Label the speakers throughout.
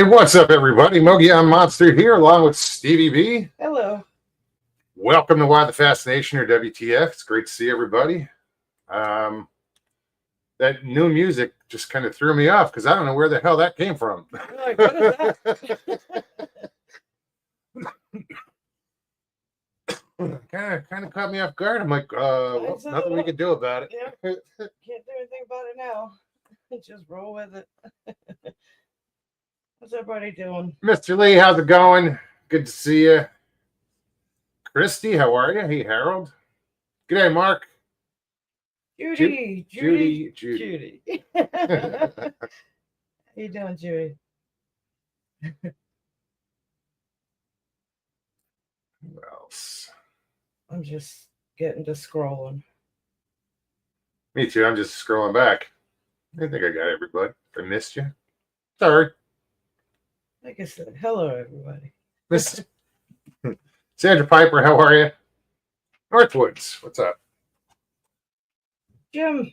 Speaker 1: Hey, what's up, everybody? Mogi on Monster here, along with Stevie B.
Speaker 2: Hello.
Speaker 1: Welcome to Why the Fascination, or WTF. It's great to see everybody. That new music just kind of threw me off because I don't know where the hell that came from.
Speaker 2: Like, what is that?
Speaker 1: kind of caught me off guard. I'm like, well, nothing we can do about it.
Speaker 2: Yeah. Can't do anything about it now. Just roll with it. What's everybody doing?
Speaker 1: Mr. Lee, how's it going? Good to see you. Christy, how are you? Hey, Harold. G'day, Mark.
Speaker 2: Judy.
Speaker 1: Judy.
Speaker 2: How you doing, Judy?
Speaker 1: Who else?
Speaker 2: I'm just getting to scrolling.
Speaker 1: Me too. I'm just scrolling back. I think I got everybody. I missed you. Sorry.
Speaker 2: Like I said, hello, everybody.
Speaker 1: Miss Sandra Piper, how are you? Northwoods, what's up?
Speaker 2: Jim.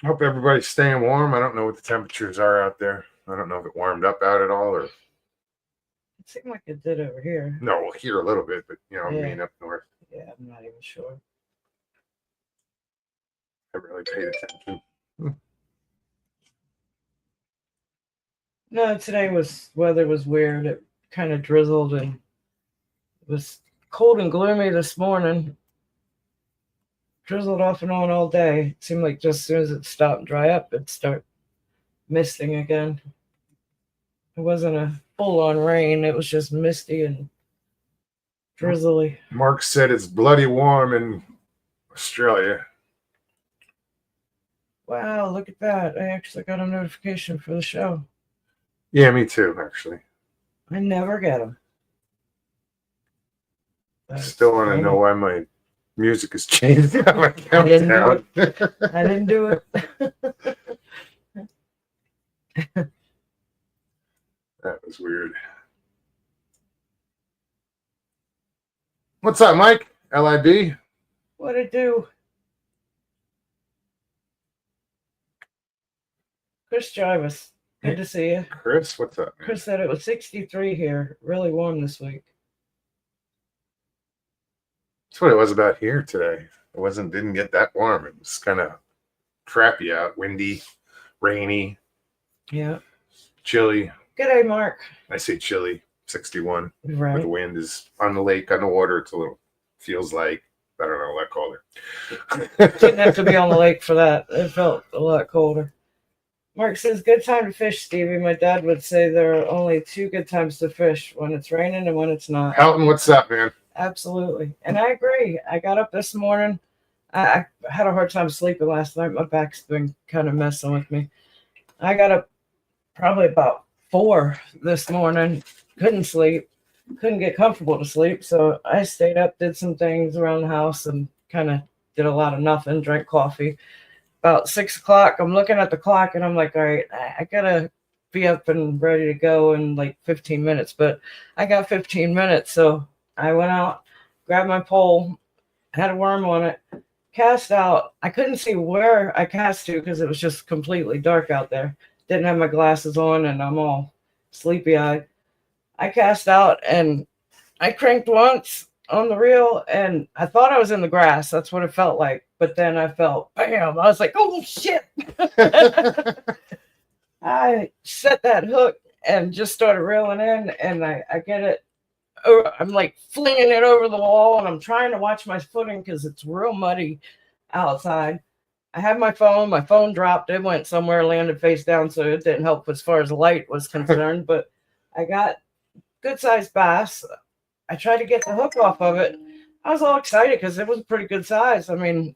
Speaker 1: Hope everybody's staying warm. I don't know what the temperatures are out there. I don't know if it warmed up out at all or.
Speaker 2: It seemed like it did over here.
Speaker 1: No, we'll hear a little bit, but
Speaker 2: Yeah.
Speaker 1: I mean up north.
Speaker 2: Yeah, I'm not even sure.
Speaker 1: I really paid attention.
Speaker 2: No, today weather was weird. It kind of drizzled and it was cold and gloomy this morning. Drizzled off and on all day. It seemed like just as soon as it stopped and dry up, it'd start misting again. It wasn't a full-on rain. It was just misty and drizzly.
Speaker 1: Mark said it's bloody warm in Australia.
Speaker 2: Wow, look at that. I actually got a notification for the show.
Speaker 1: Yeah, me too, actually.
Speaker 2: I never get them.
Speaker 1: Still want to know why my music has changed. My countdown.
Speaker 2: I didn't do it.
Speaker 1: That was weird. What's up, Mike? LIB?
Speaker 2: What'd it do? Chris Jarvis. Good to see you.
Speaker 1: Chris, what's up, man?
Speaker 2: Chris said it was 63 here. Really warm this week.
Speaker 1: That's what it was about here today. Didn't get that warm. It was kind of crappy out, windy, rainy,
Speaker 2: Yeah.
Speaker 1: chilly.
Speaker 2: G'day, Mark.
Speaker 1: I say chilly, 61.
Speaker 2: Right.
Speaker 1: The wind is on the lake, on the water. It's a little, feels like, I don't know, a lot colder.
Speaker 2: Didn't have to be on the lake for that. It felt a lot colder. Mark says, good time to fish, Stevie. My dad would say there are only two good times to fish, when it's raining and when it's not.
Speaker 1: Helton, what's up, man?
Speaker 2: Absolutely. And I agree. I got up this morning. I had a hard time sleeping last night. My back's been kind of messing with me. I got up probably about 4 this morning. Couldn't sleep. Couldn't get comfortable to sleep. So I stayed up, did some things around the house, and kind of did a lot of nothing, drank coffee. About 6 o'clock, I'm looking at the clock and I'm like, all right, I gotta be up and ready to go in like 15 minutes. But I got 15 minutes. So I went out, grabbed my pole, had a worm on it, cast out. I couldn't see where I cast to because it was just completely dark out there. Didn't have my glasses on and I'm all sleepy-eyed. I cast out and I cranked once on the reel and I thought I was in the grass. That's what it felt like. But then I felt, bam, I was like, oh, shit. I set that hook and just started reeling in and I get it. I'm like flinging it over the wall and I'm trying to watch my footing because it's real muddy outside. I had my phone dropped. It went somewhere, landed face down, so it didn't help as far as light was concerned. But I got good-sized bass. I tried to get the hook off of it. I was all excited because it was a pretty good size. I mean,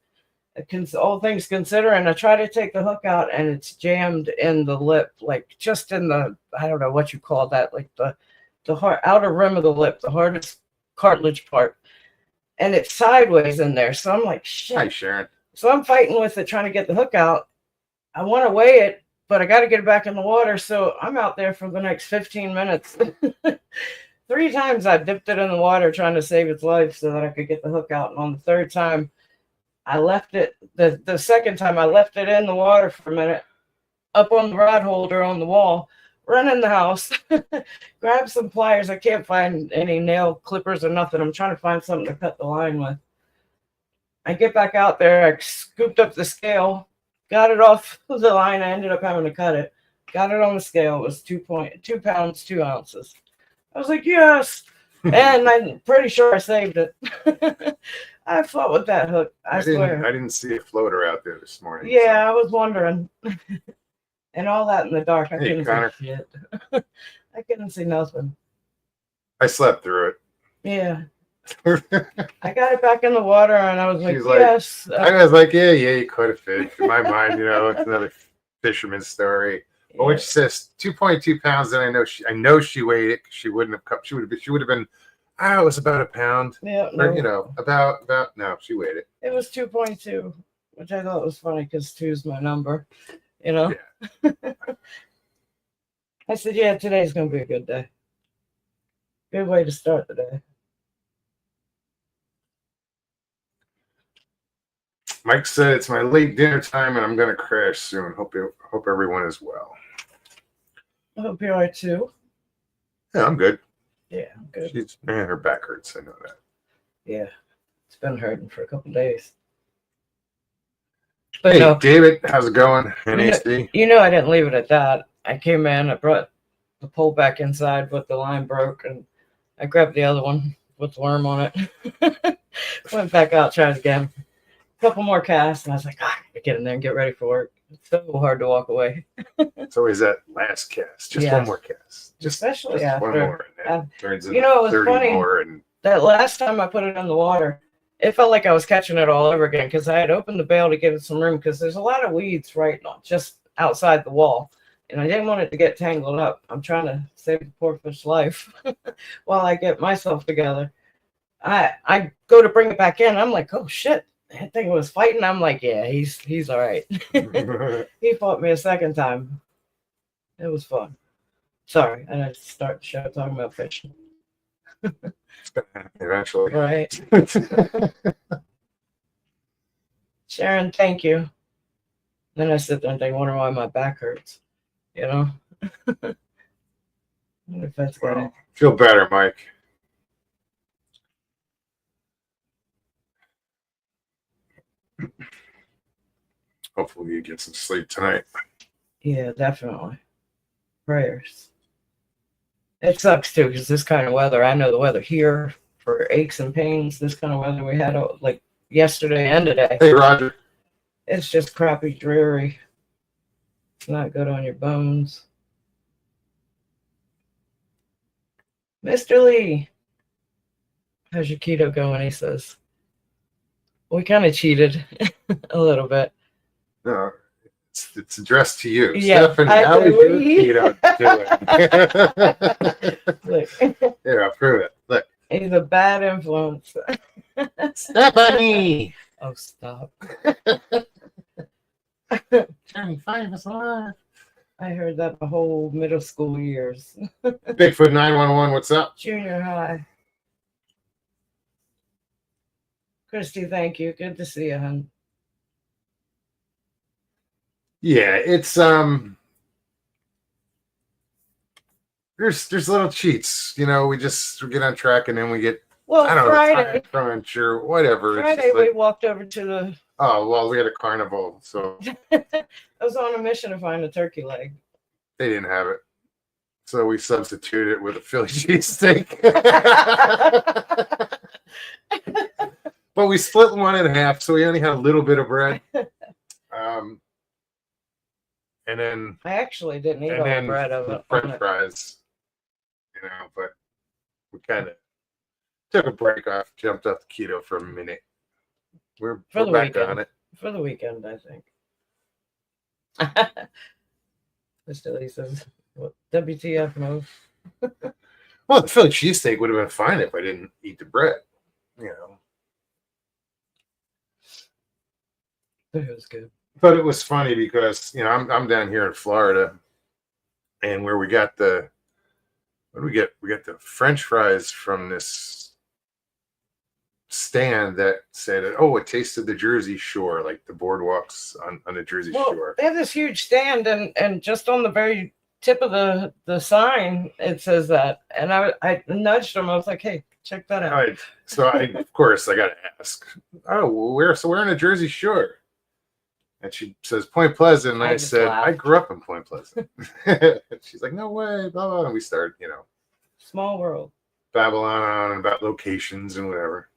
Speaker 2: all things considering, I tried to take the hook out and it's jammed in the lip, like just in the, I don't know what you call that, like the outer rim of the lip, the hardest cartilage part. And it's sideways in there. So I'm like, shit.
Speaker 1: Hi, Sharon.
Speaker 2: So I'm fighting with it, trying to get the hook out. I want to weigh it, but I got to get it back in the water. So I'm out there for the next 15 minutes. 3 times I dipped it in the water trying to save its life so that I could get the hook out. And on the 3rd time, I left it. The second time I left it in the water for a minute. up on the rod holder on the wall, run in the house, grab some pliers. I can't find any nail clippers or nothing. I'm trying to find something to cut the line with. I get back out there. I scooped up the scale, got it off the line. I ended up having to cut it. Got it on the scale. It was 2 pounds, 2 ounces. I was like, yes. And I'm pretty sure I saved it. I fought with that hook. I swear.
Speaker 1: I didn't see a floater out there this morning.
Speaker 2: Yeah, I was wondering. And all that in the dark. I
Speaker 1: Hey,
Speaker 2: couldn't
Speaker 1: Connor.
Speaker 2: see shit. I couldn't see nothing.
Speaker 1: I slept through
Speaker 2: Yeah.
Speaker 1: it.
Speaker 2: I got it back in the water and I was like,
Speaker 1: She's like,
Speaker 2: yes.
Speaker 1: I was like, yeah, you could have fished. In my mind, it's another fisherman's story. But when she says 2.2 pounds, then I know she weighed it. She wouldn't have come. She would have been. It was about a pound.
Speaker 2: Yeah,
Speaker 1: Or
Speaker 2: no.
Speaker 1: about no, she weighed it.
Speaker 2: It was 2.2, which I thought was funny because 2 is my number, Yeah. I said, yeah, today's going to be a good day. Good way to start the day.
Speaker 1: Mike said it's my late dinner time and I'm going to crash soon. Hope everyone is well.
Speaker 2: I hope you are too.
Speaker 1: Yeah, I'm good.
Speaker 2: Yeah, I'm good.
Speaker 1: Her back hurts. I know that.
Speaker 2: Yeah, it's been hurting for a couple of days. But
Speaker 1: hey,
Speaker 2: no,
Speaker 1: David, how's it going? NAC?
Speaker 2: I didn't leave it at that. I came in, I brought the pole back inside, but the line broke, and I grabbed the other one with the worm on it. Went back out, tried again. A couple more casts, and I was like, I gotta get in there and get ready for work. It's so hard to walk away.
Speaker 1: It's always that last cast. Just one more cast.
Speaker 2: Especially
Speaker 1: just
Speaker 2: after.
Speaker 1: one more. And that turns into
Speaker 2: it was
Speaker 1: 30
Speaker 2: funny.
Speaker 1: more. And
Speaker 2: That last time I put it in the water, it felt like I was catching it all over again because I had opened the bail to give it some room because there's a lot of weeds right now, just outside the wall. And I didn't want it to get tangled up. I'm trying to save the poor fish life while I get myself together. I go to bring it back in. I'm like, oh shit, that thing was fighting. I'm like, yeah, he's all right. He fought me a second time. It was fun. Sorry, I had to start the show talking about fishing.
Speaker 1: it's going to happen eventually.
Speaker 2: Right. Sharon, thank you. Then I sit there and think, wonder why my back hurts. I wonder if that's good.
Speaker 1: Feel better, Mike. Hopefully you get some sleep tonight.
Speaker 2: Yeah, definitely. Prayers. It sucks too, because this kind of weather, I know the weather here for aches and pains, this kind of weather we had like yesterday and today.
Speaker 1: Hey, Roger.
Speaker 2: It's just crappy, dreary. It's not good on your bones. Mr. Lee, how's your keto going? He says. We kind of cheated a little bit.
Speaker 1: No, it's addressed to you.
Speaker 2: Yeah,
Speaker 1: Stephanie, how is your keto doing?
Speaker 2: Look,
Speaker 1: Here, I'll prove it. Look.
Speaker 2: he's a bad influence.
Speaker 1: Stephanie!
Speaker 2: Oh, stop.
Speaker 1: 25 is alive.
Speaker 2: I heard that the whole middle school years.
Speaker 1: Bigfoot 911, what's up?
Speaker 2: Junior high. Christy, thank you. Good to see you, hon.
Speaker 1: Yeah, it's there's little cheats. We get on track and then we get
Speaker 2: Friday
Speaker 1: crunch or whatever.
Speaker 2: Friday we walked over to the
Speaker 1: we had a carnival, so
Speaker 2: I was on a mission to find a turkey leg.
Speaker 1: They didn't have it. So we substituted it with a Philly cheesesteak. But we split one in half, so we only had a little bit of bread. And then
Speaker 2: I actually didn't eat all the bread of it.
Speaker 1: French fries, but we kind of took a break off, jumped off the keto for a minute. We're back on it.
Speaker 2: For the weekend, I think. Mr. Lee says, what, WTF move?
Speaker 1: Well, the Philly cheesesteak would have been fine if I didn't eat the bread,
Speaker 2: It was good.
Speaker 1: But it was funny because I'm down here in Florida, and where we got what do we get? We got the French fries from this stand that said, "Oh, it tasted the Jersey Shore," like the boardwalks on the Jersey Shore.
Speaker 2: They have this huge stand, and just on the very tip of the sign, it says that. And I nudged him. I was like, "Hey, check that out."
Speaker 1: Of course, I got to ask. Oh, well, we're on the Jersey Shore, and she says Point Pleasant, and I said,
Speaker 2: laughed.
Speaker 1: "I grew up in Point Pleasant." She's like, "No way!" Blah blah. And we started,
Speaker 2: Small world.
Speaker 1: Babylon on about locations and whatever.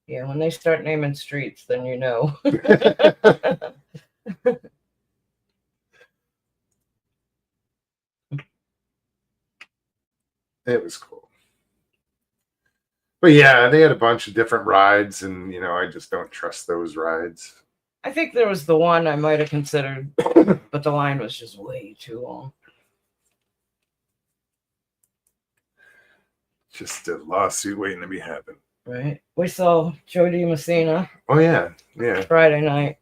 Speaker 2: Yeah, when they start naming streets, then you know.
Speaker 1: It was cool. But yeah, they had a bunch of different rides, and I just don't trust those rides.
Speaker 2: I think there was the one I might have considered, but the line was just way too long.
Speaker 1: Just a lawsuit waiting to be happened.
Speaker 2: Right. We saw Jody Messina.
Speaker 1: Oh yeah.
Speaker 2: Friday night.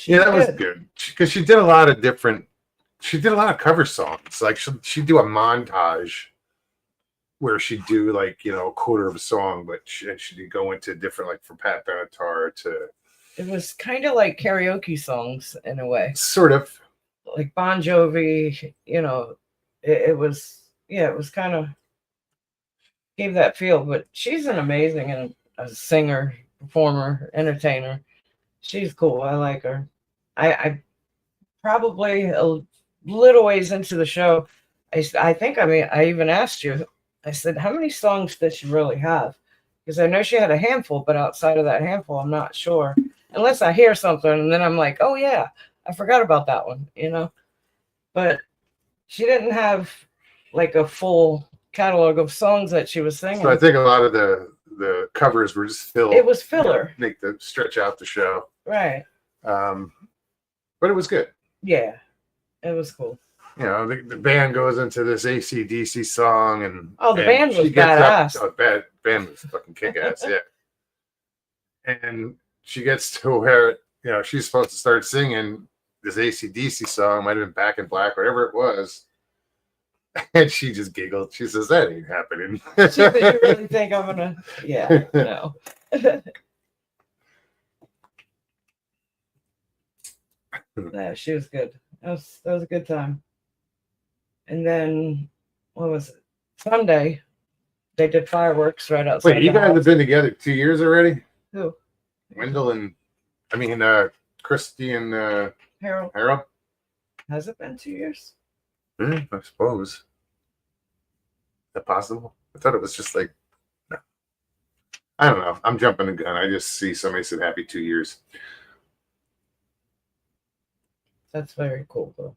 Speaker 1: That was good because she did a lot of cover songs. Like she'd do a montage where she'd do like a quarter of a song, but she'd go into different, like from Pat Benatar to.
Speaker 2: It was kind of like karaoke songs in a way.
Speaker 1: Sort of.
Speaker 2: Like Bon Jovi, it was kind of gave that feel. But she's an amazing and a singer, performer, entertainer. She's cool. I like her. I probably a little ways into the show, I think I even asked you. I said, how many songs does she really have? Because I know she had a handful, but outside of that handful, I'm not sure. Unless I hear something and then I'm like, oh yeah, I forgot about that one, But she didn't have like a full catalog of songs that she was singing.
Speaker 1: So I think a lot of the covers were just filler.
Speaker 2: It was filler.
Speaker 1: Make the stretch out the show.
Speaker 2: Right.
Speaker 1: But it was good.
Speaker 2: Yeah, it was cool.
Speaker 1: The band goes into this AC/DC song, and
Speaker 2: the band was badass.
Speaker 1: The band was fucking kick-ass, yeah. And she gets to where she's supposed to start singing this AC/DC song, might have been Back in Black, whatever it was, and she just giggled. She says, "That ain't happening."
Speaker 2: She said, "You really think I'm gonna?" Yeah, no. Yeah, she was good. That was a good time. And then, what was it? Sunday, they did fireworks right outside.
Speaker 1: Wait, you guys have been together 2 years already?
Speaker 2: Who?
Speaker 1: Wendell and, Christy and
Speaker 2: Harold. Has it been 2 years?
Speaker 1: I suppose. Is that possible? I thought it was just like, no. I don't know. I'm jumping the gun. I just see somebody said happy 2 years.
Speaker 2: That's very cool, though.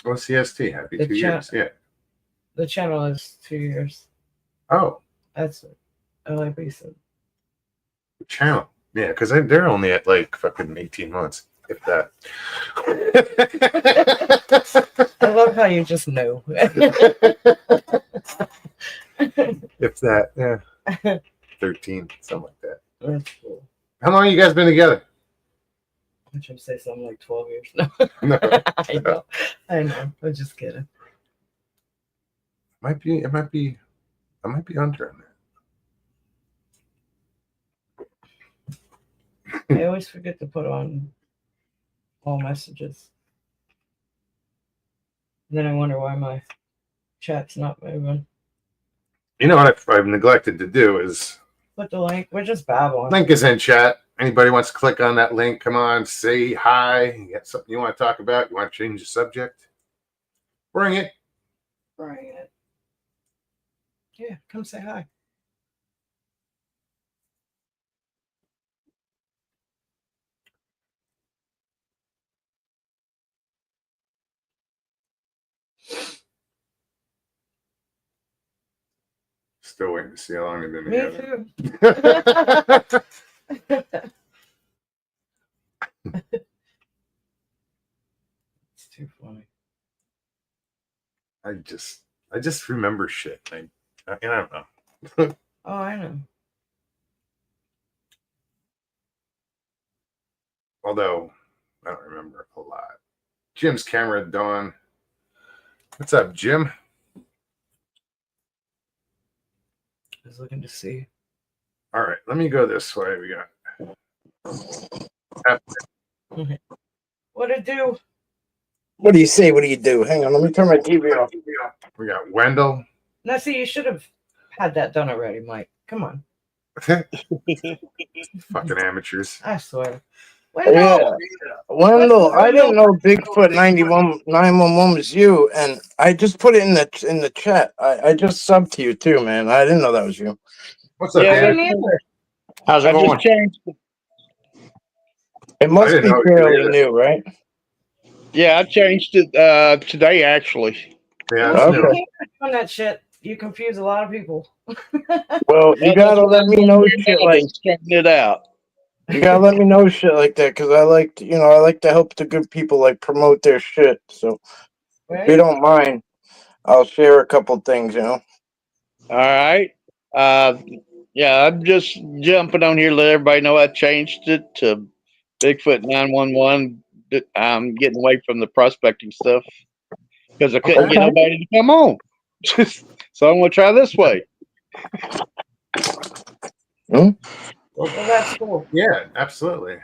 Speaker 1: Well, CST, happy 2 years. Yeah.
Speaker 2: The channel is 2 years.
Speaker 1: Oh.
Speaker 2: That's what LIB said.
Speaker 1: The channel. Yeah, because they're only at like fucking 18 months, if that.
Speaker 2: I love how you just know.
Speaker 1: If that, yeah. 13, something like that.
Speaker 2: That's cool.
Speaker 1: How long have you guys been together?
Speaker 2: I should say something like 12 years. No.
Speaker 1: No.
Speaker 2: I know. I'm just kidding.
Speaker 1: I might be under on that.
Speaker 2: I always forget to put on all messages. And then I wonder why my chat's not moving.
Speaker 1: You know what I've neglected to do is
Speaker 2: put the link. We're just babbling.
Speaker 1: Link is in chat. Anybody wants to click on that link, come on, say hi. You got something you want to talk about? You want to change the subject? Bring it.
Speaker 2: Bring it. Yeah, come say hi.
Speaker 1: Still waiting to see how long they've been
Speaker 2: Me
Speaker 1: together.
Speaker 2: too. It's too funny.
Speaker 1: I just remember shit. I don't know.
Speaker 2: Oh, I know.
Speaker 1: Although I don't remember a lot. Jim's camera, Dawn. What's up, Jim?
Speaker 2: was looking to see.
Speaker 1: All right, let me go this way. We got
Speaker 2: What it do?
Speaker 3: What do you say? What do you do? Hang on, let me turn my TV off.
Speaker 1: we got Wendell.
Speaker 2: Now, see, you should have had that done already, Mike. Come on.
Speaker 1: Fucking amateurs.
Speaker 2: I swear.
Speaker 3: Yeah. Wendell, I didn't know Bigfoot 911 was you, and I just put it in the chat. I just subbed to you too, man. I didn't know that was you.
Speaker 1: What's up,
Speaker 4: Yeah,
Speaker 1: Dan?
Speaker 4: How's it
Speaker 3: I just
Speaker 4: going?
Speaker 3: changed. It must
Speaker 1: didn't
Speaker 3: be
Speaker 1: know you could
Speaker 3: fairly
Speaker 1: do that.
Speaker 3: new, right?
Speaker 4: Yeah, I changed it today actually.
Speaker 1: Yeah,
Speaker 2: You
Speaker 1: that's
Speaker 3: Okay.
Speaker 1: new.
Speaker 2: can't on that shit. You confuse a lot of people.
Speaker 3: Well, you gotta let me know shit like
Speaker 4: Straighten it out.
Speaker 3: you gotta let me know shit like that because I like to, I like to help the good people like promote their shit. So if you don't mind, I'll share a couple things.
Speaker 4: All right. Yeah, I'm just jumping on here to let everybody know I changed it to Bigfoot 911. I'm getting away from the prospecting stuff because I couldn't get
Speaker 3: Okay.
Speaker 4: nobody to come on. So I'm gonna try this way.
Speaker 2: Well, that's cool.
Speaker 1: Yeah, absolutely.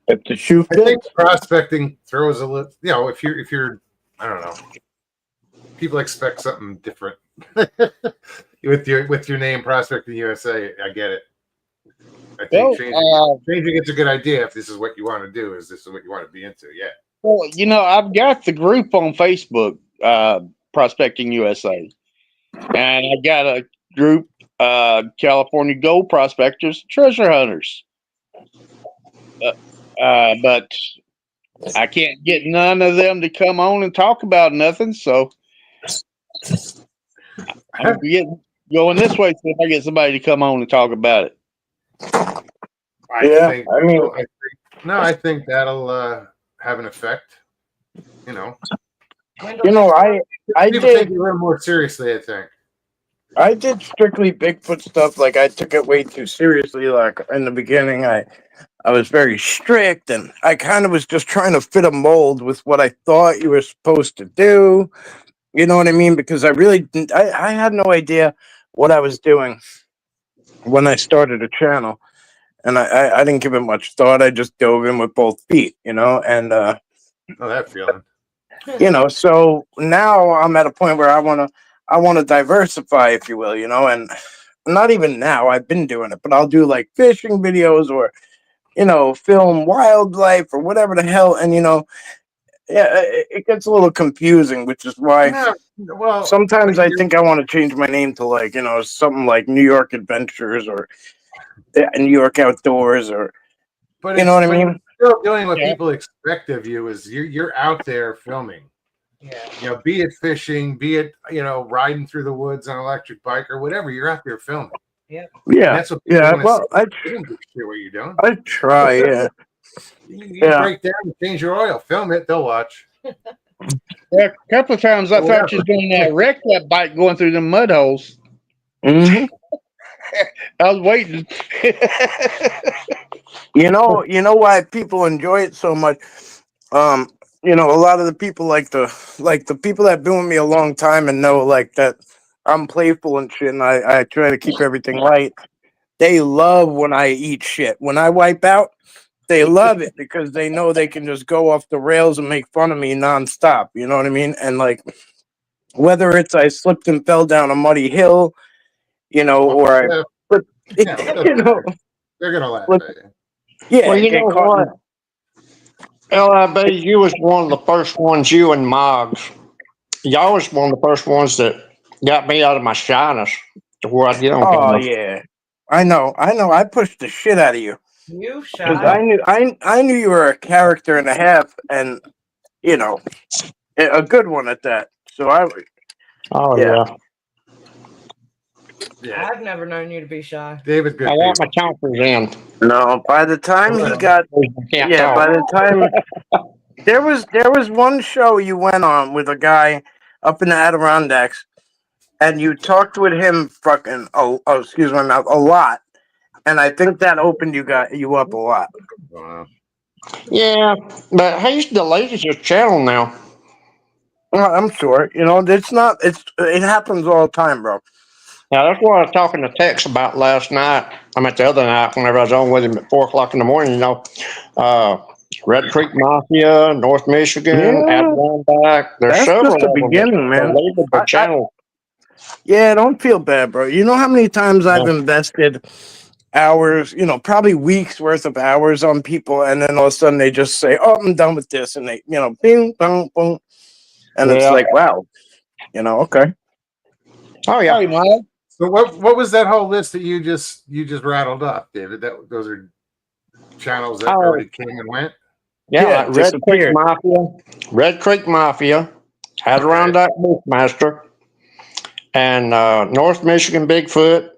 Speaker 3: If the shoe
Speaker 1: I think
Speaker 3: fits,
Speaker 1: prospecting throws a little. You know, if you're, I don't know. People expect something different with your name, Prospecting USA. I get it. I think changing it's a good idea if this is what you want to do. Is this what you want to be into? Yeah.
Speaker 4: Well, I've got the group on Facebook, Prospecting USA, and I got a group, California Gold Prospectors, Treasure Hunters. But I can't get none of them to come on and talk about nothing, so I'm going this way. See if I get somebody to come on and talk about it.
Speaker 1: I think that'll have an effect.
Speaker 3: I
Speaker 1: People
Speaker 3: did.
Speaker 1: take it a little more seriously. I think.
Speaker 3: I did strictly Bigfoot stuff. Like I took it way too seriously. Like in the beginning, I was very strict, and I kind of was just trying to fit a mold with what I thought you were supposed to do. You know what I mean? Because I really didn't. I had no idea what I was doing when I started a channel, and I didn't give it much thought. I just dove in with both feet, and
Speaker 1: Oh, that feeling.
Speaker 3: So now I'm at a point where I want to diversify, if you will, and not even now. I've been doing it, but I'll do like fishing videos or, film wildlife or whatever the hell. And, it gets a little confusing, which is why sometimes I think I want to change my name to like, something like New York Adventures or New York Outdoors or,
Speaker 1: but
Speaker 3: you know what I mean?
Speaker 1: Still doing what people expect of you is you're out there filming.
Speaker 2: Yeah.
Speaker 1: Be it fishing, be it riding through the woods on an electric bike or whatever. You're out there filming.
Speaker 2: Yeah.
Speaker 3: Yeah.
Speaker 1: And that's what people want to
Speaker 3: Well,
Speaker 1: see. They don't give a shit what you're doing.
Speaker 3: I try. Yeah.
Speaker 1: You break down and change your oil, film it. They'll watch.
Speaker 4: Yeah, a couple of times I thought you was doing that wreck that bike going through the mud holes.
Speaker 3: Mm-hmm.
Speaker 4: I was waiting.
Speaker 3: You know why people enjoy it so much. A lot of the people like the people that have been with me a long time and know like that I'm playful and shit, and I try to keep everything light. They love when I eat shit. When I wipe out, they love it because they know they can just go off the rails and make fun of me nonstop. You know what I mean? And like whether it's I slipped and fell down a muddy hill, or I
Speaker 1: they're gonna laugh at you.
Speaker 3: Yeah.
Speaker 5: Well, you know what? LIB, you was one of the first ones, you and Moggs. Y'all was one of the first ones that got me out of my shyness to where I get on camera.
Speaker 3: Yeah. I know. I pushed the shit out of you.
Speaker 2: You
Speaker 3: Because
Speaker 2: shy.
Speaker 3: I knew you were a character and a half, and a good one at that. So
Speaker 5: Oh,
Speaker 3: yeah.
Speaker 1: Yeah.
Speaker 2: I've never known you to be shy.
Speaker 1: David, good.
Speaker 5: I got my chompers in.
Speaker 3: No, by the time he got,
Speaker 5: Can't
Speaker 3: yeah,
Speaker 5: talk.
Speaker 3: by the time there was one show you went on with a guy up in the Adirondacks, and you talked with him fucking excuse my mouth, a lot, and I think that opened you up a lot.
Speaker 1: Wow.
Speaker 5: Yeah, but he's deleted his channel now.
Speaker 3: Well, I'm sure it happens all the time, bro.
Speaker 5: Now that's what I was talking to Tex about last night. I mean, the other night whenever I was on with him at 4 o'clock in the morning. Red Creek Mafia, North Michigan,
Speaker 3: Yeah.
Speaker 5: Adirondack. There's
Speaker 3: That's
Speaker 5: several
Speaker 3: just the
Speaker 5: of them
Speaker 3: beginning,
Speaker 5: that
Speaker 3: man.
Speaker 5: labeled the channel.
Speaker 3: Yeah, don't feel bad, bro. You know how many times I've invested hours, probably weeks worth of hours on people, and then all of a sudden they just say, "Oh, I'm done with this," and they, bing, boom, boom, and it's
Speaker 5: Yeah.
Speaker 3: like, wow, okay.
Speaker 5: Oh yeah.
Speaker 4: Hey, Mike.
Speaker 1: So what was that whole list that you just rattled up, David? Those are channels that already came and went.
Speaker 5: Yeah,
Speaker 3: Yeah,
Speaker 5: like Red Creek
Speaker 3: disappeared.
Speaker 5: Mafia, Adirondack Bushmaster, and North Michigan Bigfoot.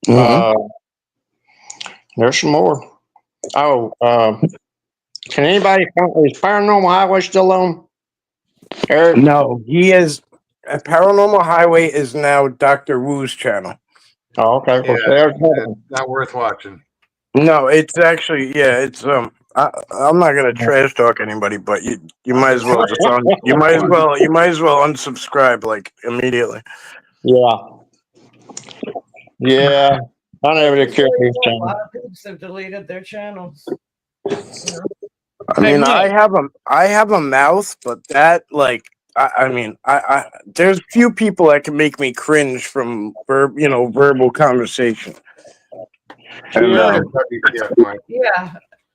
Speaker 3: Mhm.
Speaker 5: There's some more. Oh, can anybody is Paranormal Highway still on? Eric?
Speaker 3: No, he is. Paranormal Highway is now Dr. Wu's channel.
Speaker 5: Oh, okay. Well,
Speaker 1: Yeah,
Speaker 5: there's another one.
Speaker 1: not worth watching.
Speaker 3: No, it's actually, yeah, it's I'm not gonna trash talk anybody, but you might as well just you might as well unsubscribe like immediately.
Speaker 5: Yeah. Yeah. I never did care for his
Speaker 2: A
Speaker 5: channel.
Speaker 2: lot of people have deleted their channels. You know?
Speaker 3: I
Speaker 4: Hey,
Speaker 3: mean,
Speaker 4: Mike.
Speaker 3: I have a mouth, but that I there's few people that can make me cringe from verbal conversation. And
Speaker 5: Yeah.
Speaker 1: WTF, Mike.
Speaker 2: Yeah,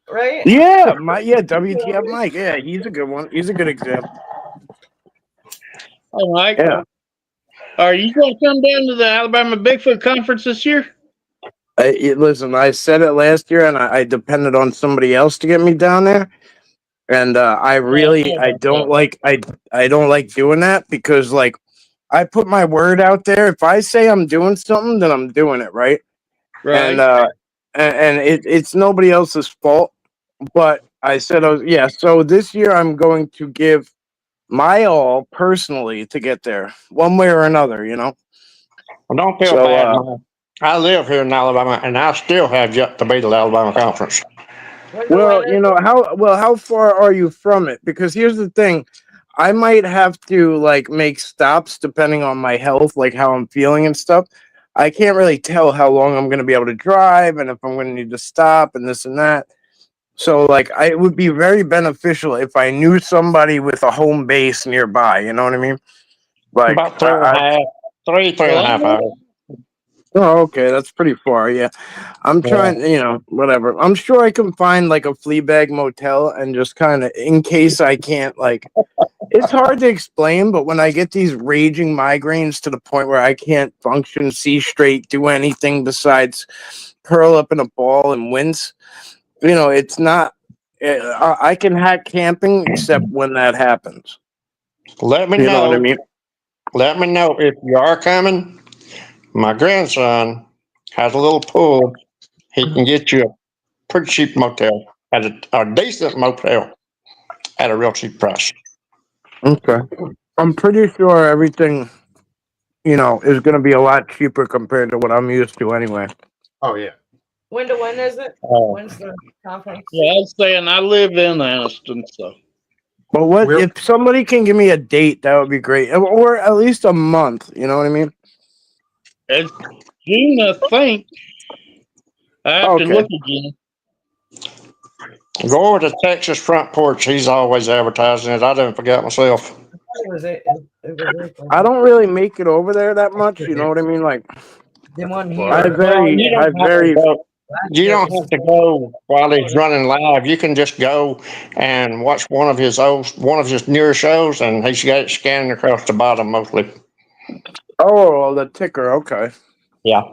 Speaker 2: right.
Speaker 3: WTF Mike, yeah, he's a good one. He's a good example.
Speaker 4: Hey, Mike.
Speaker 3: Yeah.
Speaker 4: Are you going to come down to the Alabama Bigfoot Conference this year?
Speaker 3: Listen, I said it last year, and I depended on somebody else to get me down there. And I don't like doing that because like I put my word out there. If I say I'm doing something, then I'm doing it, right?
Speaker 4: Right.
Speaker 3: And it's nobody else's fault. But I said, so this year I'm going to give my all personally to get there, one way or another,
Speaker 5: Well, don't feel
Speaker 3: So,
Speaker 5: bad, man. I live here in Alabama, and I still have yet to be to the Alabama Conference.
Speaker 3: Well, how far are you from it? Because here's the thing, I might have to like make stops depending on my health, like how I'm feeling and stuff. I can't really tell how long I'm going to be able to drive and if I'm going to need to stop and this and that. So like it would be very beneficial if I knew somebody with a home base nearby, you know what I mean? Like
Speaker 5: About three and a half hours.
Speaker 3: Oh, okay, that's pretty far. Yeah, I'm trying. Whatever. I'm sure I can find like a Fleabag motel and just kind of, in case I can't. Like, it's hard to explain, but when I get these raging migraines to the point where I can't function, see straight, do anything besides curl up in a ball and wince, it's not. I can hack camping except when that happens.
Speaker 5: Let me
Speaker 3: You know what I
Speaker 5: know.
Speaker 3: mean?
Speaker 5: Let me know if you are coming. My grandson has a little pool. He can get you a pretty cheap motel at a decent motel at a real cheap price.
Speaker 3: Okay. I'm pretty sure everything, is going to be a lot cheaper compared to what I'm used to anyway.
Speaker 1: Oh yeah.
Speaker 2: When to when is it?
Speaker 5: Oh.
Speaker 2: When's the conference?
Speaker 4: Yeah, I was saying I live in Anniston, so.
Speaker 3: But if somebody can give me a date, that would be great. Or at least a month, you know what I mean?
Speaker 4: It's June, I think. I have to
Speaker 3: Okay.
Speaker 4: look again.
Speaker 5: Go over to Texas Front Porch. He's always advertising it. I didn't forget myself.
Speaker 2: It was April.
Speaker 3: I don't really make it over there that much, you know what I mean? Like,
Speaker 2: The one here.
Speaker 5: You don't have to go while he's running live. You can just go and watch one of his newer shows, and he's got it scanning across the bottom mostly.
Speaker 3: Oh, the ticker. Okay.
Speaker 5: Yeah.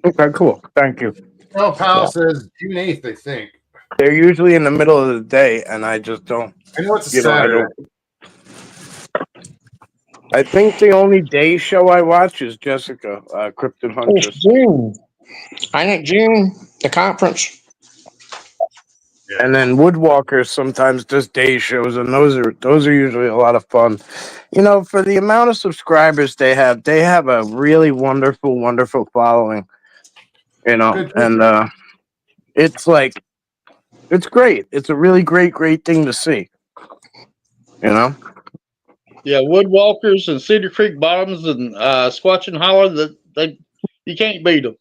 Speaker 3: Okay, cool. Thank you.
Speaker 1: Well, Powell says June 8th, I think.
Speaker 3: They're usually in the middle of the day, and I just don't.
Speaker 1: I know it's a
Speaker 3: You know, I
Speaker 1: Saturday.
Speaker 3: I think the only day show I watch is Jessica, Cryptid
Speaker 5: It's
Speaker 3: Huntress.
Speaker 5: June. Ain't it June, the conference?
Speaker 3: And then Woodwalkers sometimes does day shows, and those are usually a lot of fun. For the amount of subscribers they have a really wonderful, wonderful following.
Speaker 1: Good.
Speaker 3: And it's like, it's great. It's a really great, great thing to see.
Speaker 4: Yeah, Yeah, Woodwalkers and Cedar Creek Bottoms and Squatch and Holler. You can't beat them.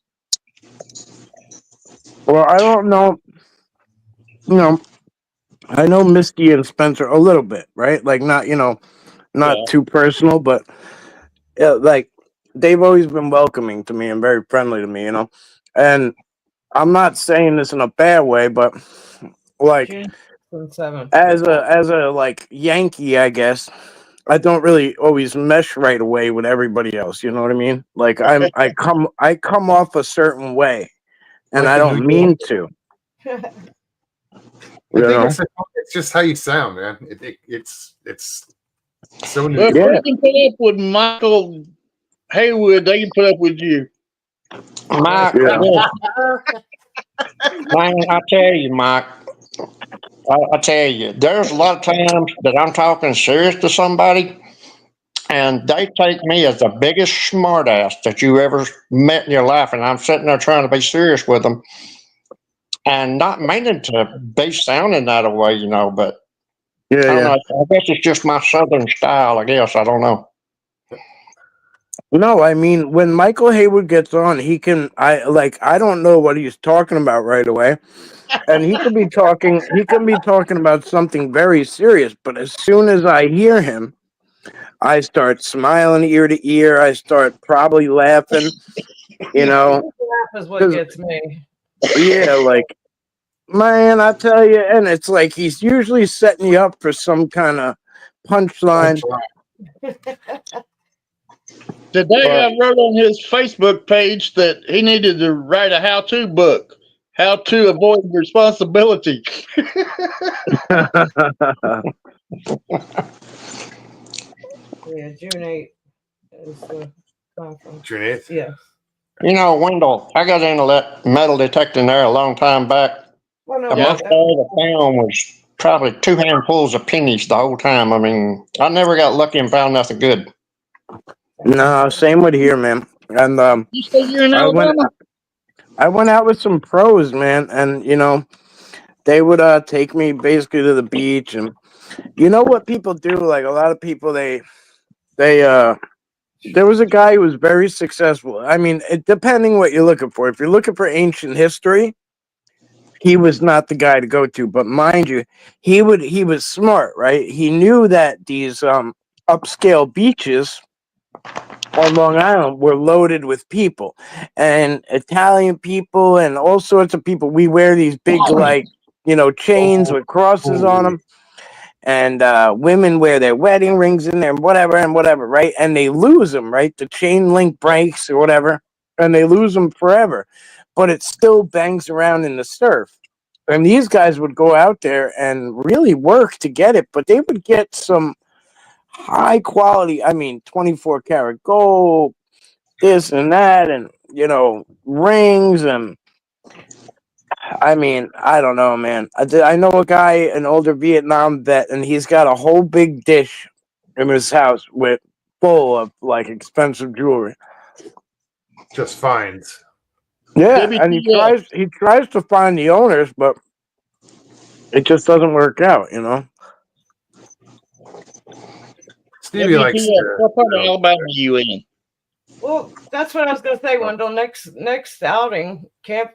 Speaker 3: Well, I don't know. You know, I know Misty and Spencer a little bit, right? Like not, not
Speaker 4: Yeah.
Speaker 3: too personal, but like they've always been welcoming to me and very friendly to me, And I'm not saying this in a bad way, but like
Speaker 2: June 7th.
Speaker 3: as a like Yankee, I guess I don't really always mesh right away with everybody else. You know what I mean? Like I come off a certain way, and
Speaker 1: Like
Speaker 3: I
Speaker 1: the
Speaker 3: don't
Speaker 1: New
Speaker 3: mean to.
Speaker 1: I
Speaker 3: You
Speaker 1: think
Speaker 3: know?
Speaker 1: it's just how you sound, man. It's so New
Speaker 4: Well, if
Speaker 1: York.
Speaker 3: Yeah.
Speaker 4: they can put up with Michael Haywood, they can put up with you.
Speaker 5: Mike,
Speaker 3: Yeah.
Speaker 5: man, I tell you, Mike, I tell you, there's a lot of times that I'm talking serious to somebody, and they take me as the biggest smartass that you ever met in your life, and I'm sitting there trying to be serious with them, and not meaning to be sounding that way, but
Speaker 3: Yeah.
Speaker 5: I don't
Speaker 3: Yeah.
Speaker 5: know. I guess it's just my southern style. I guess I don't know.
Speaker 3: No, I mean when Michael Haywood gets on, I don't know what he's talking about right away. And he can be talking about something very serious, but as soon as I hear him, I start smiling ear to ear. I start probably laughing, you know,
Speaker 2: Laugh is what
Speaker 3: 'cause,
Speaker 2: gets me.
Speaker 3: yeah, like, man, I tell you, and it's like he's usually setting you up for some kind of punchline.
Speaker 4: Today,
Speaker 3: But
Speaker 4: I wrote on his Facebook page that he needed to write a how-to book, how to avoid responsibility.
Speaker 2: Yeah, June 8th is the conference.
Speaker 1: June 8th.
Speaker 2: Yes.
Speaker 5: Wendell, I got into that metal detecting there a long time back.
Speaker 2: Well, no,
Speaker 5: The
Speaker 4: Yeah.
Speaker 5: most I ever found was probably 2 handfuls of pennies the whole time. I mean, I never got lucky and found nothing good.
Speaker 3: no, same with here, man. And
Speaker 4: You say you're in
Speaker 3: I went
Speaker 4: Alabama?
Speaker 3: I went out with some pros, man, and they would take me basically to the beach, and you know what people do? Like a lot of people, they there was a guy who was very successful. I mean, depending what you're looking for. If you're looking for ancient history, he was not the guy to go to. But mind you, he was smart, right? He knew that these upscale beaches on Long Island were loaded with people, and Italian people and all sorts of people. We wear these big chains with crosses on them, and women wear their wedding rings in there and whatever, right? And they lose them, right? The chain link breaks or whatever, and they lose them forever, but it still bangs around in the surf. And these guys would go out there and really work to get it, but they would get some high quality, 24 karat gold, this and that, and rings. And I don't know, man. I know a guy, an older Vietnam vet, and he's got a whole big dish in his house with full of like expensive jewelry.
Speaker 1: Just finds.
Speaker 3: Yeah,
Speaker 4: WTF.
Speaker 3: and he tries to find the owners, but it just doesn't work out,
Speaker 1: Stevie likes
Speaker 4: WTF. What part of
Speaker 1: to,
Speaker 4: Alabama are you in?
Speaker 2: Well, that's what I was gonna say, Wendell. Next outing, camp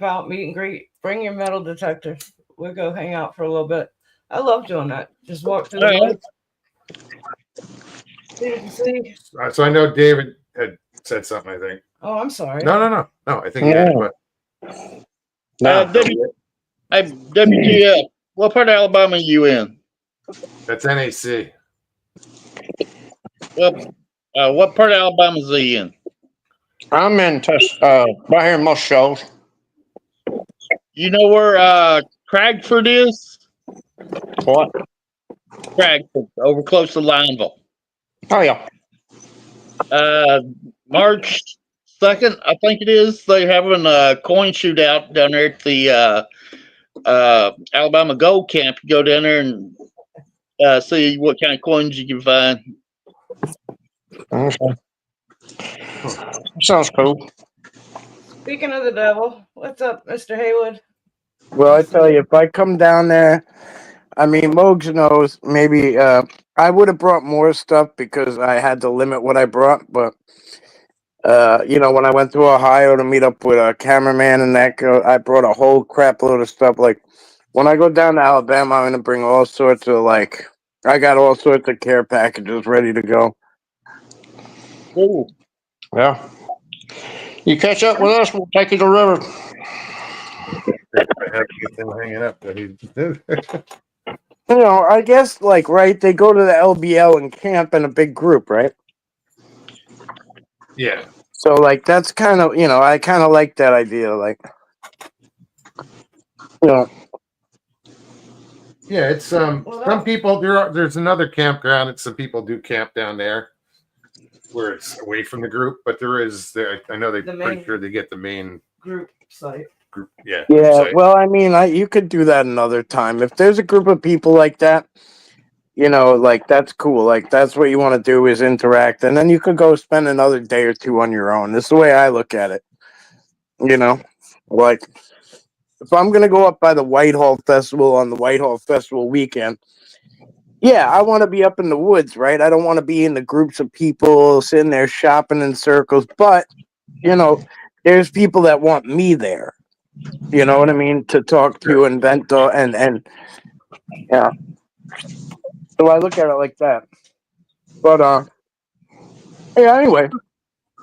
Speaker 2: out, meet and greet. Bring your metal detector. We'll go hang out for a little bit. I love doing that. Just walk through the
Speaker 4: All right.
Speaker 2: woods. See.
Speaker 1: so I know David had said something, I think.
Speaker 2: Oh, I'm sorry.
Speaker 1: No. I think he did, but
Speaker 5: No.
Speaker 4: WTF. What part of Alabama are you in?
Speaker 1: that's NAC.
Speaker 4: Well, what part of Alabama is he in?
Speaker 5: I'm in right here in most shows.
Speaker 4: You know where Cragford is?
Speaker 5: What?
Speaker 4: Cragford, over close to Lineville.
Speaker 5: Oh, yeah.
Speaker 4: March 2nd, I think it is. They're having a coin shootout down there at the Alabama Gold Camp. You go down there and see what kind of coins you can find.
Speaker 5: Okay. Sounds cool.
Speaker 2: Speaking of the devil, what's up, Mr. Haywood?
Speaker 3: Well, I tell you, if I come down there, Mogs knows. Maybe I I would have brought more stuff because I had to limit what I brought. But when I went to Ohio to meet up with a cameraman and that girl, I brought a whole crap load of stuff. Like when I go down to Alabama, I'm gonna bring all sorts of I got all sorts of care packages ready to go.
Speaker 5: Cool. Yeah. You catch up with us, we'll take you to the river.
Speaker 1: I have to get them hanging up. That he
Speaker 3: I guess right, they go to the LBL and camp in a big group, right?
Speaker 1: Yeah.
Speaker 3: So that's kind of I kind of like that idea,
Speaker 1: Yeah, it's
Speaker 2: Well,
Speaker 1: some people there's another campground that some people do camp down there where it's away from the group, but I know
Speaker 2: The
Speaker 1: pretty
Speaker 2: main-
Speaker 1: sure they get the main
Speaker 2: Group site.
Speaker 1: group. Yeah.
Speaker 3: Yeah,
Speaker 1: site.
Speaker 3: well, I mean, you could do that another time. If there's a group of people like that, that's cool. That's what you want to do is interact, and then you could go spend another day or two on your own. This is the way I look at it. Like if I'm gonna go up by the Whitehall Festival on the Whitehall Festival weekend, yeah, I want to be up in the woods, right? I don't want to be in the groups of people sitting there shopping in circles. But there's people that want me there. You know what I mean? To talk to and vent and yeah. So I look at it like that. But yeah. Anyway,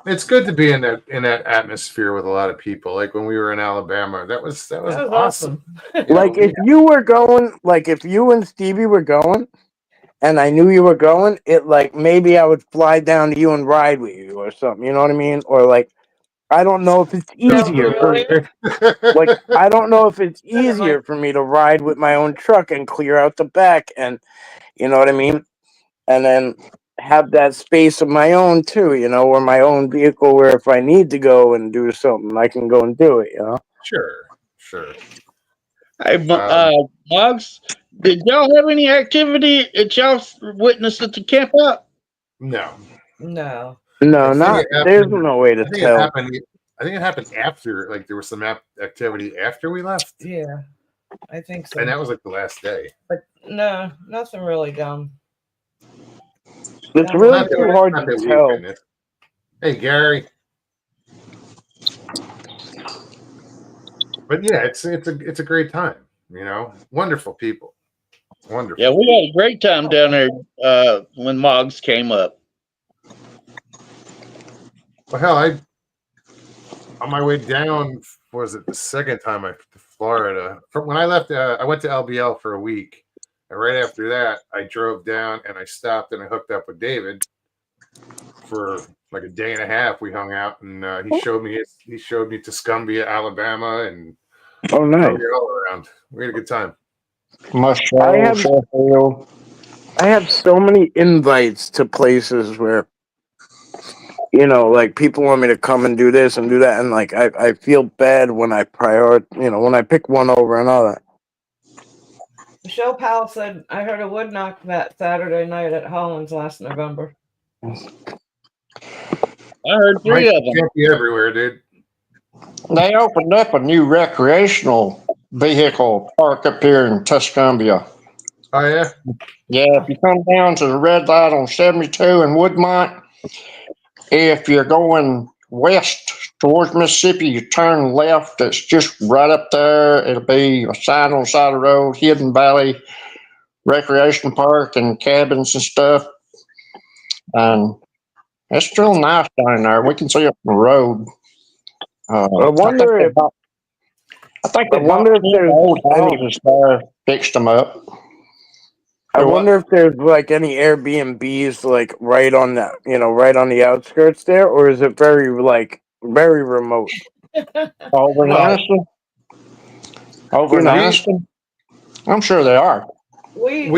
Speaker 1: It's good to be in that atmosphere with a lot of people. Like when we were in Alabama, that was awesome.
Speaker 3: if you were going, if you and Stevie were going, and I knew you were going, maybe I would fly down to you and ride with you or something. You know what I mean? Or I don't know if it's easier for me. I don't know if it's easier for me to ride with my own truck and clear out the back, and you know what I mean, and then have that space of my own too, or my own vehicle where if I need to go and do something, I can go and do it.
Speaker 1: Sure.
Speaker 4: Hey, Mugs, did y'all have any activity that y'all witnessed at the camp out?
Speaker 1: No.
Speaker 2: No.
Speaker 3: No,
Speaker 1: I think
Speaker 3: not
Speaker 1: it happened-
Speaker 3: there's no way to
Speaker 1: I think
Speaker 3: tell.
Speaker 1: it happened after, there was some activity after we left,
Speaker 2: Yeah. I think so.
Speaker 1: and that was the last day.
Speaker 2: But no, nothing really done.
Speaker 3: It's
Speaker 2: No,
Speaker 3: really
Speaker 1: Not that-
Speaker 3: too hard
Speaker 1: not
Speaker 3: to
Speaker 1: that we
Speaker 3: tell.
Speaker 1: witnessed. Hey, Gary. But yeah, it's a great time. Wonderful people. Wonderful.
Speaker 4: Yeah, we had a great time down there when Mugs came up.
Speaker 1: Well, hell, on my way down, was it the second time I to Florida? When I left, I went to LBL for a week, and right after that, I drove down and I stopped and I hooked up with David for a day and a half. We hung out, and he showed me Tuscumbia, Alabama, and
Speaker 3: Oh, nice.
Speaker 1: all around. We had a good time.
Speaker 3: I have so many invites to places where people want me to come and do this and do that, and I feel bad when I when I pick one over another.
Speaker 2: Michelle Powell said, I heard a wood knock that Saturday night at Hollins last November.
Speaker 4: I heard three of them.
Speaker 1: Can't be everywhere, dude.
Speaker 5: They opened up a new recreational vehicle park up here in Tuscumbia.
Speaker 1: Oh yeah.
Speaker 5: Yeah, if you come down to the red light on 72 in Woodmont, if you're going west towards Mississippi, you turn left. It's just right up there. It'll be a sign on the side of the road, Hidden Valley Recreation Park and cabins and stuff. And it's real nice down there. We can see it from the road.
Speaker 3: I wonder if there's
Speaker 5: old houses there fixed them up.
Speaker 3: I wonder if there's any Airbnbs right on that, right on the outskirts there, or is it very remote?
Speaker 5: Over in Anniston? Over in Anniston? I'm sure they are.
Speaker 2: We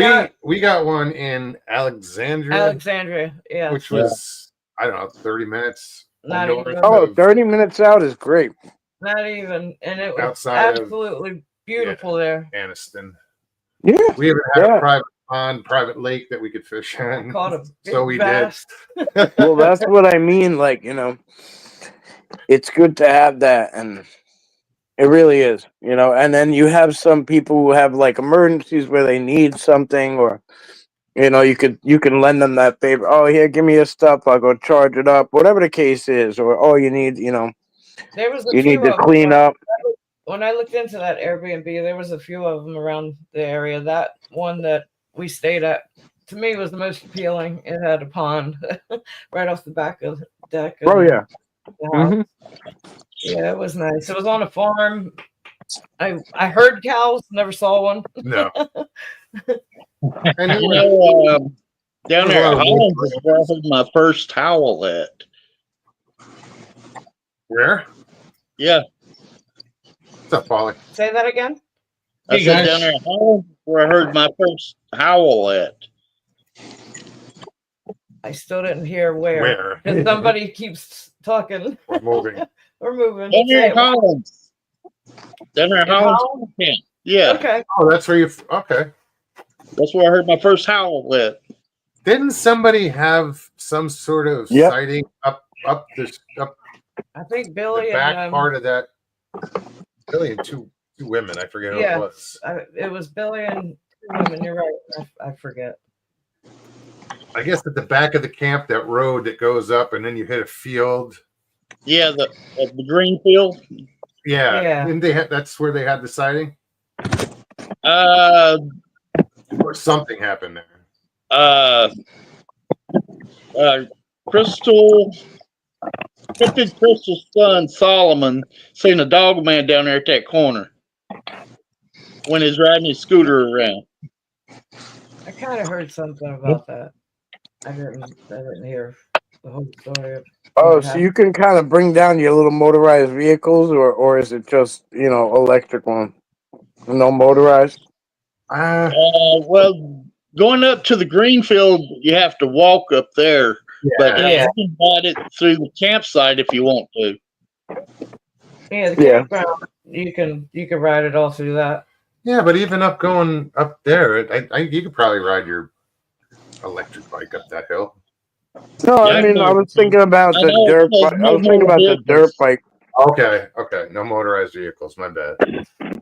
Speaker 1: got one in Alexandria,
Speaker 2: yeah.
Speaker 1: which was I don't know 30 minutes.
Speaker 2: Not
Speaker 1: north
Speaker 2: even.
Speaker 1: of-
Speaker 3: 30 minutes out is great.
Speaker 2: Not even. And it was
Speaker 1: Outside of-
Speaker 2: absolutely beautiful there.
Speaker 1: Anniston.
Speaker 3: Yeah.
Speaker 1: We even had a private pond, private lake that we could fish in.
Speaker 2: Caught a big
Speaker 1: So we
Speaker 2: bass.
Speaker 3: Well, that's what I mean. It's good to have that, and it really is, And then you have some people who have emergencies where they need something, or You know, you can lend them that favor. Oh, here, give me your stuff. I'll go charge it up. Whatever the case is, or oh, you need,
Speaker 2: There was a
Speaker 3: you need
Speaker 2: few
Speaker 3: to
Speaker 2: of them.
Speaker 3: clean up.
Speaker 2: When I looked into that Airbnb, there was a few of them around the area. That one that we stayed at, to me, was the most appealing. It had a pond right off the back of the deck. Of
Speaker 3: Oh yeah.
Speaker 2: the house.
Speaker 3: Mhm.
Speaker 2: Yeah, it was nice. It was on a farm. I heard cows, never saw one.
Speaker 1: No. And
Speaker 4: You know, down
Speaker 1: There's a
Speaker 4: there
Speaker 1: lot
Speaker 4: at
Speaker 1: of
Speaker 4: Holland
Speaker 1: wood.
Speaker 4: is where I heard my first howl at.
Speaker 1: Where?
Speaker 4: Yeah,
Speaker 1: What's up, Polly?
Speaker 2: Say that again.
Speaker 4: I
Speaker 6: Hey,
Speaker 4: said
Speaker 6: guys.
Speaker 4: down there at Holland is where I heard my first howl at.
Speaker 2: I still didn't hear where.
Speaker 1: Where?
Speaker 2: Because somebody keeps talking
Speaker 1: We're moving.
Speaker 2: or moving.
Speaker 4: Down there
Speaker 2: Say
Speaker 4: at
Speaker 2: it.
Speaker 4: Holland. Down there at
Speaker 2: In
Speaker 4: Holland.
Speaker 2: Holland?
Speaker 4: Yeah. Yeah,
Speaker 2: Okay.
Speaker 1: Oh, that's where you. Okay.
Speaker 4: that's where I heard my first howl at.
Speaker 1: Didn't somebody have some sort of
Speaker 3: Yep.
Speaker 1: sighting up
Speaker 2: I think
Speaker 1: the
Speaker 2: Billy
Speaker 1: back
Speaker 2: and
Speaker 1: part of that? Billy and two women. I forget who
Speaker 2: Yeah.
Speaker 1: it was.
Speaker 2: it was Billy and two women. You're right. I forget.
Speaker 1: I guess at the back of the camp, that road that goes up, and then you hit a field.
Speaker 4: Yeah, the green field.
Speaker 1: Yeah.
Speaker 2: Yeah.
Speaker 1: Didn't they have? That's where they had the sighting,
Speaker 4: Uh,
Speaker 1: or something happened there.
Speaker 4: Crystal, Cryptid Crystal's son Solomon seen a dog man down there at that corner when he's riding his scooter around.
Speaker 2: I kind of heard something about that. I didn't hear the whole story.
Speaker 3: Oh, so you can kind of bring down your little motorized vehicles, or is it just electric one? No motorized.
Speaker 4: Well, going up to the green field, you have to walk up there, but
Speaker 2: Yeah.
Speaker 4: you can ride it through the campsite if you want to.
Speaker 2: Yeah, the
Speaker 3: Yeah.
Speaker 2: campground. You can ride it all through that.
Speaker 1: Yeah, but even going up there, you could probably ride your electric bike up that hill.
Speaker 3: No,
Speaker 4: Yeah,
Speaker 3: I mean, I was thinking about
Speaker 4: I
Speaker 3: the
Speaker 4: know,
Speaker 3: dirt
Speaker 4: it's
Speaker 3: bike.
Speaker 4: no
Speaker 3: I was thinking about the
Speaker 4: motor
Speaker 3: dirt bike.
Speaker 1: Okay. No motorized vehicles. My bad.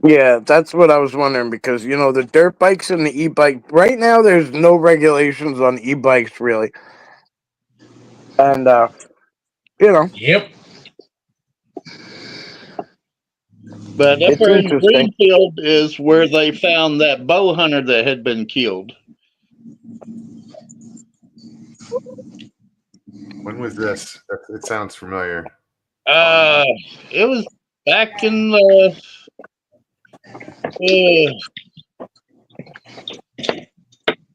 Speaker 3: Yeah, that's what I was wondering because the dirt bikes and the e-bike. Right now, there's no regulations on e-bikes really, and
Speaker 6: Yep.
Speaker 4: But up
Speaker 3: It's
Speaker 4: there in the
Speaker 3: interesting.
Speaker 4: green field is where they found that bow hunter that had been killed.
Speaker 1: When was this? It sounds familiar.
Speaker 4: It was back in the.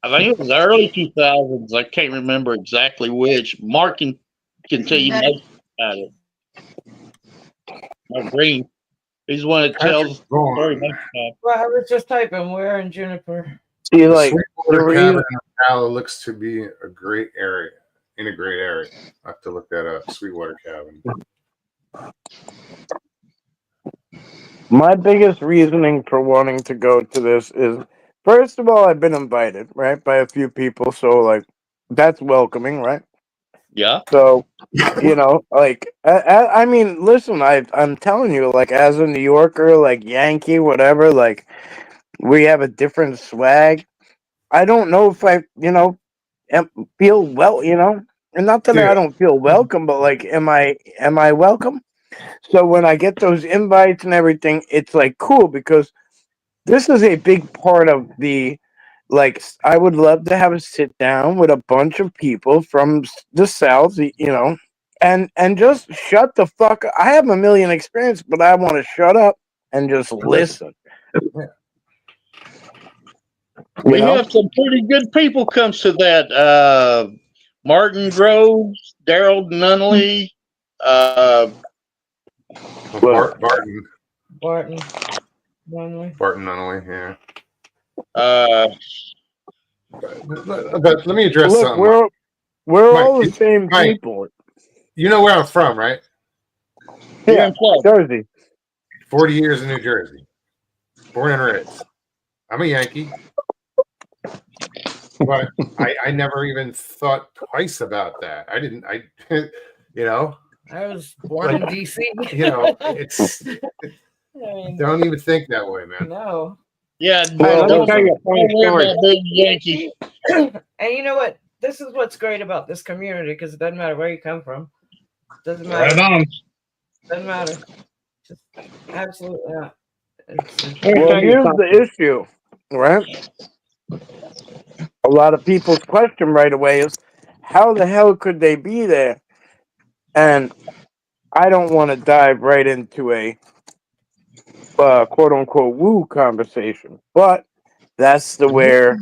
Speaker 4: I think it was the early 2000s. I can't remember exactly which. Mark can tell you most about it. Mark Green. He's the one that tells the story most of the time.
Speaker 2: Well, I was just typing where in Juniper.
Speaker 3: See,
Speaker 1: The
Speaker 3: like
Speaker 1: Sweetwater
Speaker 3: the
Speaker 1: Cabin
Speaker 3: reason-
Speaker 1: in Ocala looks to be a great area. In a great area. I have to look that up. Sweetwater Cabin.
Speaker 3: my biggest reasoning for wanting to go to this is, first of all, I've been invited, right, by a few people, so like that's welcoming, right?
Speaker 4: Yeah.
Speaker 3: So, like, I mean, listen, I'm telling you, like, as a New Yorker, like Yankee, whatever, like, we have a different swag. I don't know if I, feel well, and not that I
Speaker 1: Yeah.
Speaker 3: don't feel welcome, but like, am I welcome? So when I get those invites and everything, it's like cool because this is a big part of the. Like, I would love to have a sit down with a bunch of people from the South, and just shut the fuck up. I have a million experience, but I want to shut up and just listen.
Speaker 4: We have some pretty good people comes to that. Martin Groves, Daryl Nunley,
Speaker 1: Barton
Speaker 2: Barton. Normally.
Speaker 1: Nunnally, yeah. But let me address
Speaker 3: Look,
Speaker 1: something.
Speaker 3: we're
Speaker 1: Mike,
Speaker 3: all the same
Speaker 1: Mike.
Speaker 3: people.
Speaker 1: You know where I'm from, right?
Speaker 4: You're
Speaker 3: Yeah,
Speaker 4: in Florida.
Speaker 3: Jersey.
Speaker 1: 40 years in New Jersey. Born and raised. I'm a Yankee. But I never even thought twice about that. I didn't,
Speaker 2: I was born in DC.
Speaker 1: it's,
Speaker 2: I mean,
Speaker 1: don't even think that way, man.
Speaker 2: no.
Speaker 4: Yeah,
Speaker 5: Well, let me
Speaker 4: don't
Speaker 5: tell you a funny
Speaker 4: worry
Speaker 5: story.
Speaker 4: about being Yankee.
Speaker 2: And you know what? This is what's great about this community because it doesn't matter where you come from. Doesn't matter.
Speaker 6: Right on.
Speaker 2: Doesn't matter. Just absolutely not. It's
Speaker 5: Let me
Speaker 3: Well,
Speaker 5: tell you
Speaker 3: here's
Speaker 5: something.
Speaker 3: the issue, right? A lot of people's question right away is, how the hell could they be there? And I don't want to dive right into a quote unquote woo conversation, but that's the where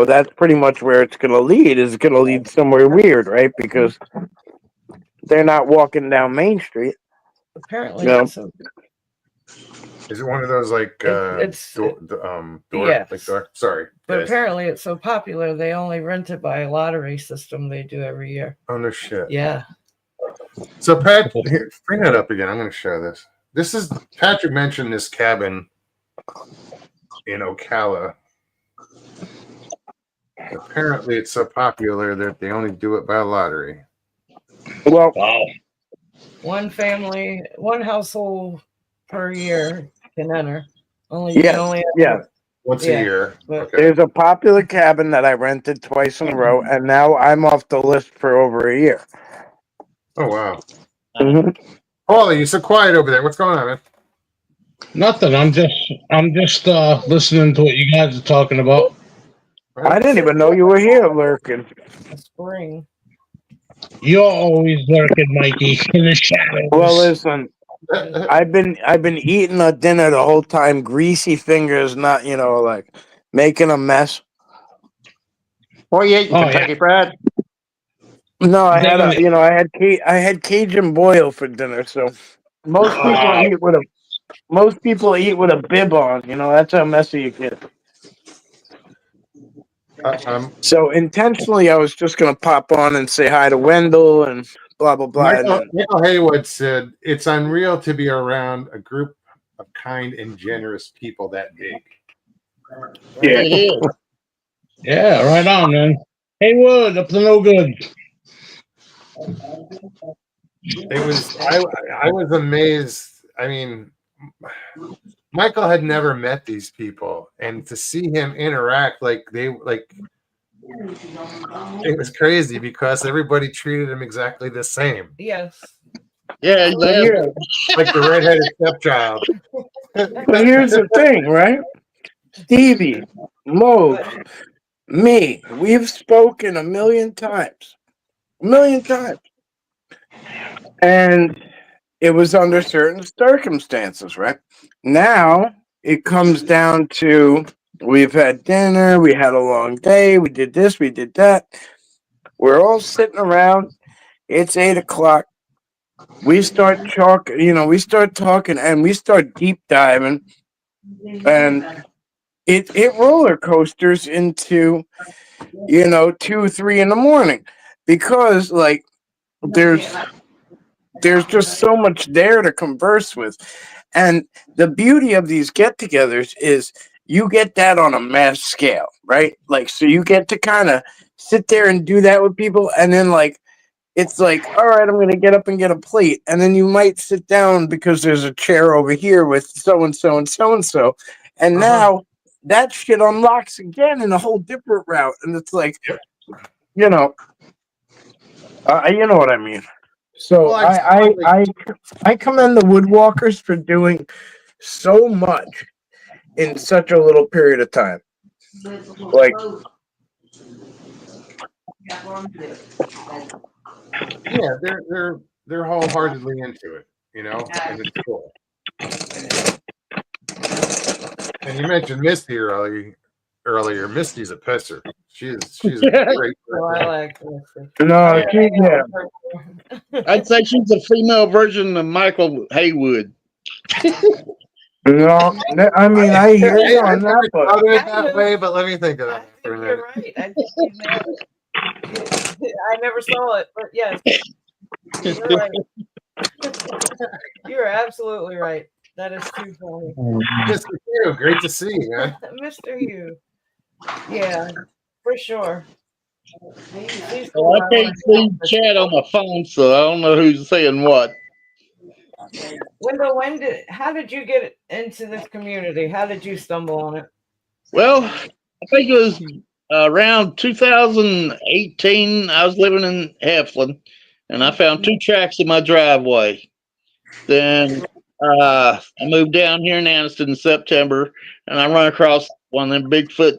Speaker 3: that's pretty much where it's going to lead. Is going to lead somewhere weird, right? Because they're not walking down Main Street.
Speaker 2: apparently
Speaker 3: Yeah.
Speaker 2: so.
Speaker 1: Is it one of those like
Speaker 2: It's
Speaker 1: door?
Speaker 2: yes.
Speaker 1: Like door? Sorry,
Speaker 2: But
Speaker 1: guys.
Speaker 2: apparently it's so popular they only rent it by a lottery system they do every year.
Speaker 1: Oh no shit.
Speaker 2: Yeah.
Speaker 1: So Pat, here, bring that up again. I'm going to show this. This is Patrick mentioned this cabin in Ocala. Apparently, it's so popular that they only do it by lottery.
Speaker 3: Well,
Speaker 6: Wow.
Speaker 2: One family, one household per year can enter. Only
Speaker 3: Yes,
Speaker 2: can only enter,
Speaker 3: yes.
Speaker 1: Once
Speaker 2: Yeah,
Speaker 1: a year.
Speaker 2: but-
Speaker 1: Okay.
Speaker 3: There's a popular cabin that I rented twice in a row, and now I'm off the list for over a year.
Speaker 1: Oh wow.
Speaker 3: Mhm.
Speaker 1: Paulie, you're so quiet over there. What's going on, man?
Speaker 6: Nothing. I'm just listening to what you guys are talking about.
Speaker 3: I didn't even know you were here lurking.
Speaker 2: spring.
Speaker 6: You're always lurking, Mikey, in the shadows.
Speaker 3: Well, listen, I've been eating a dinner the whole time, greasy fingers, not like making a mess.
Speaker 5: What you eating,
Speaker 6: Oh,
Speaker 5: Kentucky Fried?
Speaker 3: No, I had
Speaker 6: Digging
Speaker 3: I had Cajun boil for dinner. So most people
Speaker 6: Wow.
Speaker 3: eat with a bib on. That's how messy it gets. So intentionally, I was just gonna pop on and say hi to Wendell and blah blah blah. And then,
Speaker 1: Michael Haywood said it's unreal to be around a group of kind and generous people that big.
Speaker 3: yeah.
Speaker 4: It is.
Speaker 6: Yeah, right on, man. Hey, Wood, up to no good.
Speaker 1: It was I was amazed. I mean, Michael had never met these people, and to see him interact it was crazy because everybody treated him exactly the same,
Speaker 2: Yes.
Speaker 4: Yeah, he
Speaker 3: But
Speaker 4: does.
Speaker 3: here-
Speaker 1: like the redheaded stepchild.
Speaker 3: but here's the thing, right? Stevie, Mo, me, we've spoken a million times. And it was under certain circumstances, right? Now it comes down to we've had dinner, we had a long day, we did this, we did that. We're all sitting around. It's 8 o'clock. We start talking, we start talking and we start deep diving. And it roller coasters into 2, 3 in the morning because like there's just so much there to converse with. And the beauty of these get-togethers is you get that on a mass scale, right? Like, so you get to kind of sit there and do that with people, and then like it's like, all right, I'm gonna get up and get a plate, and then you might sit down because there's a chair over here with so and so and so and so, and now that shit unlocks again in a whole different route, and it's like, you know what I mean. So
Speaker 1: Well,
Speaker 3: I commend the Woodwalkers for doing so much in such a little period of time. Like,
Speaker 1: yeah, they're wholeheartedly into it, and it's cool. And you mentioned Misty earlier. Misty's a pisser. She's a great
Speaker 2: Oh, I
Speaker 1: person.
Speaker 2: like this.
Speaker 3: no, yeah,
Speaker 4: I'd say she's a female version of Michael Haywood.
Speaker 3: no, I mean, I hear you
Speaker 1: I
Speaker 3: on that,
Speaker 1: never
Speaker 3: but
Speaker 1: thought of it that way, but let me think of
Speaker 2: I
Speaker 1: that for a
Speaker 2: think you're
Speaker 1: minute.
Speaker 2: right. I think you nailed it. I never saw it, but yes, you're right. You're absolutely right. That is too funny.
Speaker 1: Mr. Hugh, great to see you, man.
Speaker 2: Mr. Hugh. Yeah, for sure. He's
Speaker 4: Well, I can't see
Speaker 2: cool.
Speaker 4: chat on my phone, so I don't know who's saying what.
Speaker 2: Wendell, how did you get into this community? How did you stumble on it?
Speaker 4: Well, I think it was around 2018. I was living in Heflin, and I found 2 tracks in my driveway. Then I moved down here in Anniston in September, and I run across one of them Bigfoot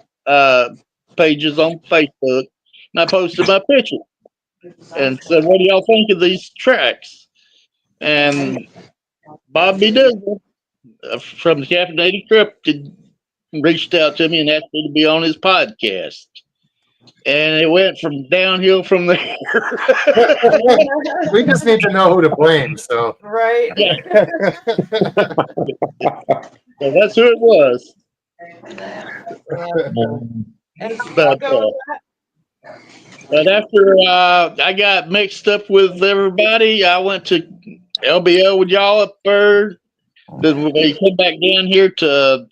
Speaker 4: pages on Facebook, and I posted my picture and said, "What do y'all think of these tracks?" And Bob B. Dizzle from the Caffeinated Cryptid reached out to me and asked me to be on his podcast. And it went from downhill from there.
Speaker 1: We just need to know who to blame. So
Speaker 2: Right.
Speaker 4: So that's who it was.
Speaker 2: And
Speaker 4: But,
Speaker 2: go
Speaker 4: But after I got mixed up with everybody, I went to LBL with y'all up there. Then we came back down here to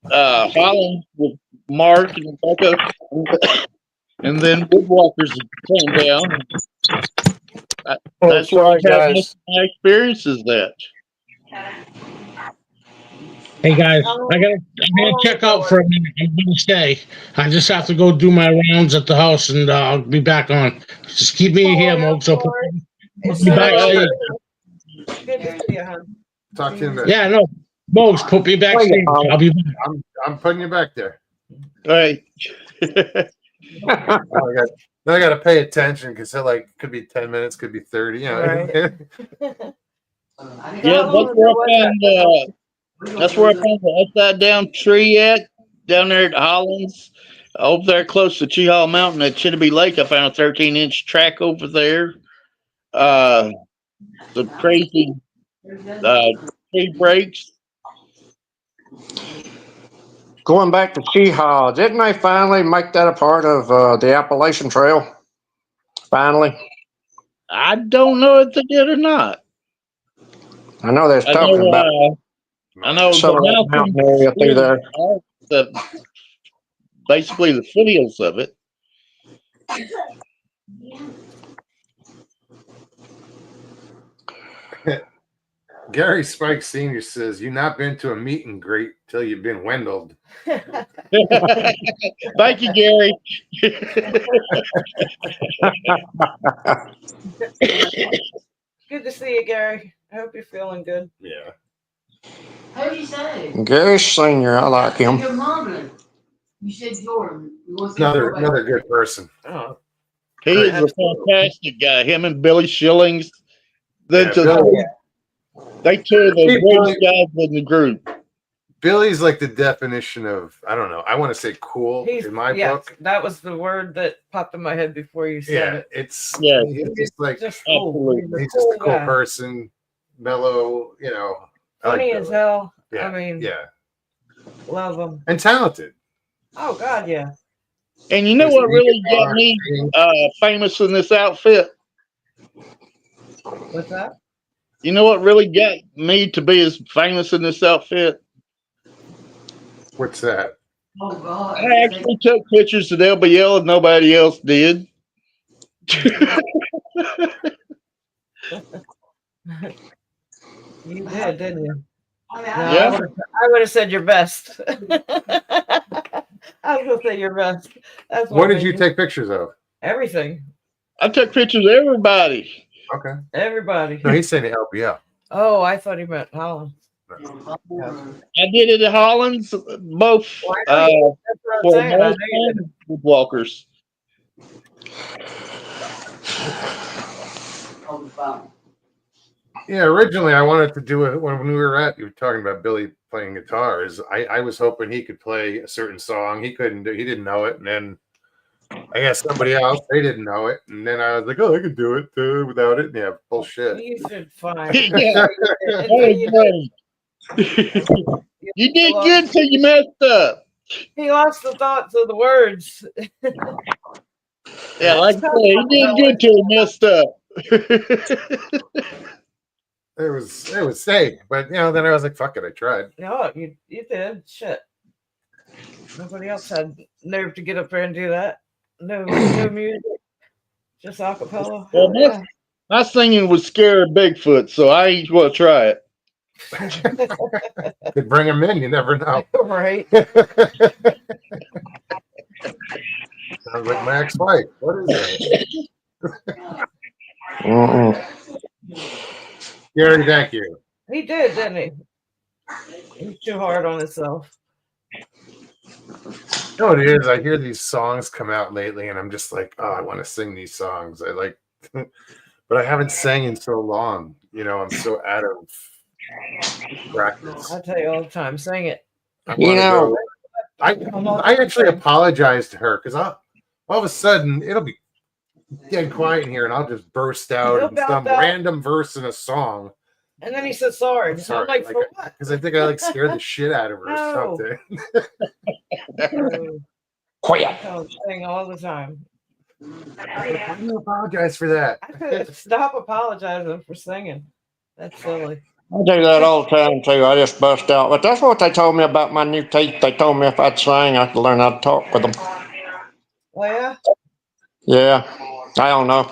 Speaker 4: Holland with Mark and Becca. And then Woodwalkers came down. That's where I've had most of my experiences at.
Speaker 6: Hey guys, I gotta check out for a minute. I'm gonna stay. I just have to go do my rounds at the house, and I'll be back on. Just keep me here, Mokes. I'll put me backstage.
Speaker 2: Good to see you, hon.
Speaker 1: talk to you in a minute.
Speaker 6: Yeah, no, Mokes, put me backstage. I'll be back.
Speaker 1: I'm putting you back there.
Speaker 4: All right.
Speaker 1: Now I got to pay attention because it could be 10 minutes, could be 30. You know.
Speaker 2: Right.
Speaker 4: Yeah, that's where I found the upside down tree at down there at Hollins. Over there close to Cheehaw Mountain at Chittenden Lake, I found a 13-inch track over there. The crazy tree breaks.
Speaker 5: Going back to Cheehaw, didn't they finally make that a part of the Appalachian Trail? Finally?
Speaker 4: I don't know if they did or not.
Speaker 5: I know they're talking about
Speaker 4: I know
Speaker 5: some of that mountain area through there.
Speaker 4: Basically the foothills of it.
Speaker 1: Gary Spike Sr. says, "You've not been to a meet and greet till you've been Wendelled."
Speaker 4: Thank you, Gary.
Speaker 2: Good to see you, Gary. I hope you're feeling good.
Speaker 1: Yeah.
Speaker 7: Who'd you say?
Speaker 5: Gary Sr., I like him.
Speaker 7: Your mom. You said Jordan. You want to say
Speaker 1: Another good person.
Speaker 2: Oh,
Speaker 4: He is a fantastic guy. Him and Billy Shillings. They two are the greatest guys in the group.
Speaker 1: Billy's like the definition of, I don't know, I want to say cool
Speaker 2: he's
Speaker 1: in my
Speaker 2: yes,
Speaker 1: book.
Speaker 2: that was the word that popped in my head before you said
Speaker 1: Yeah,
Speaker 2: it.
Speaker 1: it's
Speaker 4: Yeah.
Speaker 1: he's like
Speaker 2: Just cool.
Speaker 1: he's just a cool
Speaker 2: guy.
Speaker 1: person, mellow, I like
Speaker 2: Funny as
Speaker 1: Billy.
Speaker 2: hell.
Speaker 1: Yeah,
Speaker 2: I mean,
Speaker 1: yeah,
Speaker 2: love him.
Speaker 1: and talented.
Speaker 2: Oh God, yeah.
Speaker 4: And you know what really got me famous in this outfit?
Speaker 2: What's that?
Speaker 4: You know what really got me to be as famous in this outfit?
Speaker 1: What's that?
Speaker 7: Oh God.
Speaker 4: I actually took pictures at LBL and nobody else did.
Speaker 2: You did, didn't you?
Speaker 7: I mean,
Speaker 2: No,
Speaker 4: Yeah.
Speaker 2: I would have said your best. I was gonna say your best. That's
Speaker 1: What did you
Speaker 2: made
Speaker 1: take pictures of?
Speaker 2: Everything.
Speaker 4: I took pictures of everybody.
Speaker 1: Okay.
Speaker 2: Everybody.
Speaker 1: No, he's saying to help you out.
Speaker 2: Oh, I thought he meant Holland.
Speaker 4: I did it at Hollins, both
Speaker 2: Well, I know That's what I'm
Speaker 4: for
Speaker 2: saying. I
Speaker 4: Mark
Speaker 2: know you did.
Speaker 4: and Walkers.
Speaker 7: on the phone.
Speaker 1: Yeah, originally I wanted to do it when we were you were talking about Billy playing guitars. I was hoping he could play a certain song. He couldn't he didn't know it. And then I guess somebody else, they didn't know it. And then I was like, oh, I could do it without it. And yeah, bullshit.
Speaker 2: You did fine.
Speaker 4: Yeah. That was great. You did good till you messed up.
Speaker 2: He lost the thoughts of the words.
Speaker 4: Yeah, like I said, he did good till he messed up.
Speaker 1: It was safe. But then I was like, fuck it, I tried.
Speaker 2: No, you did. Shit. Nobody else had nerve to get up there and do that. No music. Just acapella.
Speaker 4: Well, my singing was scared of Bigfoot, so I ain't want to try it.
Speaker 1: Could bring him in. You never know.
Speaker 2: Right.
Speaker 1: Sounds like my ex-wife. What is that? Gary, thank you.
Speaker 2: He did, didn't he? He's too hard on himself.
Speaker 1: You know what it is? I hear these songs come out lately, and I'm just like, oh, I want to sing these songs. I like, but I haven't sang in so long. You know, I'm so out of practice.
Speaker 2: I tell you all the time, sing it.
Speaker 1: I
Speaker 5: You
Speaker 1: wanna
Speaker 5: know-
Speaker 1: go- I actually apologized to her because all of a sudden it'll be dead quiet in here, and I'll just burst out
Speaker 2: You'll
Speaker 1: in
Speaker 2: belt
Speaker 1: some
Speaker 2: out.
Speaker 1: random verse in a song.
Speaker 2: And then he said sorry.
Speaker 1: I'm sorry,
Speaker 2: I'm like,
Speaker 1: like,
Speaker 2: for what?
Speaker 1: Because I think I like scared the shit out of her
Speaker 2: No.
Speaker 1: or something.
Speaker 2: Oh,
Speaker 5: Quit.
Speaker 2: I tell him sing all the time.
Speaker 1: I do apologize for that.
Speaker 2: I could stop apologizing for singing. That's silly.
Speaker 5: I do that all the time too. I just bust out. But that's what they told me about my new teeth. They told me if I'd sing, I could learn how to talk with them.
Speaker 2: Oh yeah?
Speaker 5: Yeah. I don't know.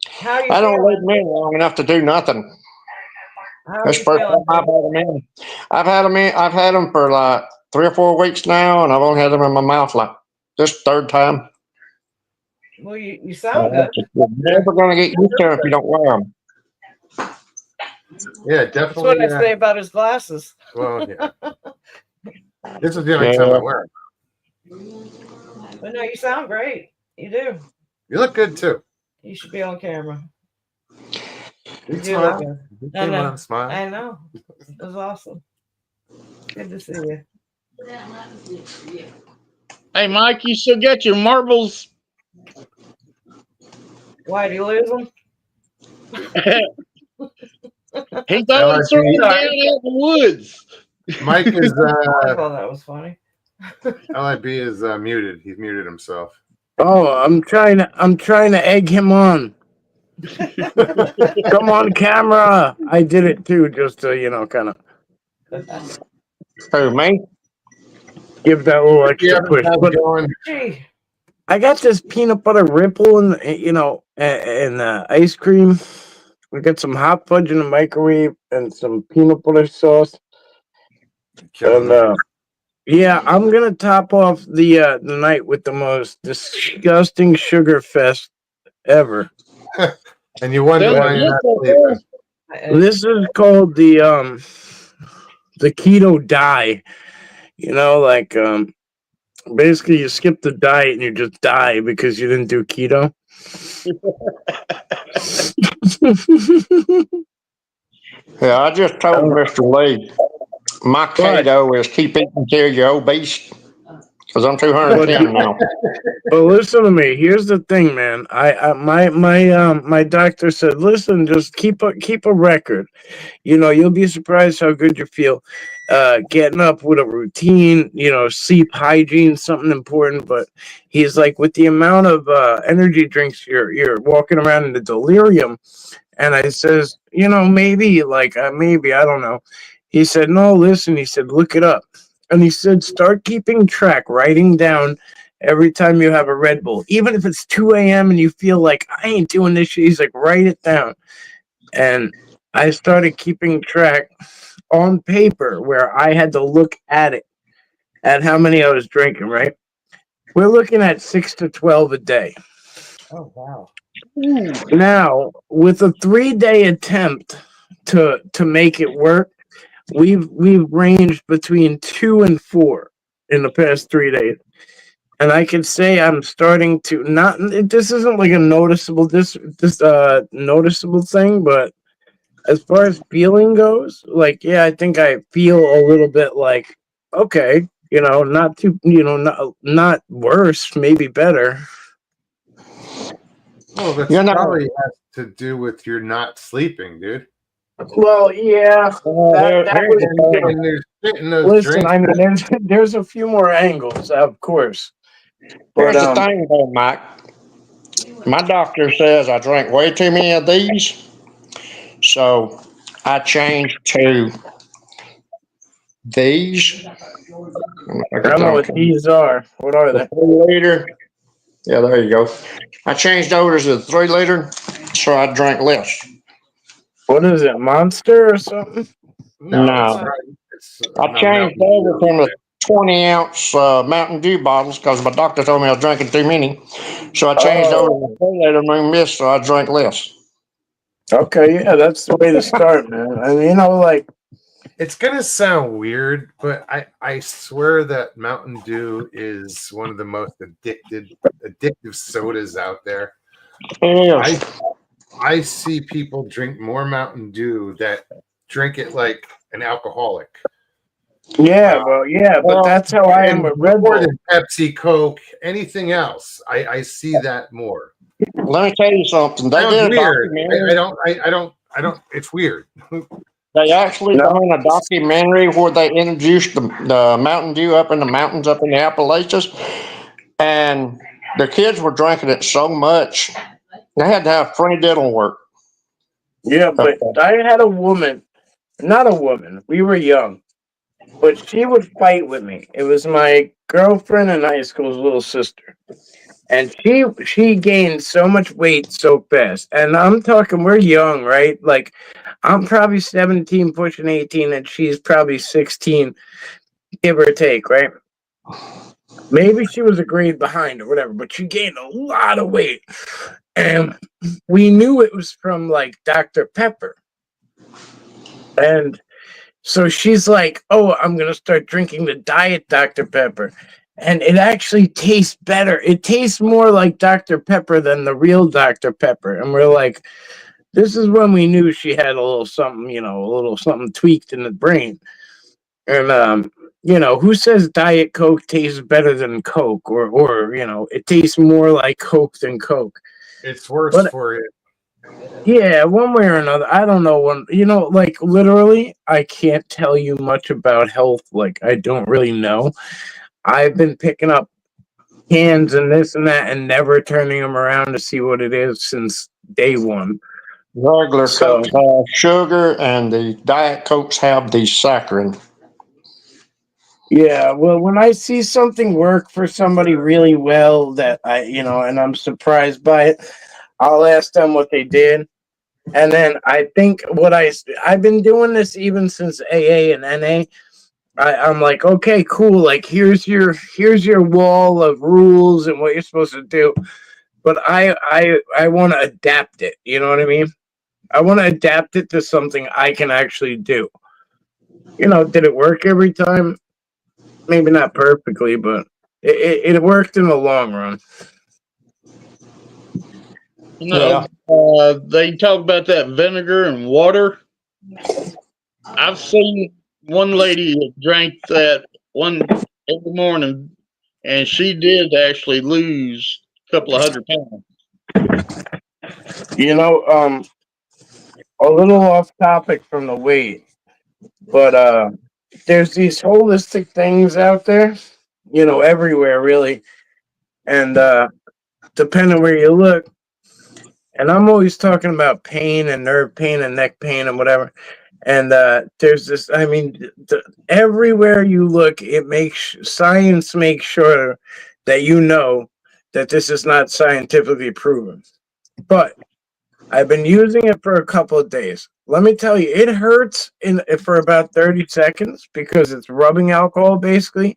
Speaker 2: How you
Speaker 5: I don't
Speaker 2: feeling?
Speaker 5: leave them in long enough to do nothing.
Speaker 2: How are
Speaker 5: That's
Speaker 2: you
Speaker 5: the first time
Speaker 2: feeling?
Speaker 5: I've had them in. I've had them for like 3 or 4 weeks now, and I've only had them in my mouth like this third time.
Speaker 2: Well, you sound good.
Speaker 5: You're never gonna get used to them if you don't wear them.
Speaker 1: Yeah,
Speaker 2: That's
Speaker 1: definitely.
Speaker 2: what I say about his glasses.
Speaker 1: Well, yeah. This is the only time I wear them.
Speaker 2: But no, you sound great. You do.
Speaker 1: You look good too.
Speaker 2: You should be on camera.
Speaker 1: You
Speaker 2: You do look
Speaker 1: smile.
Speaker 2: good.
Speaker 1: You
Speaker 2: I
Speaker 1: see when
Speaker 2: know.
Speaker 1: I'm smiling.
Speaker 2: I know. It was awesome. Good to see you.
Speaker 4: Hey, Mike, you still got your marbles?
Speaker 2: Why, did you lose them?
Speaker 4: He thought he threw it down out in the woods.
Speaker 1: Mike is
Speaker 2: I thought that was funny.
Speaker 1: LIB is muted. He's muted himself.
Speaker 3: Oh, I'm trying to egg him on. Come on camera. I did it too, just to, kind of
Speaker 5: Who, me?
Speaker 3: give that little extra
Speaker 1: Yeah,
Speaker 3: push.
Speaker 1: how's it
Speaker 3: But
Speaker 1: going?
Speaker 2: Gee,
Speaker 3: I got this peanut butter ripple and ice cream. We got some hot fudge in the microwave and some peanut butter sauce.
Speaker 1: Killing
Speaker 3: And yeah, I'm gonna top off the night with the most disgusting sugar fest ever.
Speaker 1: And you wonder
Speaker 4: That's
Speaker 1: why you're not
Speaker 4: beautiful.
Speaker 1: sleeping.
Speaker 3: This is called the keto die. Basically you skip the diet and you just die because you didn't do keto.
Speaker 5: Yeah, I just told Mr. Lee, my keto is keep eating till you're obese. Because I'm 210 now.
Speaker 3: But listen to me. Here's the thing, man. My doctor said, listen, just keep a record. You'll be surprised how good you feel. Getting up with a routine, sleep hygiene, something important. But he's like, with the amount of energy drinks you're walking around in the delirium. And I says, maybe I don't know. He said, no, listen. He said, look it up. And he said, start keeping track, writing down every time you have a Red Bull. Even if it's 2 a.m. and you feel like, I ain't doing this shit. He's like, write it down. And I started keeping track on paper where I had to look at it, at how many I was drinking, right? We're looking at 6 to 12 a day.
Speaker 2: oh wow.
Speaker 3: Now, with a 3-day attempt to make it work, we've ranged between 2 and 4 in the past 3 days, and I can say I'm starting to not. This isn't like a noticeable noticeable thing, but as far as feeling goes, I think I feel a little bit like okay, not too, not worse, maybe better.
Speaker 1: Well, that's probably has to do with you're not sleeping, dude.
Speaker 3: Well, yeah. That was
Speaker 1: And there's shit in those
Speaker 3: Listen,
Speaker 1: drinks.
Speaker 3: I mean, there's a few more angles, of course.
Speaker 5: Here's
Speaker 3: But
Speaker 5: the thing, though, Mike. My doctor says I drink way too many of these, so I changed to these.
Speaker 3: I don't know what these are. What are they?
Speaker 5: 3 liter. Yeah, there you go. I changed over to the 3 liter, so I drank less.
Speaker 3: What is it, Monster or something?
Speaker 1: No,
Speaker 5: No.
Speaker 1: it's not. It's
Speaker 5: I
Speaker 1: not
Speaker 5: changed
Speaker 1: Mountain Dew.
Speaker 5: over from the 20-ounce Mountain Dew bottles because my doctor told me I was drinking too many. So I changed over to the 4-liter Moon Mist, so I drank less.
Speaker 3: Okay, yeah, that's the way to start, man. And you know, like,
Speaker 1: It's gonna sound weird, but I swear that Mountain Dew is one of the most addictive sodas out there.
Speaker 5: It is.
Speaker 1: I see people drink more Mountain Dew that drink it like an alcoholic.
Speaker 3: yeah, well, yeah, but
Speaker 5: Well,
Speaker 3: that's how I am
Speaker 1: And
Speaker 3: with Red
Speaker 1: more
Speaker 3: Bull.
Speaker 1: than Pepsi, Coke, anything else. I see that more.
Speaker 5: Let me tell you something. They
Speaker 1: Sounds
Speaker 5: did a
Speaker 1: weird.
Speaker 5: documentary.
Speaker 1: I don't. It's weird.
Speaker 5: They actually
Speaker 3: No.
Speaker 5: done a documentary where they introduced the Mountain Dew up in the mountains up in the Appalachians, and the kids were drinking it so much they had to have free dental work.
Speaker 3: Yeah, but I had a woman, not a woman. We were young, but she would fight with me. It was my girlfriend in high school's little sister, and she gained so much weight so fast. And I'm talking, we're young, right? Like, I'm probably 17, pushing 18, and she's probably 16, give or take, right? Maybe she was a grade behind or whatever, but she gained a lot of weight. And we knew it was from like Dr. Pepper. And so she's like, "Oh, I'm going to start drinking the diet Dr. Pepper." And it actually tastes better. It tastes more like Dr. Pepper than the real Dr. Pepper. And we're like, this is when we knew she had a little something, you know, a little something tweaked in the brain. And you know, who says Diet Coke tastes better than Coke, or you know, it tastes more like Coke than Coke?
Speaker 1: It's worse
Speaker 3: But
Speaker 1: for you.
Speaker 3: yeah, one way or another, I don't know. One, you know, like literally, I can't tell you much about health. Like, I don't really know. I've been picking up cans and this and that, and never turning them around to see what it is since day one.
Speaker 5: Regular
Speaker 3: So
Speaker 5: Cokes have sugar, and the Diet Cokes have the saccharin.
Speaker 3: yeah, well, when I see something work for somebody really well that I, you know, and I'm surprised by it, I'll ask them what they did. And then I think I've been doing this even since AA and NA. I'm like, okay, cool. Like, here's your wall of rules and what you're supposed to do. But I want to adapt it. You know what I mean? I want to adapt it to something I can actually do. You know, did it work every time? Maybe not perfectly, but it worked in the long run.
Speaker 4: You know, they talk about that vinegar and water. I've seen one lady that drank that one every morning, and she did actually lose a couple of 100 pounds.
Speaker 3: You know, a little off topic from the weight, but there's these holistic things out there, you know, everywhere really, and depending where you look, and I'm always talking about pain and nerve pain and neck pain and whatever. And there's this, I mean, everywhere you look, science makes sure that you know that this is not scientifically proven. But I've been using it for a couple of days. Let me tell you, it hurts for about 30 seconds because it's rubbing alcohol basically,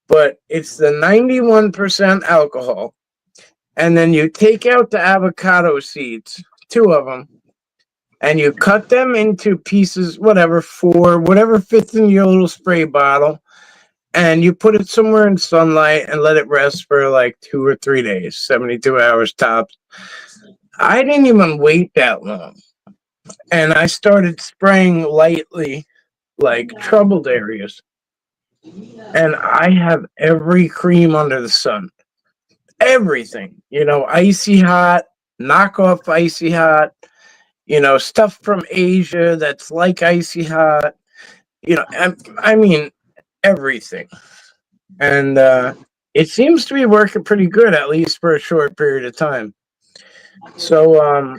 Speaker 3: but it's the 91% alcohol. And then you take out the avocado seeds, 2 of them, and you cut them into pieces, whatever fits in your little spray bottle, and you put it somewhere in sunlight and let it rest for like 2 or 3 days, 72 hours tops. I didn't even wait that long. And I started spraying lightly, like troubled areas. And I have every cream under the sun. Everything. You know, icy hot, knockoff icy hot, you know, stuff from Asia that's like icy hot. You know, I mean, everything. And it seems to be working pretty good, at least for a short period of time. So,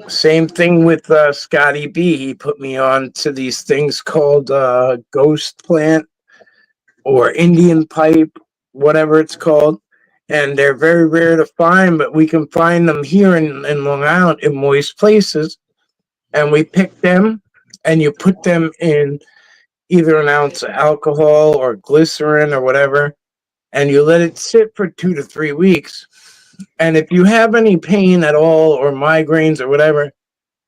Speaker 3: same thing with Scotty B. He put me on to these things called Ghost Plant or Indian Pipe, whatever it's called. And they're very rare to find, but we can find them here in Long Island in moist places. And we pick them and you put them in either an ounce of alcohol or glycerin or whatever, and you let it sit for 2 to 3 weeks. And if you have any pain at all or migraines or whatever,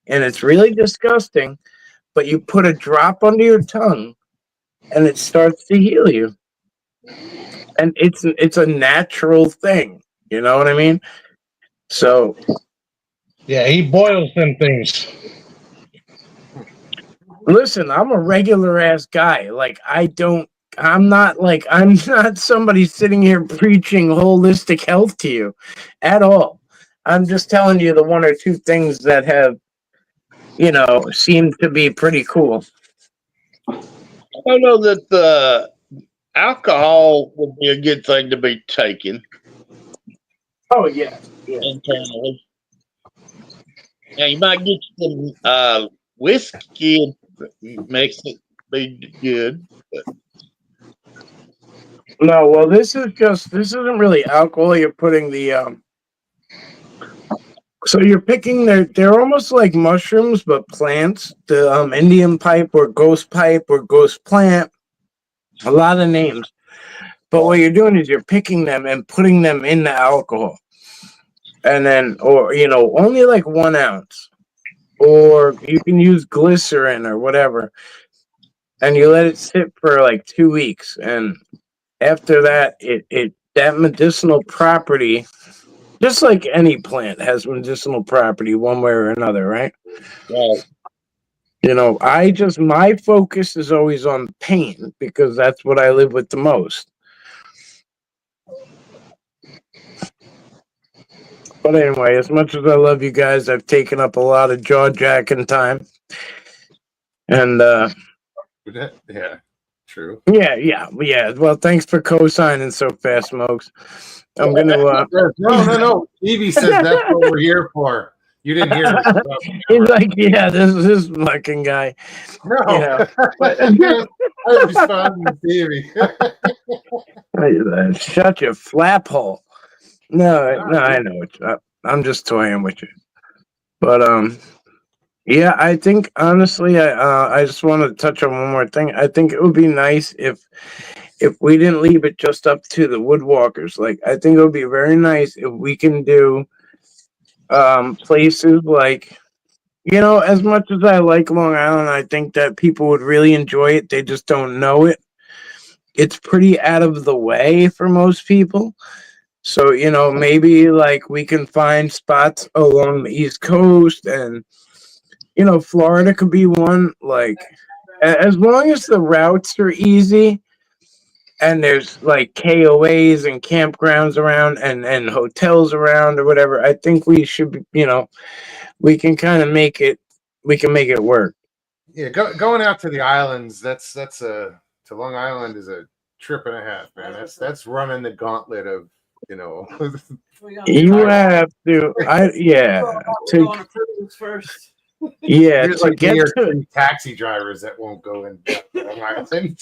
Speaker 3: and it's really disgusting, but you put a drop under your tongue and it starts to heal you. And it's a natural thing. You know what I mean? So
Speaker 6: Yeah, he boils them things.
Speaker 3: listen, I'm a regular ass guy. Like I'm not somebody sitting here preaching holistic health to you at all. I'm just telling you the one or two things that have, seemed to be pretty cool.
Speaker 4: I don't know that the alcohol would be a good thing to be taken
Speaker 3: Oh yeah.
Speaker 4: internally. Now you might get some whiskey and makes it be good.
Speaker 3: No, well this isn't really alcohol. You're putting the so you're picking they're almost like mushrooms but plants. The Indian pipe or ghost plant. A lot of names. But what you're doing is you're picking them and putting them in the alcohol. And then, or, only like 1 ounce. Or you can use glycerin or whatever. And you let it sit for like 2 weeks. And after that, that medicinal property, just like any plant has medicinal property one way or another, right?
Speaker 4: Right.
Speaker 3: My focus is always on pain because that's what I live with the most. But anyway, as much as I love you guys, I've taken up a lot of jaw-jacking time. And,
Speaker 1: Yeah, true.
Speaker 3: yeah. Well, thanks for co-signing so fast, Smokes. I'm going to...
Speaker 1: No. Evie says that's what we're here for. You didn't hear me.
Speaker 3: He's like, yeah, this fucking guy.
Speaker 1: No.
Speaker 3: You
Speaker 1: I responded to Evie.
Speaker 3: Shut your flap hole. No, I know it's not. I'm just toying with you. But yeah, I think honestly, I just want to touch on one more thing. I think it would be nice if we didn't leave it just up to the woodwalkers. Like, I think it would be very nice if we can do places like, as much as I like Long Island, I think that people would really enjoy it. They just don't know it. It's pretty out of the way for most people. So, maybe like we can find spots along the East Coast and, Florida could be one. Like, as long as the routes are easy and there's like KOAs and campgrounds around and hotels around or whatever, I think we should be, we can kind of make it work.
Speaker 1: Yeah, going out to the islands, to Long Island is a trip and a half, man. That's running the gauntlet of,
Speaker 3: You have to,
Speaker 2: Go on a cruise first.
Speaker 3: yeah,
Speaker 1: there's
Speaker 3: to
Speaker 1: like
Speaker 3: get
Speaker 1: three taxi drivers that won't go in Long Island.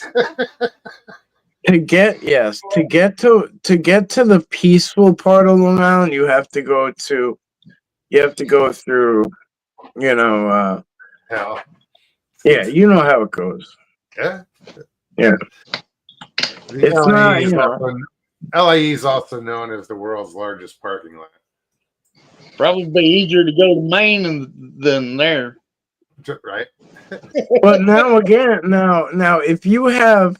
Speaker 3: to get to the peaceful part of Long Island, you have to go through,
Speaker 1: Hell.
Speaker 3: yeah, you know how it goes.
Speaker 1: Yeah.
Speaker 3: Yeah. It's not,
Speaker 1: LAE is also known as the world's largest parking lot.
Speaker 4: Probably be easier to go to Maine than there.
Speaker 1: Right.
Speaker 3: But now if you have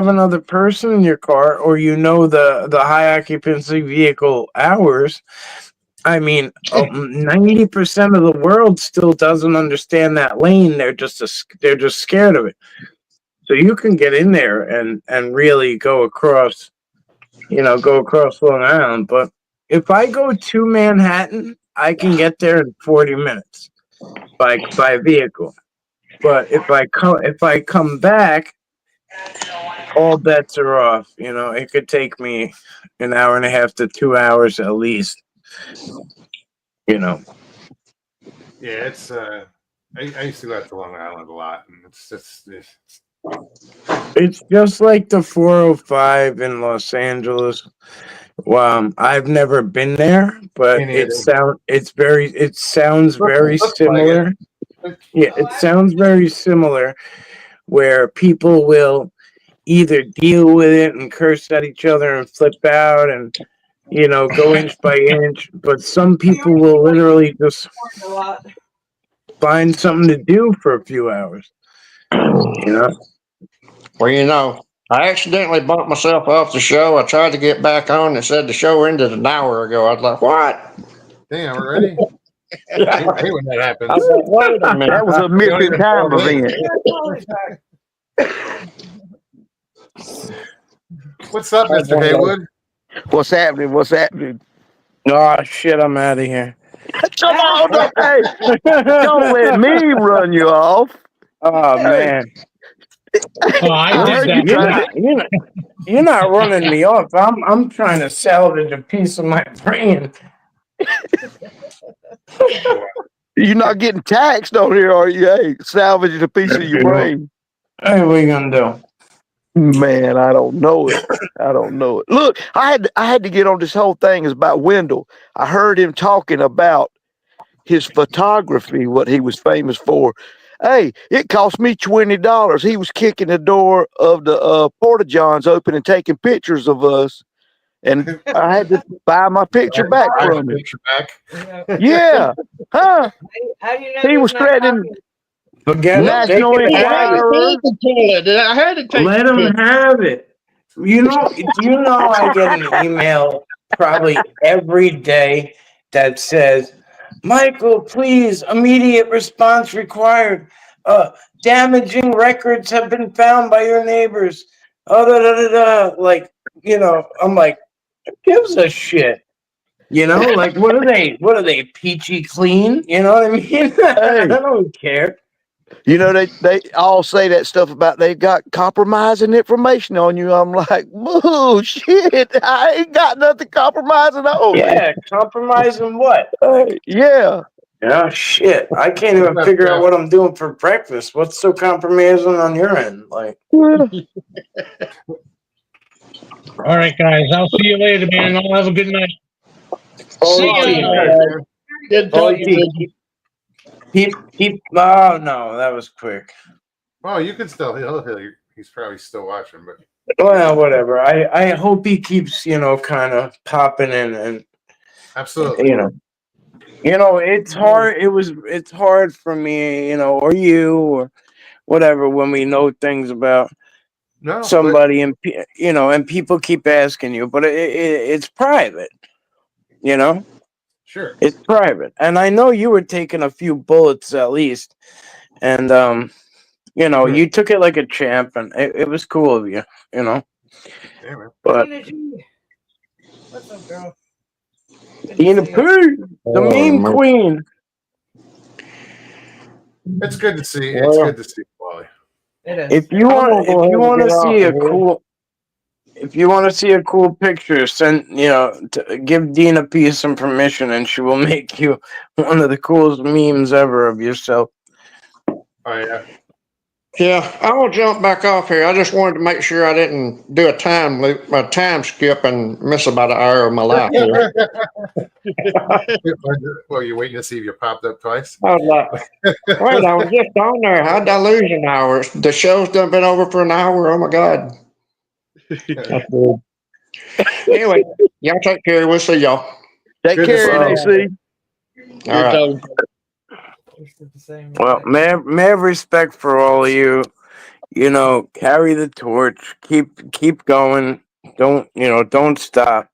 Speaker 3: another person in your car, or the high occupancy vehicle hours, I mean, 90% of the world still doesn't understand that lane. They're just scared of it. So you can get in there and really go across Long Island. But if I go to Manhattan, I can get there in 40 minutes by vehicle. But if I come back, all bets are off. It could take me an hour and a half to 2 hours at least.
Speaker 1: Yeah, it's I used to go out to Long Island a lot, and it's
Speaker 3: just like the 405 in Los Angeles. Well, I've never been there, but it sounds very similar. Yeah, it sounds very similar where people will either deal with it and curse at each other and flip out and go inch by inch, but some people will literally just
Speaker 2: A lot.
Speaker 3: find something to do for a few hours.
Speaker 5: Well, I accidentally bumped myself off the show. I tried to get back on. It said the show ended an hour ago. I was like, what?
Speaker 1: Damn, already? I hate when that
Speaker 5: I
Speaker 1: happens.
Speaker 5: was like, wait a minute.
Speaker 8: That was a
Speaker 1: You don't
Speaker 8: missing
Speaker 1: even
Speaker 8: time
Speaker 1: call in.
Speaker 8: event.
Speaker 1: What's up, Mr. Haywood?
Speaker 8: What's happening? What's happening?
Speaker 3: Oh shit, I'm out of here.
Speaker 8: Come on, hey, don't let me run you off.
Speaker 3: Oh man.
Speaker 6: Oh, I
Speaker 8: heard
Speaker 6: did
Speaker 8: you
Speaker 6: that.
Speaker 3: You're not running me off. I'm trying to salvage a piece of my brain.
Speaker 8: You're not getting taxed on here, are you? Hey, salvaging a piece of your brain.
Speaker 3: Hey, what are you gonna do?
Speaker 8: Man, I don't know it. I don't know it. Look, I had to get on this whole thing is about Wendell. I heard him talking about his photography, what he was famous for. Hey, it cost me $20. He was kicking the door of the Porta Johns open and taking pictures of us, and I had to buy my picture back
Speaker 1: Buy
Speaker 8: from
Speaker 1: the
Speaker 8: him.
Speaker 1: picture back.
Speaker 8: Yeah, huh?
Speaker 2: How do you know
Speaker 8: He
Speaker 2: there's
Speaker 8: was
Speaker 2: not
Speaker 8: threatening
Speaker 2: copies?
Speaker 3: Forget it. Take
Speaker 8: National
Speaker 3: it and have it.
Speaker 8: Enquirer.
Speaker 4: I had to take.
Speaker 3: Let him have it. Do you know I get an email probably every day that says, Michael, please, immediate response required. Damaging records have been found by your neighbors. Oh, da, da, da, da. Like, I'm like, who gives a shit? Like, what are they? What are they? Peachy clean? You know what I mean? I don't care.
Speaker 8: You know, they all say that stuff about they've got compromising information on you. I'm like, bullshit. I ain't got nothing compromising on me.
Speaker 3: Yeah, compromising what?
Speaker 8: Yeah.
Speaker 3: Yeah, shit. I can't even figure out what I'm doing for breakfast. What's so compromising on your end? Like,
Speaker 6: All right, guys. I'll see you later, man. I'll have a good night. See ya.
Speaker 4: Good talking with you.
Speaker 3: Oh no, that was quick.
Speaker 1: Well, you can still. He's probably still watching, but
Speaker 3: Well, whatever. I hope he keeps, kind of popping in and
Speaker 1: absolutely.
Speaker 3: It's hard. It's hard for me, or you or whatever when we know things about
Speaker 1: No,
Speaker 3: somebody and and people keep asking you, but it's private,
Speaker 1: Sure.
Speaker 3: It's private, and I know you were taking a few bullets at least, and you took it like a champ, and it was cool of you,
Speaker 1: Yeah, man.
Speaker 3: But
Speaker 2: Tina G. What's up, girl? Good to
Speaker 3: Tina
Speaker 2: see
Speaker 3: P,
Speaker 2: you.
Speaker 3: the meme queen.
Speaker 1: It's good to see. It's good to see Wally.
Speaker 2: It is.
Speaker 3: If you want to see a cool. If you want to see a cool picture, send give Dina P some permission, and she will make you one of the coolest memes ever of yourself.
Speaker 1: Oh yeah.
Speaker 5: Yeah, I'll jump back off here. I just wanted to make sure I didn't do a time loop, a time skip, and miss about an hour of my life here.
Speaker 1: Well, you're waiting to see if you popped up twice.
Speaker 5: I was like, wait, I was just on there. How'd I lose an hour? The show's done been over for an hour. Oh my God. That's weird. Anyway, y'all take care. We'll see y'all.
Speaker 8: Take
Speaker 1: Good to
Speaker 8: care,
Speaker 1: see
Speaker 8: AC.
Speaker 5: All right.
Speaker 3: Well, may have respect for all of you. Carry the torch. Keep going. Don't stop.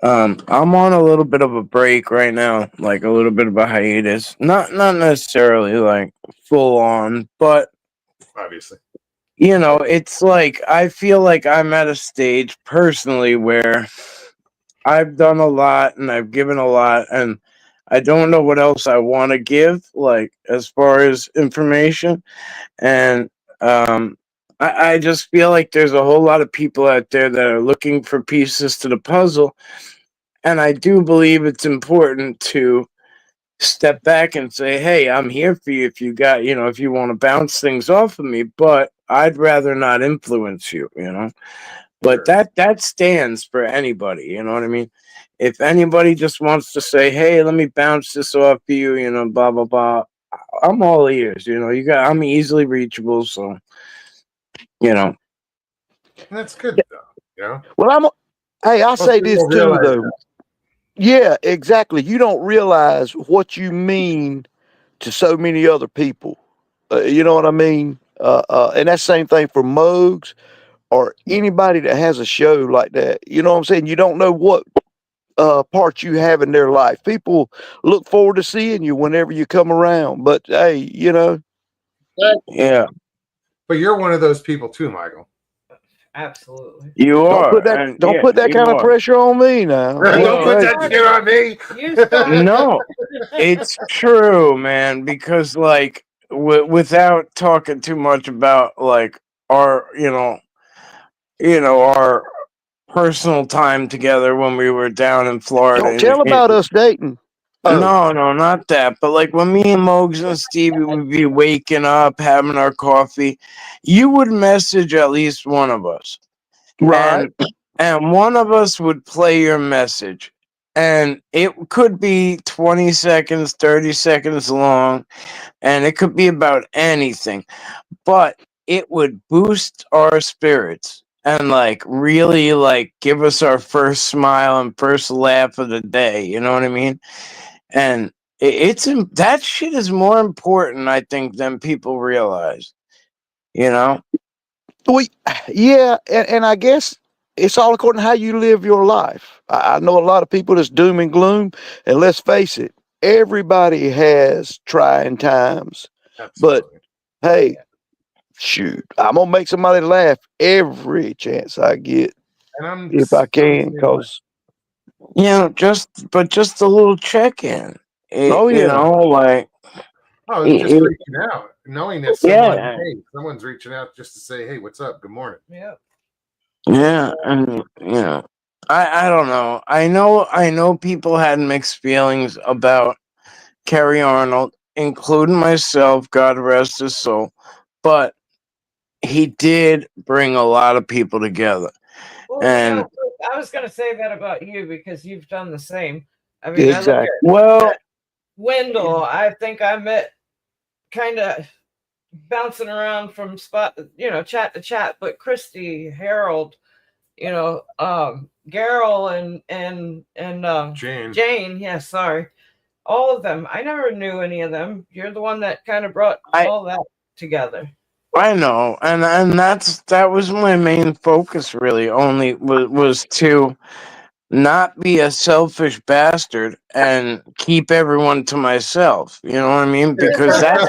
Speaker 3: I'm on a little bit of a break right now, like a little bit of a hiatus. Not necessarily like full on, but
Speaker 1: Obviously.
Speaker 3: it's like I feel like I'm at a stage personally where I've done a lot and I've given a lot, and I don't know what else I want to give, like as far as information. And I just feel like there's a whole lot of people out there that are looking for pieces to the puzzle. And I do believe it's important to step back and say, hey, I'm here for you if you got, if you want to bounce things off of me, but I'd rather not influence you, But that stands for anybody, you know what I mean? If anybody just wants to say, hey, let me bounce this off of you, blah, blah, blah, I'm all ears. You know, I'm easily reachable, so you know.
Speaker 1: That's good though. You know.
Speaker 8: Well, hey, I say this
Speaker 1: people
Speaker 8: too,
Speaker 1: realize
Speaker 8: though.
Speaker 1: that.
Speaker 8: Yeah, exactly. You don't realize what you mean to so many other people. You know what I mean? And that's the same thing for Mugs or anybody that has a show like that. You know what I'm saying? You don't know what part you have in their life. People look forward to seeing you whenever you come around. But hey, you know,
Speaker 3: Yeah,
Speaker 1: But you're one of those people too, Michael.
Speaker 2: Absolutely.
Speaker 3: you
Speaker 8: don't
Speaker 3: are.
Speaker 8: put that
Speaker 3: And
Speaker 8: don't
Speaker 3: yeah,
Speaker 8: put that
Speaker 3: you
Speaker 8: kind of
Speaker 3: are.
Speaker 8: pressure on me now.
Speaker 1: Don't put that
Speaker 3: Well,
Speaker 1: shit on me.
Speaker 2: You started.
Speaker 3: no, it's true, man. Because like, without talking too much about like our, our personal time together when we were down in Florida.
Speaker 8: Don't tell about us dating. Oh,
Speaker 3: No, not that. But like when me and Mogs and Stevie would be waking up, having our coffee, you would message at least one of us.
Speaker 8: right.
Speaker 3: And one of us would play your message. And it could be 20 seconds, 30 seconds long, and it could be about anything. But it would boost our spirits and like really like give us our first smile and first laugh of the day. You know what I mean? And that shit is more important, I think, than people realize. You know?
Speaker 8: Yeah, and I guess it's all according to how you live your life. I know a lot of people that's doom and gloom, and let's face it, everybody has trying times. But
Speaker 1: Absolutely.
Speaker 8: hey, shoot, I'm gonna make somebody laugh every chance I get
Speaker 1: And I'm
Speaker 8: if I
Speaker 1: the
Speaker 8: can,
Speaker 1: same way.
Speaker 8: cause
Speaker 3: just a little check-in.
Speaker 8: oh yeah,
Speaker 3: Like
Speaker 1: Oh, it's just
Speaker 3: it-
Speaker 1: reaching out, knowing that someone,
Speaker 3: yeah,
Speaker 1: hey, someone's reaching out just to say, hey, what's up? Good morning.
Speaker 2: Yeah.
Speaker 3: yeah, and I don't know. I know people had mixed feelings about Kerry Arnold, including myself, God rest his soul. But he did bring a lot of people together.
Speaker 2: Well,
Speaker 3: And
Speaker 2: I was going to say that about you because you've done the same. I mean, I look
Speaker 8: exactly.
Speaker 2: at
Speaker 3: well,
Speaker 2: Wendell. I think I met kind of bouncing around from chat to chat, but Christy, Harold, Garrel and
Speaker 1: Jane.
Speaker 2: Jane. Yeah, sorry. All of them. I never knew any of them. You're the one that kind of brought all that together.
Speaker 3: I know, and that was my main focus. Really, only was to not be a selfish bastard and keep everyone to myself. You know what I mean? Because that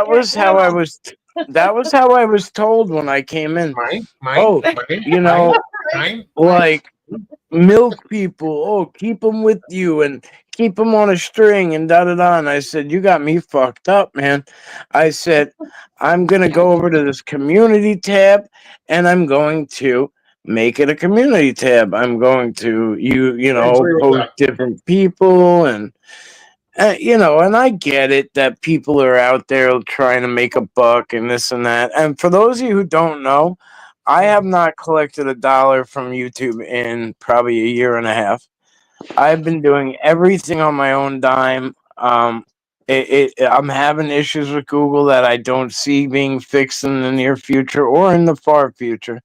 Speaker 3: was how I was. That was how I was told when I came in.
Speaker 1: Mine,
Speaker 3: Like milk people. Oh, keep them with you and keep them on a string and da da da. And I said, you got me fucked up, man. I said, I'm gonna go over to this community tab and I'm going to make it a community tab. I'm going to post different people and. And I get it that people are out there trying to make a buck and this and that. And for those of you who don't know, I have not collected $1 from YouTube in probably a year and a half. I've been doing everything on my own dime. I'm having issues with Google that I don't see being fixed in the near future or in the far future.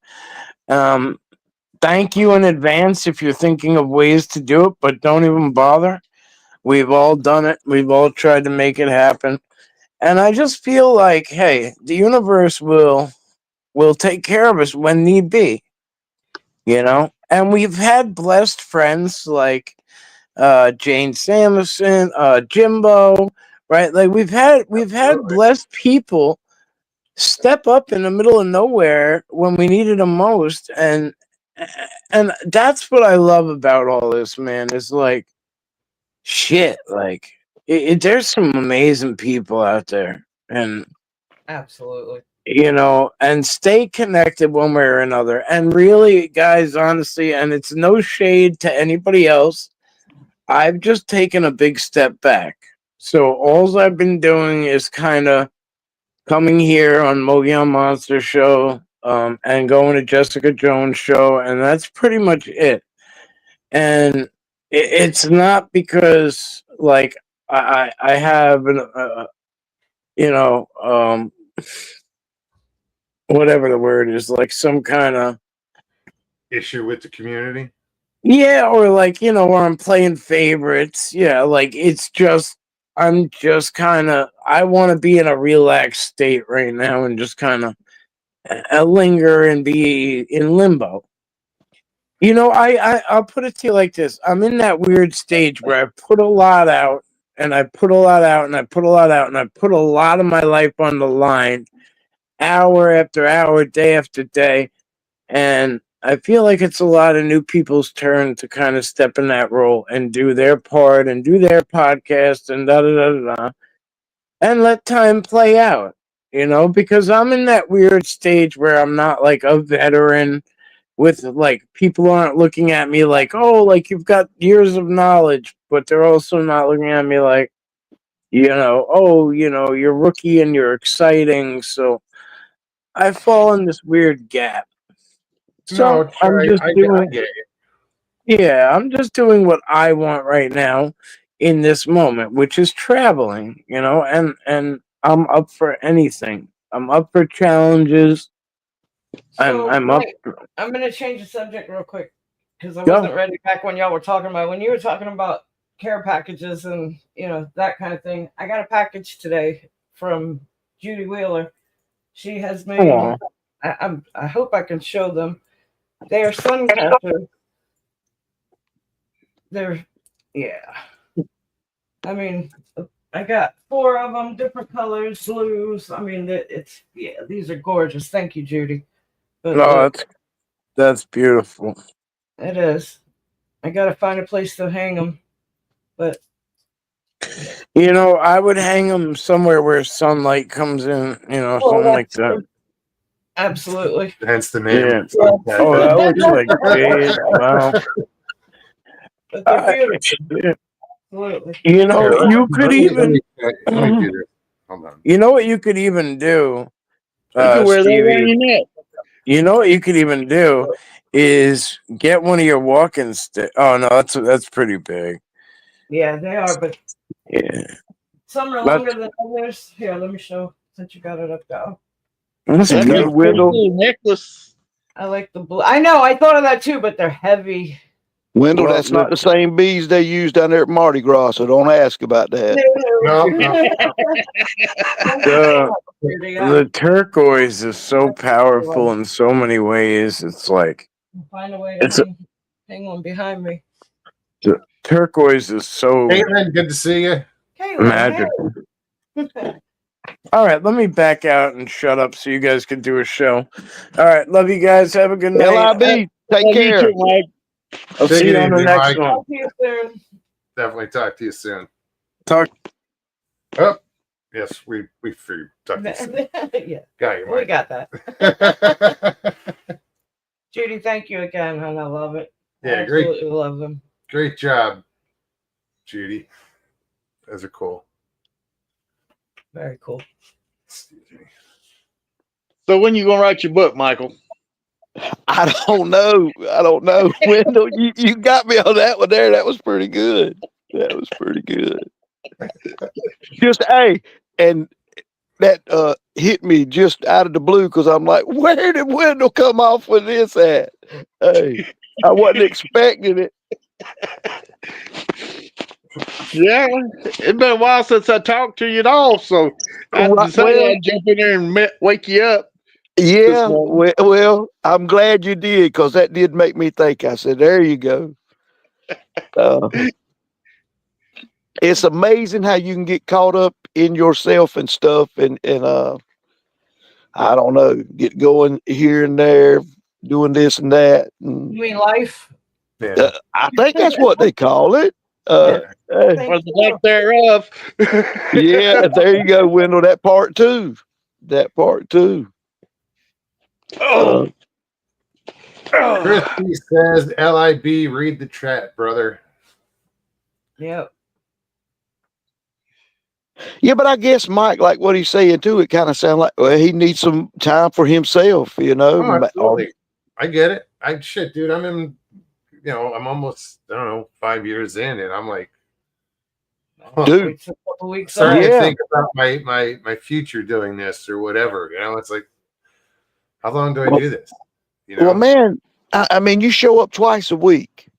Speaker 3: Thank you in advance if you're thinking of ways to do it, but don't even bother. We've all done it. We've all tried to make it happen. And I just feel like, hey, the universe will take care of us when need be. And we've had blessed friends like Jane Samuelson, Jimbo, right? Like we've had blessed people step up in the middle of nowhere when we needed them most. And that's what I love about all this, man. Is like shit, like there's some amazing people out there, and
Speaker 2: absolutely,
Speaker 3: and stay connected one way or another. And really, guys, honestly, and it's no shade to anybody else, I've just taken a big step back. So all I've been doing is kind of coming here on Mogollon Monster Show, and going to Jessica Jones show, and that's pretty much it. And it's not because like I have an you know, whatever the word is, like some kind of
Speaker 1: Issue with the community.
Speaker 3: yeah, or like where I'm playing favorites. Yeah, like it's just I'm just kind of I want to be in a relaxed state right now and just kind of linger and be in limbo. I'll put it to you like this. I'm in that weird stage where I put a lot out and I put a lot out and I put a lot out and I put a lot of my life on the line hour after hour, day after day. And I feel like it's a lot of new people's turn to kind of step in that role and do their part and do their podcast and da da da da da and let time play out, because I'm in that weird stage where I'm not like a veteran with like people aren't looking at me like, oh, like you've got years of knowledge, but they're also not looking at me like, oh, you're rookie and you're exciting. So I fall in this weird gap. So
Speaker 1: No,
Speaker 3: I'm just
Speaker 1: I
Speaker 3: doing,
Speaker 1: get it.
Speaker 3: yeah, I'm just doing what I want right now in this moment, which is traveling, and I'm up for anything. I'm up for challenges.
Speaker 2: So
Speaker 3: I'm up.
Speaker 2: I'm gonna change the subject real quick because I
Speaker 3: Go.
Speaker 2: wasn't ready back when y'all were talking about when you were talking about care packages and that kind of thing. I got a package today from Judy Wheeler. She has made.
Speaker 3: Aw.
Speaker 2: I hope I can show them. They are sun catchers. They're I mean, I got 4 of them, different colors, blues. I mean, these are gorgeous. Thank you, Judy. But
Speaker 3: No, that's beautiful.
Speaker 2: it is. I gotta find a place to hang them, but
Speaker 3: I would hang them somewhere where sunlight comes in, something like that.
Speaker 2: absolutely.
Speaker 1: Hence the name.
Speaker 3: Yeah.
Speaker 1: Yeah.
Speaker 3: Oh, that looks like jade. Wow.
Speaker 2: But they're beautiful.
Speaker 3: Yeah.
Speaker 2: Absolutely.
Speaker 3: You could even.
Speaker 1: Let me do this. Hold on.
Speaker 3: You know what you could even do,
Speaker 4: You can wear that
Speaker 3: Stevie?
Speaker 4: around your neck.
Speaker 3: You know what you could even do is get one of your walking stick. Oh no, that's pretty big.
Speaker 2: Yeah, they are, but
Speaker 3: Yeah,
Speaker 2: some are longer than others. Here, let me show. Since you got it up, though.
Speaker 3: that's a
Speaker 4: That
Speaker 3: good
Speaker 4: makes a
Speaker 3: window.
Speaker 4: cool necklace.
Speaker 2: I like the blue. I know. I thought of that too, but they're heavy.
Speaker 8: Wendell,
Speaker 3: Well,
Speaker 8: that's not the same bees they use down there at Mardi Gras, so don't ask about that.
Speaker 1: No.
Speaker 3: The turquoise is so powerful in so many ways. It's like
Speaker 2: Find a way to hang one behind me.
Speaker 3: the turquoise is so
Speaker 1: Caitlin, good to see you.
Speaker 3: magical. All right, let me back out and shut up so you guys can do a show. All right, love you guys. Have a good night.
Speaker 8: LIB, take
Speaker 4: You
Speaker 8: care.
Speaker 4: too, Mike.
Speaker 3: I'll
Speaker 1: Take
Speaker 3: see
Speaker 1: it
Speaker 3: you on the
Speaker 1: easy,
Speaker 3: next
Speaker 1: Mike.
Speaker 3: one.
Speaker 2: Talk to you soon.
Speaker 1: Definitely talk to you soon.
Speaker 3: Talk.
Speaker 1: Oh, yes, we figured talk to you soon.
Speaker 2: Yeah,
Speaker 1: Got you,
Speaker 2: we
Speaker 1: Mike.
Speaker 2: got that. Judy, thank you again, and I love it.
Speaker 1: Yeah,
Speaker 2: I
Speaker 1: great.
Speaker 2: absolutely love them.
Speaker 1: Great job, Judy. Those are cool.
Speaker 2: Very cool.
Speaker 1: Excuse me.
Speaker 4: So when you gonna write your book, Michael?
Speaker 8: I don't know. Wendell, you got me on that one there. That was pretty good. Just and that hit me just out of the blue because I'm like, where did Wendell come off with this at? Hey, I wasn't expecting it.
Speaker 4: Yeah, it's been a while since I talked to you at all, so I decided I'd jump in there and wake you up.
Speaker 8: Yeah, well, I'm glad you did because that did make me think. I said, there you go. It's amazing how you can get caught up in yourself and stuff and I don't know, get going here and there, doing this and that. And,
Speaker 2: You mean life?
Speaker 1: Yeah.
Speaker 8: I think that's what they call it.
Speaker 4: Or the lack thereof.
Speaker 8: Yeah, there you go, Wendell. That part too.
Speaker 4: Oh.
Speaker 1: Christy says, "LIB, read the chat, brother."
Speaker 2: Yep.
Speaker 8: Yeah, but I guess Mike, like what he's saying too, it kind of sounds like he needs some time for himself,
Speaker 1: Oh, absolutely. I get it. Dude. I'm in. I'm almost 5 years in, and I'm like,
Speaker 8: Dude.
Speaker 2: It's a couple weeks
Speaker 1: Starting
Speaker 2: off.
Speaker 1: to
Speaker 8: Yeah.
Speaker 1: think about my future doing this or whatever. You know, it's like, how long do I
Speaker 8: Well-
Speaker 1: do this? You know,
Speaker 8: Well, man, I mean, you show up twice a week.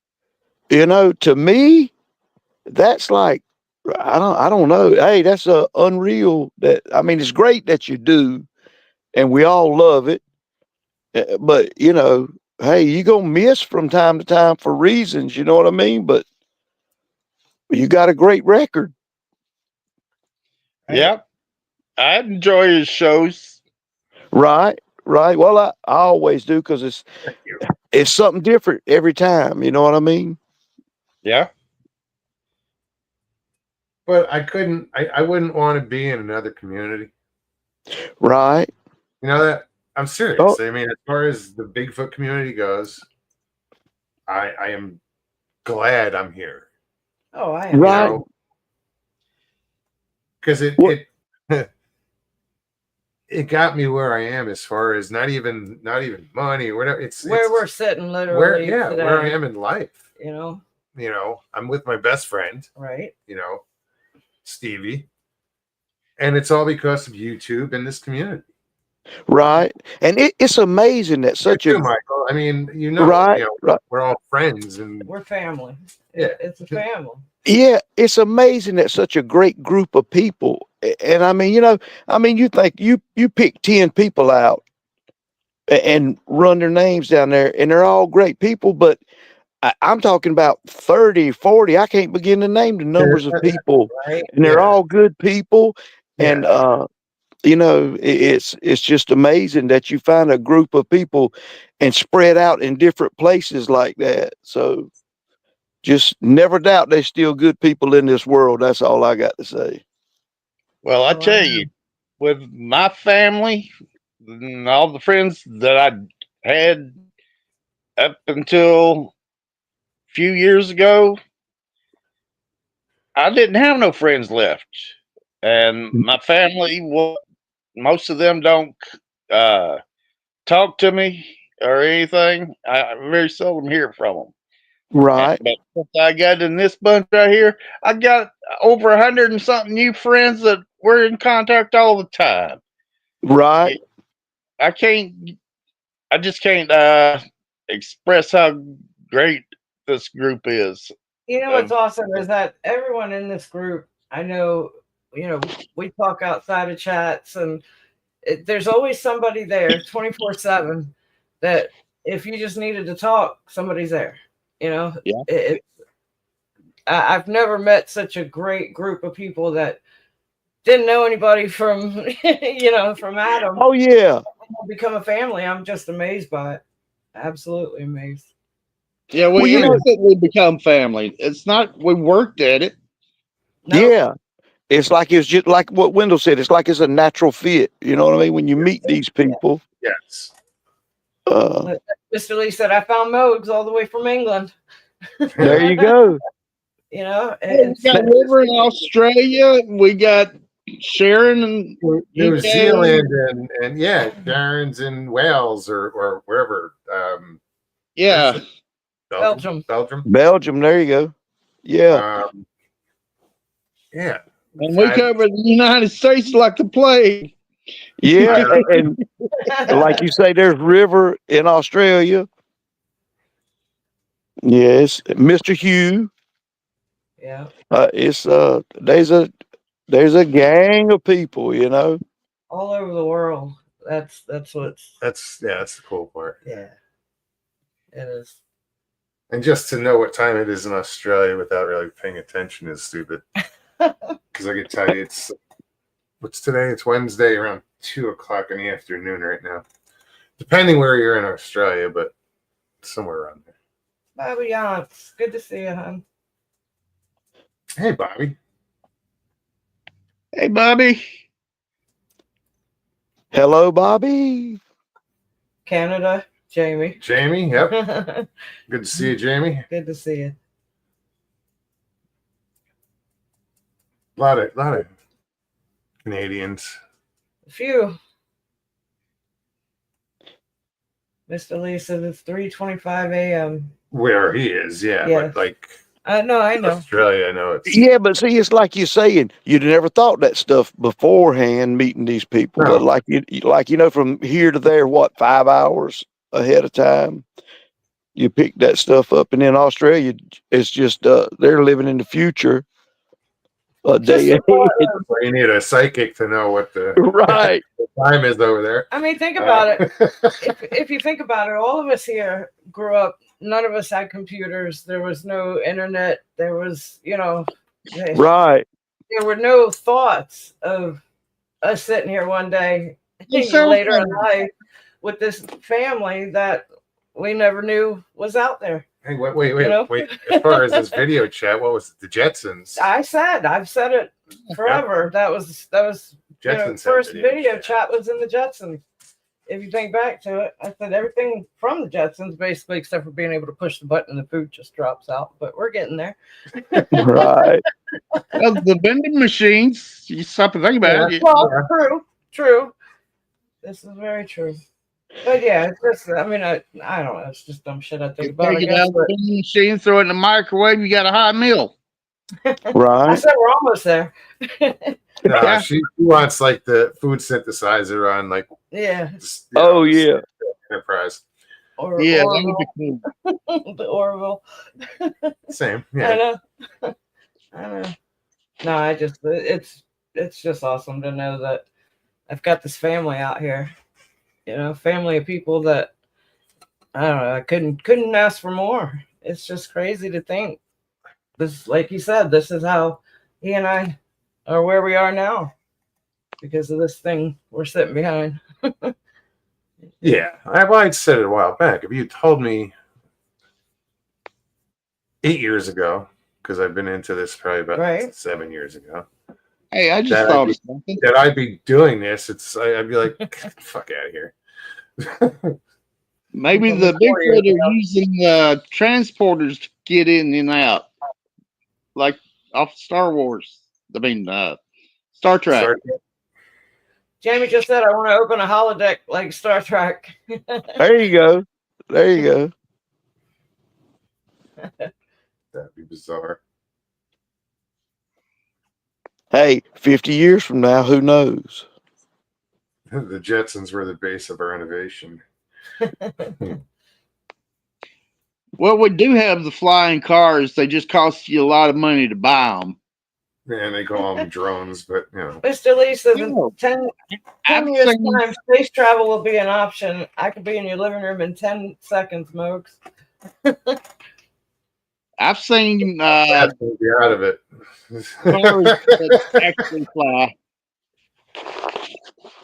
Speaker 8: You know, to me, that's like, I don't know. Hey, that's unreal. That I mean, it's great that you do, and we all love it. But you know, hey, you gonna miss from time to time for reasons. You know what I mean? But you got a great record,
Speaker 2: Right.
Speaker 4: Yep. I enjoy his shows.
Speaker 8: right? Right. Well, I always do because
Speaker 1: thank you.
Speaker 8: it's something different every time. You know what I mean?
Speaker 4: Yeah.
Speaker 1: But I wouldn't want to be in another community.
Speaker 8: Right.
Speaker 1: You know that I'm serious.
Speaker 8: Oh.
Speaker 1: I mean, as far as the Bigfoot community goes, I am glad I'm here.
Speaker 2: Oh, I am.
Speaker 1: You
Speaker 8: Right.
Speaker 1: know, because
Speaker 8: What-
Speaker 1: it got me where I am as far as not even money or whatever.
Speaker 2: Where
Speaker 1: it's
Speaker 2: we're sitting literally today.
Speaker 1: where I am in life.
Speaker 2: You know,
Speaker 1: You know, I'm with my best friend,
Speaker 2: right?
Speaker 1: you know, Stevie. And it's all because of YouTube and this community.
Speaker 8: Right. And it's amazing that such
Speaker 1: You
Speaker 8: a
Speaker 1: too, Michael. I mean, you know,
Speaker 8: right. Right.
Speaker 1: we're all friends and
Speaker 2: We're family.
Speaker 1: Yeah.
Speaker 2: It's a family.
Speaker 8: Yeah, it's amazing that such a great group of people, and I mean, you know, I mean, you think you pick 10 people out and run their names down there, and they're all great people, but I'm talking about 30, 40. I can't begin to name the numbers of people,
Speaker 2: Right.
Speaker 8: and they're
Speaker 1: Yeah.
Speaker 8: all good people,
Speaker 1: Yeah.
Speaker 8: and you know, it's just amazing that you find a group of people and spread out in different places like that. So. Just never doubt there's still good people in this world. That's all I got to say.
Speaker 4: Well, I
Speaker 2: Oh,
Speaker 4: tell
Speaker 2: I
Speaker 4: you, with my family and all the friends that I had up until a few years ago, I didn't have no friends left. And my family, well, most of them don't talk to me or anything. I very seldom hear from them.
Speaker 8: Right,
Speaker 4: But since I got in this bunch right here, I got over 100 and something new friends that we're in contact all the time.
Speaker 8: right.
Speaker 4: I just can't express how great this group is.
Speaker 2: You know what's awesome is that everyone in this group, I know, you know, we talk outside of chats, and there's always somebody there 24/7 that if you just needed to talk, somebody's there. You know,
Speaker 4: Yeah.
Speaker 2: I've never met such a great group of people that didn't know anybody from, you know, from Adam.
Speaker 8: Oh yeah,
Speaker 2: Become a family. I'm just amazed by it. Absolutely amazed.
Speaker 4: Yeah,
Speaker 8: Well,
Speaker 4: we
Speaker 8: you know-
Speaker 4: instantly become family. It's not we worked at it.
Speaker 2: No,
Speaker 8: yeah. It's like it's just like what Wendell said. It's like it's a natural fit. You know what I mean? When you meet these people,
Speaker 1: yes.
Speaker 2: Mr. Lee said, I found Mogs all the way from England.
Speaker 8: there you go.
Speaker 2: You know,
Speaker 4: We got River in Australia. We got Sharon in
Speaker 1: New
Speaker 4: UK.
Speaker 1: Zealand and yeah, Sharon's in Wales or wherever.
Speaker 4: Yeah.
Speaker 2: Belgium.
Speaker 8: Belgium. There you go. Yeah,
Speaker 1: Yeah.
Speaker 4: And we cover the United States like the plague.
Speaker 8: yeah. And like you say, there's River in Australia. Yes, Mr. Hugh.
Speaker 2: Yeah.
Speaker 8: It's there's a gang of people. You know.
Speaker 2: All over the world. That's what's
Speaker 1: that's the cool part.
Speaker 2: yeah. It is.
Speaker 1: And just to know what time it is in Australia without really paying attention is stupid. Because I can tell you, what's today? It's Wednesday around 2:00 in the afternoon right now. Depending where you're in Australia, but somewhere around there.
Speaker 2: Bobby Yance. Good to see you, hon.
Speaker 1: Hey, Bobby.
Speaker 4: Hey, Bobby.
Speaker 8: Hello, Bobby.
Speaker 2: Canada, Jamie.
Speaker 1: Jamie, yep.
Speaker 2: Good
Speaker 1: Good to see you, Jamie.
Speaker 2: to see you.
Speaker 1: A lot of Canadians.
Speaker 2: A few. Mr. Lee said it's 3:25 a.m.
Speaker 1: Where he is, yeah.
Speaker 2: Yes.
Speaker 1: But like
Speaker 2: No, I know.
Speaker 1: Australia, I know it's
Speaker 8: Yeah, but see, it's like you're saying, you'd never thought that stuff beforehand meeting these people.
Speaker 1: No.
Speaker 8: But like you know, from here to there, what, 5 hours ahead of time, you pick that stuff up, and in Australia, it's just they're living in the future a
Speaker 2: Just
Speaker 8: day
Speaker 2: the
Speaker 8: ahead.
Speaker 2: thought of-
Speaker 1: well, you need a psychic to know what the
Speaker 8: Right.
Speaker 1: time is over there.
Speaker 2: I mean, think about it. If you think about it, all of us here grew up. None of us had computers. There was no internet. There was,
Speaker 8: Right.
Speaker 2: there were no thoughts of us sitting here one day
Speaker 4: Yes, sir.
Speaker 2: later in life with this family that we never knew was out there.
Speaker 1: Hey, wait.
Speaker 2: You know?
Speaker 1: As far as this video chat, what was it? The Jetsons?
Speaker 2: I've said it forever. That was
Speaker 1: Jetsons had
Speaker 2: first video chat was in the Jetsons. If you think back to it, I said everything from the Jetsons, basically, except for being able to push the button and the food just drops out. But we're getting there.
Speaker 8: Right.
Speaker 4: Well, the vending machines, you stop and think about it.
Speaker 2: Well, true. This is very true. But yeah, it's just, I mean, I don't know. It's just dumb shit I think about. I
Speaker 4: Take it
Speaker 2: guess,
Speaker 4: out of the vending machine, throw it in the microwave, you got a hot meal.
Speaker 2: I
Speaker 8: Right.
Speaker 2: said we're almost there.
Speaker 1: No, she wants like the food synthesizer on like
Speaker 2: Yeah.
Speaker 8: Oh yeah.
Speaker 1: Enterprise.
Speaker 2: Or
Speaker 4: Yeah,
Speaker 2: Orville.
Speaker 4: that would be cool.
Speaker 2: The Orville.
Speaker 1: Same.
Speaker 2: I
Speaker 1: Yeah.
Speaker 2: know. I know. No, it's just awesome to know that I've got this family out here. Family of people that I don't know. I couldn't ask for more. It's just crazy to think. This, like you said, this is how he and I are where we are now because of this thing we're sitting behind.
Speaker 1: Yeah. I'd said it a while back. If you told me 8 years ago, because I've been into this probably about
Speaker 2: Right.
Speaker 1: 7 years ago,
Speaker 4: Hey, I just
Speaker 1: That
Speaker 4: thought
Speaker 1: I'd
Speaker 4: of something.
Speaker 1: that I'd be doing this, I'd be like, "Get the fuck out of here."
Speaker 4: Maybe
Speaker 2: Well,
Speaker 4: the
Speaker 2: before you-
Speaker 4: Bigfoot are using transporters to get in and out, like off Star Wars. I mean, Star Trek.
Speaker 1: Start-
Speaker 2: Jamie just said I want to open a holodeck like Star Trek.
Speaker 8: There you go. There you go.
Speaker 1: That'd be bizarre.
Speaker 8: Hey, 50 years from now, who knows?
Speaker 1: The Jetsons were the base of our innovation.
Speaker 4: Well, we do have the flying cars. They just cost you a lot of money to buy them.
Speaker 1: And they call them drones, but
Speaker 2: Mr. Lee says in
Speaker 4: Oh.
Speaker 2: 10
Speaker 4: I've
Speaker 2: years
Speaker 4: seen-
Speaker 2: time, space travel will be an option. I could be in your living room in 10 seconds, Mokes.
Speaker 4: I've seen
Speaker 1: that's gonna be out of it.
Speaker 4: cars that actually fly.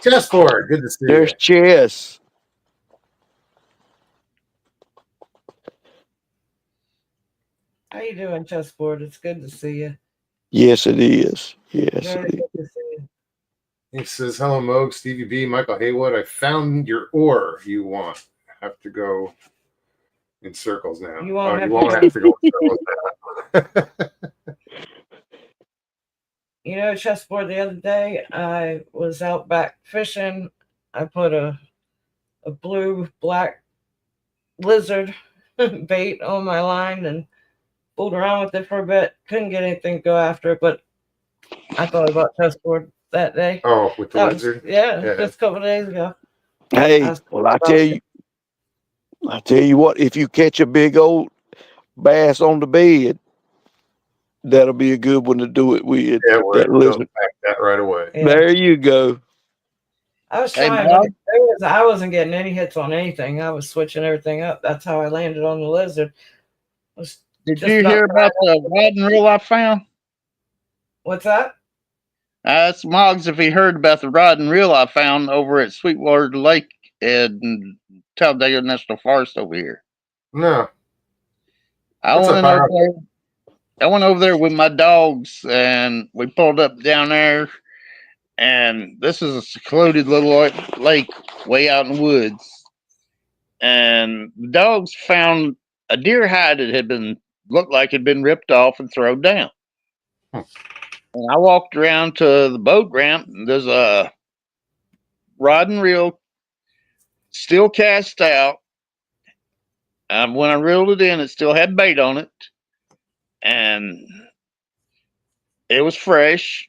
Speaker 1: Chessboard, good to see
Speaker 8: There's
Speaker 1: you.
Speaker 8: chess.
Speaker 2: How you doing, chessboard? It's good to see you.
Speaker 8: Yes, it is. Yes,
Speaker 2: Very
Speaker 8: it is.
Speaker 2: good to see you.
Speaker 1: He says, "Hello, Moog, Stevie B, Michael Haywood. I found your ore you want. Have to go in circles now.
Speaker 2: You won't have
Speaker 1: you won't
Speaker 2: to-
Speaker 1: have to go in circles now."
Speaker 2: Chessboard, the other day I was out back fishing. I put a blue black lizard bait on my line and fooled around with it for a bit. Couldn't get anything to go after it, but I thought about chessboard that day.
Speaker 1: Oh, with the
Speaker 2: That was-
Speaker 1: lizard?
Speaker 2: yeah,
Speaker 1: Yeah.
Speaker 2: just a couple of days ago.
Speaker 8: Hey,
Speaker 2: That's
Speaker 8: well, I
Speaker 2: cool.
Speaker 8: tell you what, if you catch a big old bass on the bed, that'll be a good one to do it with.
Speaker 1: Yeah, we're
Speaker 8: That
Speaker 1: going
Speaker 8: lizard.
Speaker 1: back that right away.
Speaker 2: Yeah.
Speaker 8: There you go.
Speaker 2: I was
Speaker 4: Hey,
Speaker 2: trying.
Speaker 4: Bob.
Speaker 2: I wasn't getting any hits on anything. I was switching everything up. That's how I landed on the lizard. Was
Speaker 4: Did
Speaker 2: just
Speaker 4: you
Speaker 2: not
Speaker 4: hear about the rod and reel I found?
Speaker 2: What's that?
Speaker 4: That's Moggs if he heard about the rod and reel I found over at Sweetwater Lake in Talladega National Forest over here.
Speaker 1: No.
Speaker 4: I
Speaker 1: What's up,
Speaker 4: went over
Speaker 1: Howard?
Speaker 4: there. I went over there with my dogs, and we pulled up down there. And this is a secluded little lake way out in the woods. And the dogs found a deer hide that looked like it had been ripped off and thrown down. And I walked around to the boat ramp, and there's a rod and reel still cast out. When I reeled it in, it still had bait on it. and it was fresh.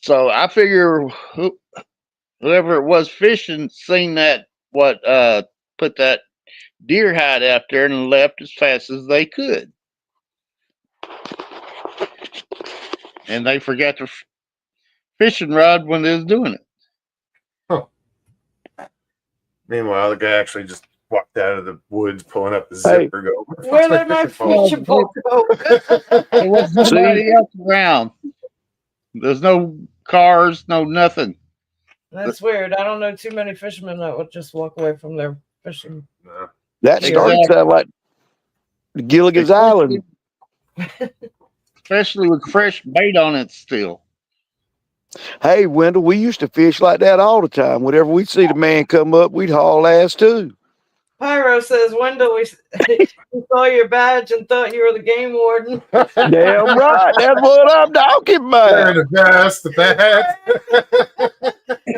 Speaker 4: So I figure whoever it was fishing seen that put that deer hide out there and left as fast as they could, and they forgot their fishing rod when they was doing it.
Speaker 1: Meanwhile, the guy actually just walked out of the woods, pulling up the
Speaker 8: Hey.
Speaker 1: zipper. Go,
Speaker 2: Where did my fishing pole go?
Speaker 4: There was nobody else around. There's no cars, no nothing.
Speaker 2: That's weird. I don't know too many fishermen that would just walk away from their fishing.
Speaker 1: No.
Speaker 8: That started to sound like Gilligan's Island.
Speaker 4: Especially with fresh bait on it still.
Speaker 8: Hey, Wendell, we used to fish like that all the time. Whenever we'd see the man come up, we'd haul ass too.
Speaker 2: Pyro says, Wendell, we saw your badge and thought you were the game warden.
Speaker 8: Damn right. That's what I'm talking
Speaker 1: They're
Speaker 8: about.
Speaker 1: the best, the bad.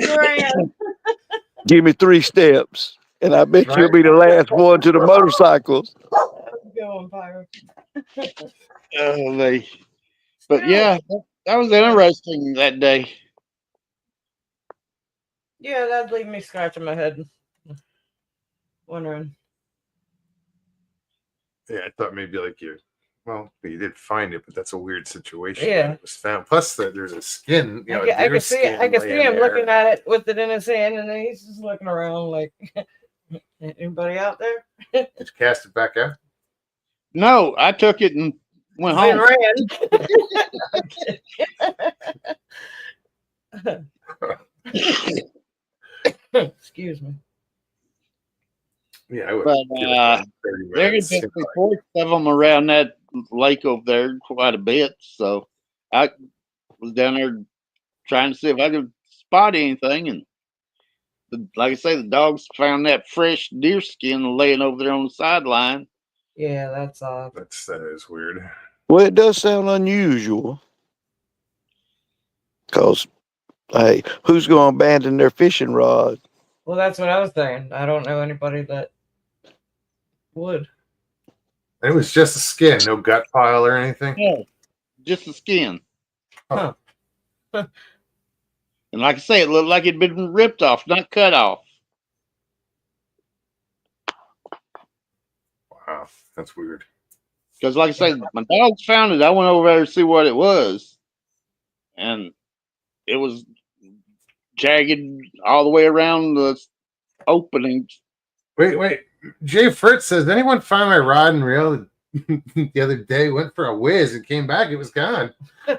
Speaker 2: Grand.
Speaker 8: Give me 3 steps, and I bet you'll be the last one to the motorcycles.
Speaker 2: Go on, Pyro.
Speaker 4: But yeah, that was interesting that day.
Speaker 2: Yeah, that'd leave me scratching my head. Wondering.
Speaker 1: Yeah, I thought maybe like you did find it, but that's a weird situation.
Speaker 2: Yeah.
Speaker 1: It was found. Plus, there's a skin. You know,
Speaker 2: I
Speaker 1: a
Speaker 2: can see
Speaker 1: deer
Speaker 2: I can
Speaker 1: skin
Speaker 2: see him
Speaker 1: laying there.
Speaker 2: looking at it with it in his hand, and then he's just looking around like, anybody out there?
Speaker 1: Did you cast it back out?
Speaker 4: No, I took it and went
Speaker 2: And
Speaker 4: home.
Speaker 2: ran. Excuse me.
Speaker 1: Yeah, I would.
Speaker 4: But
Speaker 1: give it like 30
Speaker 4: there's
Speaker 1: minutes.
Speaker 4: been reports of them around that lake over there quite a bit. So I was down there trying to see if I could spot anything. And like I say, the dogs found that fresh deer skin laying over there on the sideline.
Speaker 2: Yeah, that's
Speaker 1: That is weird.
Speaker 8: Well, it does sound unusual. Because, hey, who's going to abandon their fishing rod?
Speaker 2: well, that's what I was saying. I don't know anybody that would.
Speaker 1: And it was just a skin, no gut pile or anything.
Speaker 4: Yeah, just the skin.
Speaker 2: Huh.
Speaker 4: And like I say, it looked like it'd been ripped off, not cut off.
Speaker 1: Wow, that's weird.
Speaker 4: Because like I say, my dogs found it. I went over there to see what it was. And it was jagged all the way around the opening.
Speaker 1: Wait. Jay Fritz says, did anyone find my rod and reel the other day? Went for a whiz and came back. It was gone.
Speaker 8: I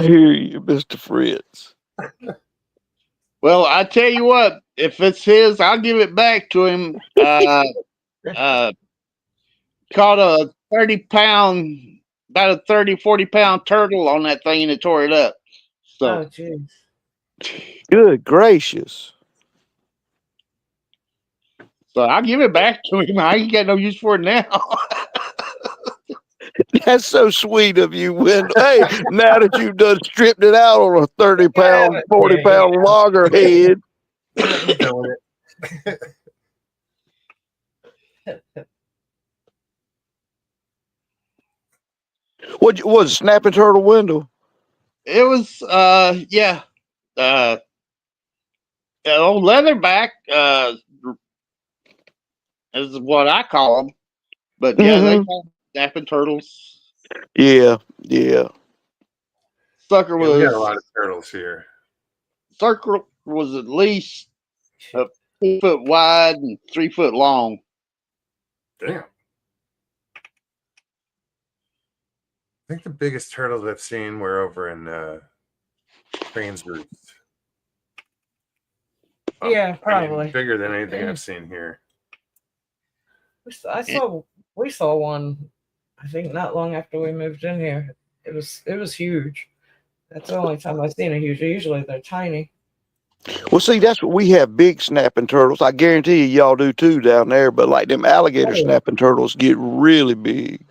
Speaker 8: hear you, Mr. Fritz.
Speaker 4: Well, I tell you what, if it's his, I'll give it back to him. Caught a 30-pound, about a 30, 40-pound turtle on that thing and it tore it up. So,
Speaker 2: Oh, jeez.
Speaker 8: Good gracious.
Speaker 4: so I'll give it back to him. I ain't got no use for it now.
Speaker 8: That's so sweet of you, Wendell. Hey, now that you've done stripped it out on a 30-pound, 40-pound loggerhead. What was snapping turtle, Wendell?
Speaker 4: It was, old leatherback is what I call them. But yeah, they call them snapping turtles.
Speaker 8: Yeah.
Speaker 4: Sucker
Speaker 1: Yeah,
Speaker 4: was
Speaker 1: we got a lot of turtles here.
Speaker 4: Sucker was at least 4 foot wide and 3 foot long.
Speaker 1: Damn. I think the biggest turtles I've seen were over in Crane's Roost.
Speaker 2: Yeah,
Speaker 1: I mean,
Speaker 2: probably.
Speaker 1: bigger than anything I've seen here.
Speaker 2: We saw one, I think not long after we moved in here. It was huge. That's the only time I've seen a huge. Usually they're tiny.
Speaker 8: Well, see, that's what we have, big snapping turtles. I guarantee you, y'all do too down there. But like them alligator snapping turtles get really big.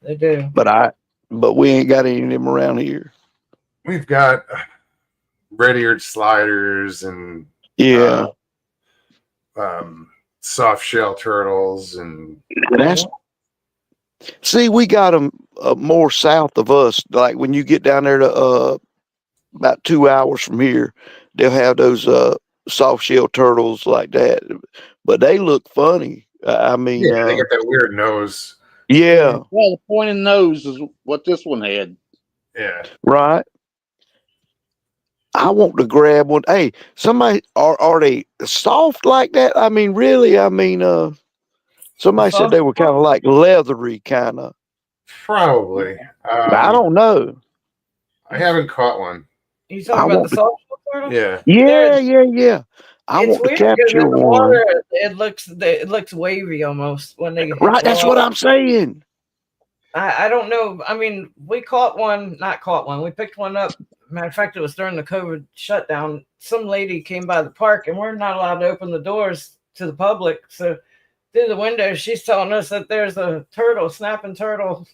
Speaker 2: They do.
Speaker 8: But we ain't got any of them around here.
Speaker 1: We've got red-eared sliders and soft shell turtles and
Speaker 8: That's see, we got them more south of us. Like when you get down there to about 2 hours from here, they'll have those soft shell turtles like that. But they look funny. I mean,
Speaker 1: yeah, they got that weird nose.
Speaker 8: yeah,
Speaker 4: Well, the pointed nose is what this one had.
Speaker 1: Yeah.
Speaker 8: right. I want to grab one. Hey, somebody, are they soft like that? I mean, really? I mean, somebody said
Speaker 2: Soft?
Speaker 8: they were kind of like leathery, kind of.
Speaker 1: Probably.
Speaker 8: I don't know.
Speaker 1: I haven't caught one.
Speaker 2: You talking
Speaker 8: I
Speaker 2: about
Speaker 8: want
Speaker 2: the
Speaker 8: to.
Speaker 2: soft shell turtle?
Speaker 1: Yeah.
Speaker 8: Yeah. I
Speaker 2: It's
Speaker 8: want to
Speaker 2: weird because
Speaker 8: capture
Speaker 2: in the
Speaker 8: one.
Speaker 2: water it looks wavy almost when they
Speaker 8: Right, that's
Speaker 2: grow
Speaker 8: what
Speaker 2: up.
Speaker 8: I'm saying.
Speaker 2: I don't know. I mean, we not caught one. We picked one up. Matter of fact, it was during the COVID shutdown. Some lady came by the park, and we're not allowed to open the doors to the public. So through the window, she's telling us that there's a turtle, snapping turtle.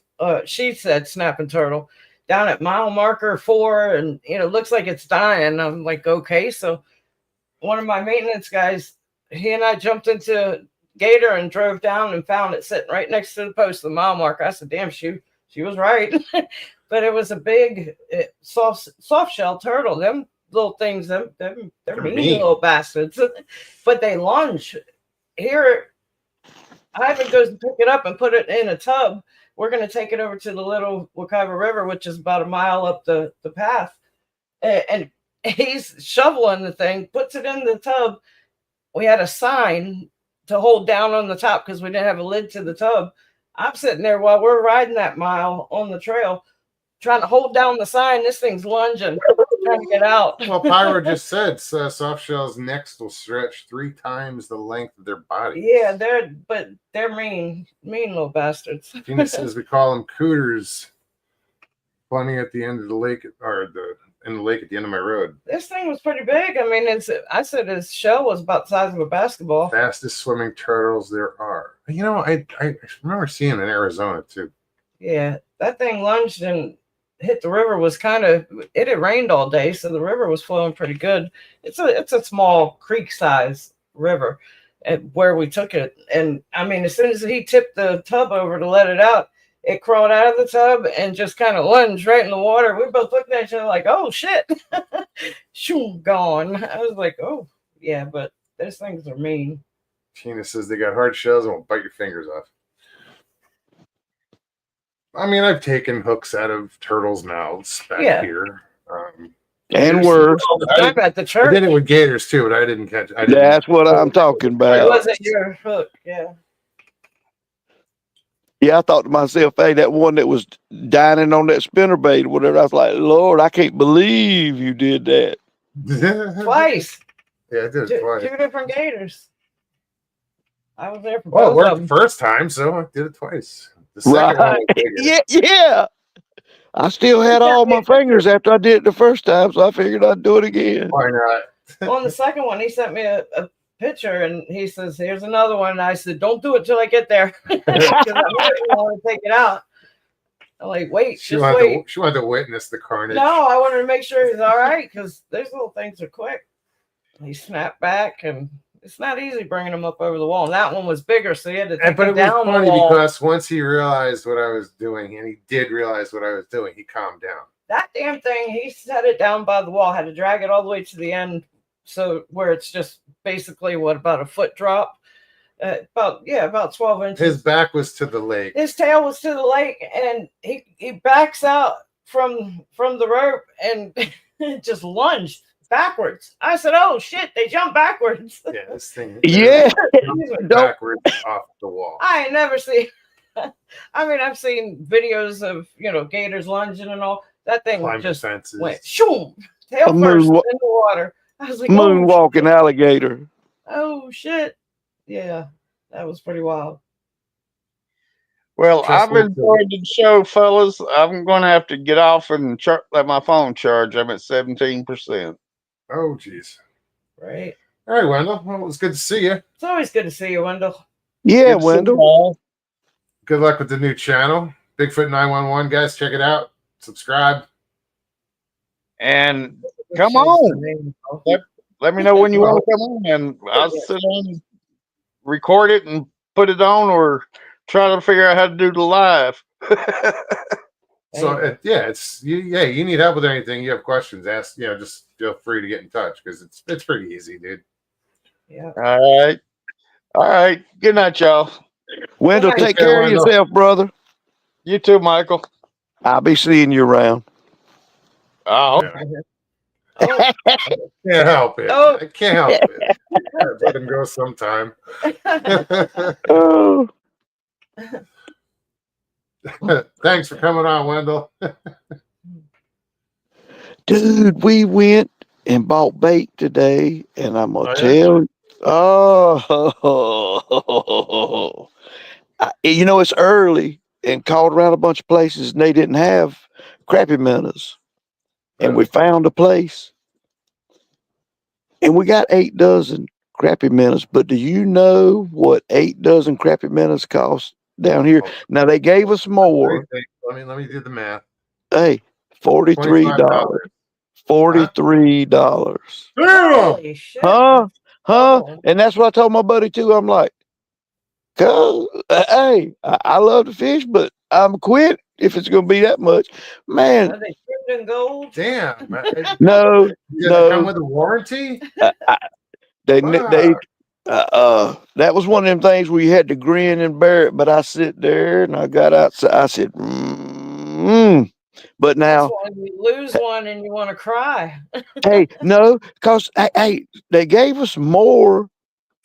Speaker 2: She said snapping turtle down at mile marker 4, and looks like it's dying. I'm like, okay. So one of my maintenance guys, he and I jumped into Gator and drove down and found it sitting right next to the post, the mile marker. I said, damn, she was right. But it was a big soft shell turtle. Them little things, they're mean little bastards. But they lunge. Here, Ivan goes to pick it up and put it in a tub. We're going to take it over to the Little Wekiva River, which is about a mile up the path. And he's shoveling the thing, puts it in the tub. We had a sign to hold down on the top because we didn't have a lid to the tub. I'm sitting there while we're riding that mile on the trail, trying to hold down the sign. This thing's lunging, trying to get out.
Speaker 1: Well, Pyro just said soft shells' necks will stretch 3 times the length of their body.
Speaker 2: Yeah, they're mean little bastards.
Speaker 1: Gina says we call them cooters. Plenty at the end of the lake, in the lake at the end of my road.
Speaker 2: This thing was pretty big. I mean, I said his shell was about the size of a basketball.
Speaker 1: Fastest swimming turtles there are. I remember seeing them in Arizona too.
Speaker 2: Yeah, that thing lunged and hit the river. It had rained all day, so the river was flowing pretty good. It's a small creek size river where we took it. And I mean, as soon as he tipped the tub over to let it out, it crawled out of the tub and just kind of lunged right in the water. We both looked at each other like, oh shit. Shoo, gone. I was like, oh yeah, but those things are mean.
Speaker 1: Tina says they got hard shells and will bite your fingers off. I mean, I've taken hooks out of turtles' mouths back here.
Speaker 8: And worse.
Speaker 2: I'm at the
Speaker 1: I
Speaker 2: church.
Speaker 1: did it with gators too, but I didn't catch it.
Speaker 8: That's what I'm talking
Speaker 2: It
Speaker 8: about.
Speaker 2: wasn't your hook, yeah.
Speaker 8: Yeah, I thought to myself, hey, that one that was dining on that spinnerbait or whatever, I was like, Lord, I can't believe you did that.
Speaker 2: Twice.
Speaker 1: Yeah, I did it twice.
Speaker 2: 2 different gators. I was there for
Speaker 1: Well, it
Speaker 2: both
Speaker 1: worked
Speaker 2: of
Speaker 1: the
Speaker 2: them.
Speaker 1: first time, so I did it twice. The second one was bigger.
Speaker 8: Yeah. I still had all my fingers after I did it the first time, so I figured I'd do it again.
Speaker 1: Why not?
Speaker 2: On the second one, he sent me a picture and he says, here's another one. And I said, don't do it till I get there. Because I want to take it out. I'm like, wait,
Speaker 1: She
Speaker 2: just
Speaker 1: wanted
Speaker 2: wait.
Speaker 1: to witness the carnage.
Speaker 2: No, I wanted to make sure he's all right because those little things are quick. He snapped back and it's not easy bringing them up over the wall. And that one was bigger, so he had to take
Speaker 1: But
Speaker 2: it
Speaker 1: it was
Speaker 2: down the
Speaker 1: funny
Speaker 2: wall.
Speaker 1: because once he realized what I was doing, and he did realize what I was doing, he calmed down.
Speaker 2: That damn thing, he set it down by the wall, had to drag it all the way to the end. So where it's just basically about a foot drop, about 12 inches.
Speaker 1: His back was to the lake.
Speaker 2: His tail was to the lake, and he backs out from the rope and just lunged backwards. I said, "Oh shit!" They jumped backwards.
Speaker 1: Yeah, this thing.
Speaker 8: Yeah.
Speaker 1: Jumped backwards off the wall.
Speaker 2: I ain't never seen. I mean, I've seen videos of gators lunging and all. That thing
Speaker 1: Climbing
Speaker 2: just
Speaker 1: fences.
Speaker 2: went shoom, tail
Speaker 8: A
Speaker 2: first in
Speaker 8: moonwalk-
Speaker 2: the water. I was like,
Speaker 8: Moonwalking alligator.
Speaker 2: oh shit, yeah, that was pretty wild.
Speaker 4: Well,
Speaker 1: Just
Speaker 4: I've
Speaker 1: like
Speaker 4: enjoyed the show, fellas. I'm going to have to get off and let my phone charge. I'm at 17%.
Speaker 1: Oh, geez.
Speaker 2: Right.
Speaker 1: All right, Wendell. Well, it was good to see you.
Speaker 2: It's always good to see you, Wendell.
Speaker 8: Yeah,
Speaker 4: Good to see
Speaker 8: Wendell.
Speaker 4: you all.
Speaker 1: Good luck with the new channel. Bigfoot 911, guys. Check it out. Subscribe.
Speaker 4: And come on. Let me know when you want to come on, and I'll sit on record it and put it on, or try to figure out how to do the live.
Speaker 1: So
Speaker 2: Anyway.
Speaker 1: it's you need help with anything, you have questions, ask, just feel free to get in touch because it's pretty easy, dude.
Speaker 2: Yeah.
Speaker 4: All right. Good night, y'all.
Speaker 8: Wendell,
Speaker 2: Good night.
Speaker 8: take care of
Speaker 1: Wendell.
Speaker 8: yourself, brother.
Speaker 4: You too, Michael.
Speaker 8: I'll be seeing you around.
Speaker 4: Oh,
Speaker 2: Oh.
Speaker 1: Can't help it.
Speaker 2: Oh.
Speaker 1: I can't help it. Let him go sometime.
Speaker 8: Oh,
Speaker 1: Thanks for coming on, Wendell.
Speaker 8: dude, we went and bought bait today, and I'm gonna
Speaker 1: Oh, yeah?
Speaker 8: tell. Oh, it's early, and called around a bunch of places, and they didn't have crappie minnows, and we found a place, and we got 8 dozen crappie minnows. But do you know what 8 dozen crappie minnows cost down here?
Speaker 1: Oh.
Speaker 8: Now they gave us more.
Speaker 1: Let me do the math.
Speaker 8: Hey, $43.
Speaker 1: $25.
Speaker 8: $43.
Speaker 2: Holy shit.
Speaker 8: Huh?
Speaker 2: Oh.
Speaker 8: And that's what I told my buddy too. I'm like, hey, I love to fish, but I'm quit if it's gonna be that much. Man,
Speaker 2: Are they trimmed in gold?
Speaker 1: Damn.
Speaker 8: no,
Speaker 1: Did it come
Speaker 8: no.
Speaker 1: with a warranty?
Speaker 8: They
Speaker 1: Fuck.
Speaker 8: that was one of them things where you had to grin and bear it. But I sit there and I got outside. I said, But
Speaker 2: That's
Speaker 8: now,
Speaker 2: why you lose one and you want to cry.
Speaker 8: hey, no, because hey, they gave us more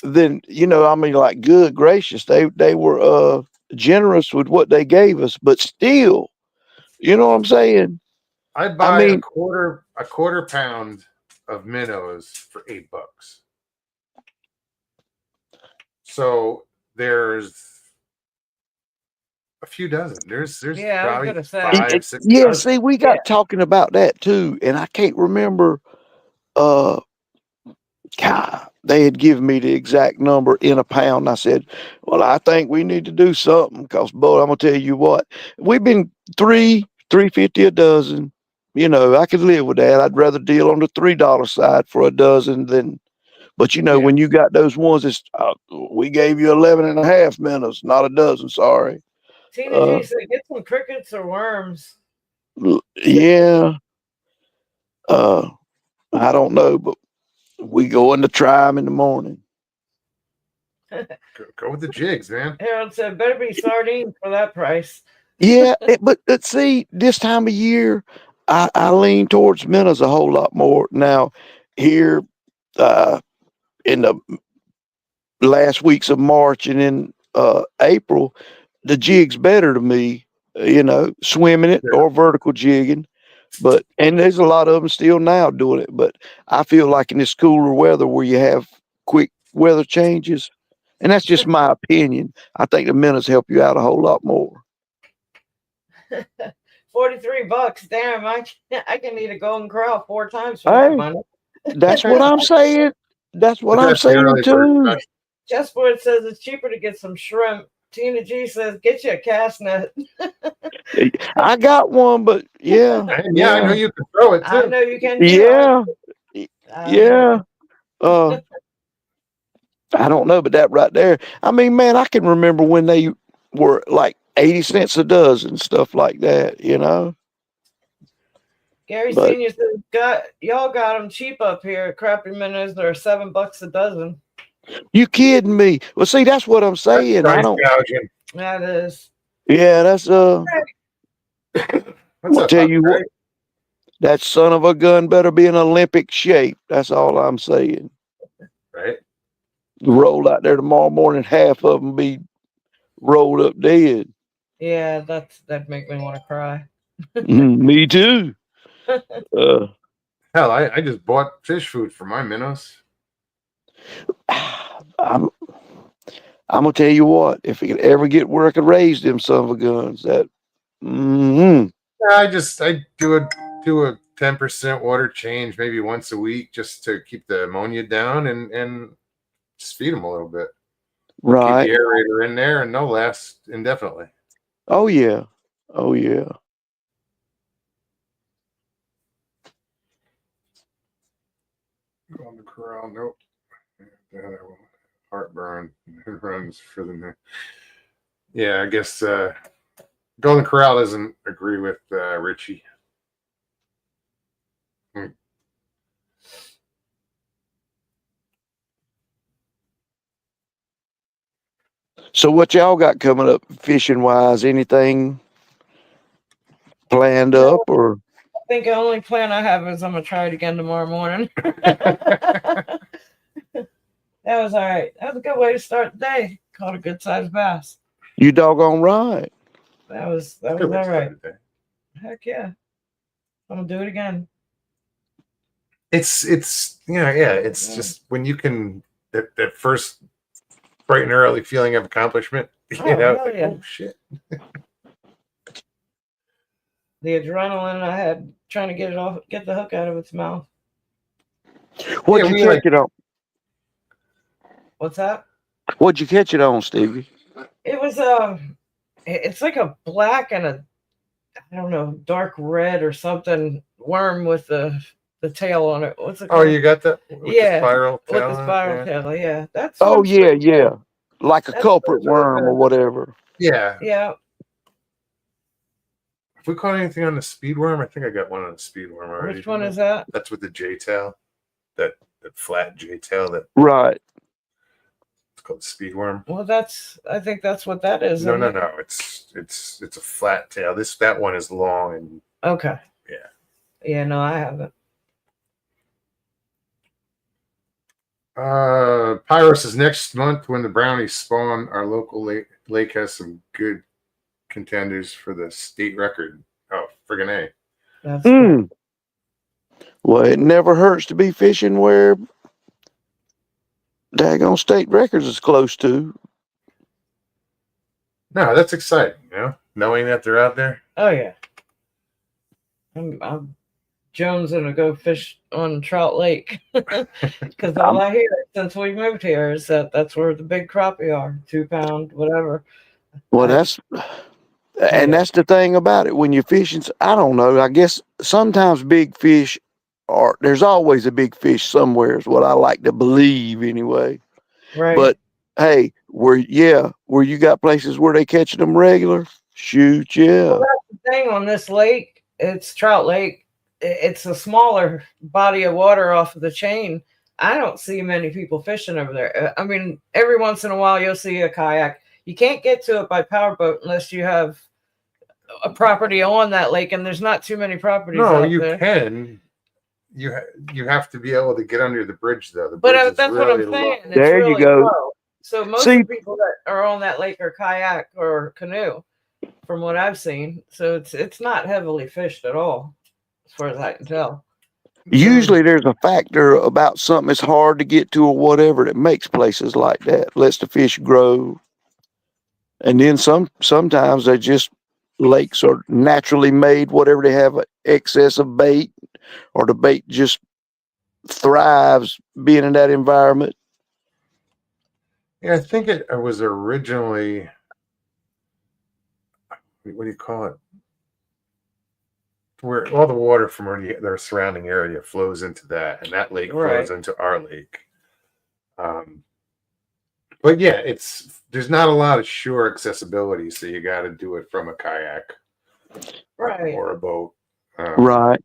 Speaker 8: than I mean, like, good gracious, they were generous with what they gave us, but still, you know what I'm saying?
Speaker 1: I'd
Speaker 8: I
Speaker 1: buy
Speaker 8: mean,
Speaker 1: a quarter pound of minnows for $8. So there's a few dozen. There's
Speaker 2: Yeah, I was
Speaker 1: probably
Speaker 2: gonna say.
Speaker 1: 5, 6
Speaker 8: yeah.
Speaker 1: dozen.
Speaker 8: See, we got talking about that too, and I can't remember. God, they had given me the exact number in a pound. I said, "Well, I think we need to do something because, boy, I'm gonna tell you what, we've been 3.50 a dozen. I could live with that. I'd rather deal on the $3 side for a dozen than." But
Speaker 1: Yeah.
Speaker 8: when you got those ones, it's we gave you 11 and a half minutes, not a dozen. Sorry.
Speaker 2: Tina G said, get some crickets or worms.
Speaker 8: Yeah. I don't know, but we going to try them in the morning.
Speaker 1: Go with the jigs, man.
Speaker 2: Harold said, better be sardines for that price.
Speaker 8: Yeah, but see, this time of year, I lean towards minnows a whole lot more now. Here, in the last weeks of March and in April, the jig's better to me. Swimming it or vertical jigging. And there's a lot of them still now doing it. But I feel like in this cooler weather where you have quick weather changes, and that's just my opinion, I think the minnows help you out a whole lot more.
Speaker 2: $43. Damn, I can eat a golden corral 4 times for
Speaker 8: Hey,
Speaker 2: that money.
Speaker 8: that's what I'm saying. That's what
Speaker 1: But
Speaker 8: I'm
Speaker 1: that's the
Speaker 8: saying
Speaker 1: early bird
Speaker 8: too.
Speaker 1: special.
Speaker 2: Chessboard says it's cheaper to get some shrimp. Tina G says, get you a cast net.
Speaker 8: I got one, but yeah,
Speaker 1: Yeah, I know you can throw it
Speaker 2: I
Speaker 1: too.
Speaker 2: know you can too.
Speaker 8: yeah, yeah.
Speaker 2: know.
Speaker 8: I don't know, but that right there. I mean, man, I can remember when they were like 80 cents a dozen, stuff like that.
Speaker 2: Gary
Speaker 8: But
Speaker 2: Senior says, y'all got them cheap up here. Crappy minnows are $7 a dozen.
Speaker 8: you kidding me? Well, see, that's what I'm saying. I
Speaker 1: Price
Speaker 8: don't.
Speaker 1: gouging.
Speaker 2: That is.
Speaker 8: Yeah, that's
Speaker 1: What's
Speaker 8: I'll
Speaker 1: up,
Speaker 8: tell
Speaker 1: Pop
Speaker 8: you what.
Speaker 1: Craig?
Speaker 8: That son of a gun better be in Olympic shape. That's all I'm saying.
Speaker 1: Right?
Speaker 8: Roll out there tomorrow morning, half of them be rolled up dead.
Speaker 2: Yeah, that'd make me want to cry.
Speaker 8: Me too.
Speaker 1: Hell, I just bought fish food for my minnows.
Speaker 8: I'm gonna tell you what. If it could ever get where I could raise them son of a guns, that.
Speaker 1: I do a 10% water change maybe once a week just to keep the ammonia down and just feed them a little bit.
Speaker 8: Right.
Speaker 1: Keep the aerator in there and they'll last indefinitely.
Speaker 8: Oh yeah. Oh yeah.
Speaker 1: On the corral, nope. Heartburn runs for the. Yeah, I guess Golden Corral doesn't agree with Richie.
Speaker 8: So what y'all got coming up fishing wise? Anything planned up or?
Speaker 2: I think the only plan I have is I'm gonna try it again tomorrow morning. That was all right. That was a good way to start the day. Caught a good sized bass.
Speaker 8: You doggone right.
Speaker 2: That was all
Speaker 1: Good way to
Speaker 2: right.
Speaker 1: start the day.
Speaker 2: Heck yeah. I'm gonna do it again.
Speaker 1: It's it's just when you can that first bright and early feeling of accomplishment,
Speaker 2: Oh,
Speaker 1: like,
Speaker 2: hell yeah.
Speaker 1: oh shit.
Speaker 2: The adrenaline I had trying to get the hook out of its mouth.
Speaker 8: What'd
Speaker 1: Yeah,
Speaker 8: you
Speaker 1: we
Speaker 8: catch
Speaker 1: like-
Speaker 8: it on?
Speaker 2: What's that?
Speaker 8: What'd you catch it on, Stevie?
Speaker 2: It was it's like a black and a, I don't know, dark red or something worm with the tail on it. What's it
Speaker 1: Oh,
Speaker 2: called?
Speaker 1: you got that? With
Speaker 2: Yeah,
Speaker 1: the spiral
Speaker 2: with
Speaker 1: tail
Speaker 2: the
Speaker 1: on it?
Speaker 2: spiral
Speaker 1: Yeah.
Speaker 2: tail. Yeah, that's.
Speaker 8: Oh
Speaker 2: what's
Speaker 8: yeah,
Speaker 2: pretty
Speaker 8: yeah.
Speaker 2: cool.
Speaker 8: Like a
Speaker 2: That's
Speaker 8: culprit
Speaker 2: really
Speaker 8: worm or
Speaker 2: good.
Speaker 8: whatever.
Speaker 1: Yeah.
Speaker 2: Yeah,
Speaker 1: If we caught anything on the speed worm, I think I got one on the speed worm already.
Speaker 2: which one
Speaker 1: didn't
Speaker 2: is
Speaker 1: I?
Speaker 2: that?
Speaker 1: That's with the J tail. That flat J tail that
Speaker 8: Right.
Speaker 1: it's called speed worm.
Speaker 2: Well, I think that's what that is.
Speaker 1: No,
Speaker 2: isn't
Speaker 1: no,
Speaker 2: it?
Speaker 1: no. It's a flat tail. That one is long and
Speaker 2: Okay.
Speaker 1: Yeah.
Speaker 2: Yeah, no, I haven't.
Speaker 1: Pyros is next month when the brownies spawn. Our local lake has some good contenders for the state record. Oh, friggin' A.
Speaker 2: That's cool.
Speaker 8: Hmm. Well, it never hurts to be fishing where daggone state records is close to.
Speaker 1: No, that's exciting, knowing that they're out there.
Speaker 2: Oh yeah. I'm jonesing to go fish on Trout Lake because all I hear since we moved here is that's where the big crappie are, 2 pound, whatever.
Speaker 8: Well,
Speaker 2: I-
Speaker 8: that's the thing about it. When you're fishing, I don't know. I guess sometimes big fish there's always a big fish somewhere is what I like to believe anyway.
Speaker 2: Right.
Speaker 8: But hey, where you got places where they catching them regular? Shoot, yeah.
Speaker 2: Well, that's the thing on this lake. It's Trout Lake. It's a smaller body of water off of the chain. I don't see many people fishing over there. I mean, every once in a while you'll see a kayak. You can't get to it by powerboat unless you have a property on that lake, and there's not too many properties
Speaker 1: No,
Speaker 2: out
Speaker 1: you
Speaker 2: there.
Speaker 1: can. You have to be able to get under the bridge though. The
Speaker 2: But
Speaker 1: bridge is
Speaker 2: that's what I'm
Speaker 1: really low.
Speaker 2: saying. It's
Speaker 8: There you
Speaker 2: really
Speaker 8: go.
Speaker 2: low. So most
Speaker 8: See-
Speaker 2: of the people that are on that lake are kayak or canoe, from what I've seen. So it's not heavily fished at all, as far as I can tell.
Speaker 8: Usually there's a factor about something that's hard to get to or whatever that makes places like that, lets the fish grow. And then sometimes they just lakes are naturally made, whatever they have excess of bait, or the bait just thrives being in that environment.
Speaker 1: Yeah, I think it was originally. What do you call it? Where all the water from their surrounding area flows into that, and that lake
Speaker 2: Right.
Speaker 1: flows into our lake. But yeah, there's not a lot of shore accessibility, so you got to do it from a kayak
Speaker 2: Right.
Speaker 1: or a boat.
Speaker 8: Right.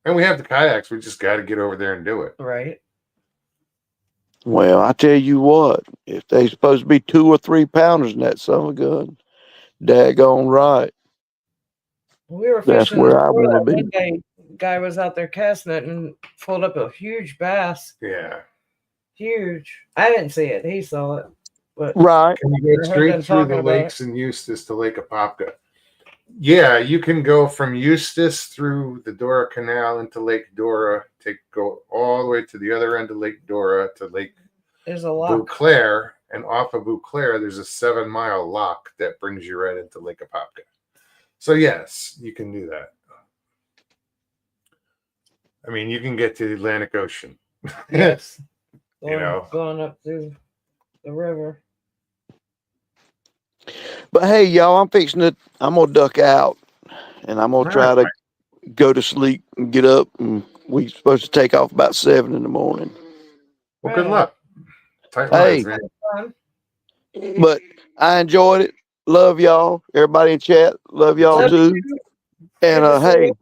Speaker 1: And we have the kayaks. We just got to get over there and do it.
Speaker 2: Right.
Speaker 8: Well, I tell you what, if they supposed to be 2 or 3 pounders in that son of a gun, daggone right.
Speaker 2: We were
Speaker 8: That's
Speaker 2: fishing
Speaker 8: where
Speaker 2: this
Speaker 8: I
Speaker 2: morning,
Speaker 8: wanna be.
Speaker 2: one day, guy was out there casting it and pulled up a huge bass.
Speaker 1: Yeah.
Speaker 2: Huge. I didn't see it. He saw it. But
Speaker 8: Right.
Speaker 1: Can you
Speaker 2: I
Speaker 1: go
Speaker 2: heard them
Speaker 1: straight through
Speaker 2: talking
Speaker 1: the
Speaker 2: about it.
Speaker 1: lakes in Eustis to Lake Apopka? Yeah, you can go from Eustis through the Dora Canal into Lake Dora, go all the way to the other end of Lake Dora to Lake
Speaker 2: there's a lot.
Speaker 1: Bouclair, and off of Bouclair, there's a 7-mile lock that brings you right into Lake Apopka. So yes, you can do that. I mean, you can get to the Atlantic Ocean.
Speaker 2: Yes.
Speaker 1: Going
Speaker 2: up through the river.
Speaker 8: But hey, y'all, I'm gonna duck out and I'm gonna try to go to sleep and get up, and we supposed to take off about 7 in the morning.
Speaker 1: Well, good
Speaker 2: Right.
Speaker 1: luck. Tight
Speaker 8: Hey.
Speaker 1: lines, man.
Speaker 2: Fun.
Speaker 8: But I enjoyed it. Love y'all. Everybody in chat. Love y'all
Speaker 2: Love
Speaker 8: too.
Speaker 2: you.
Speaker 8: And
Speaker 2: Good to see
Speaker 8: hey,
Speaker 2: you.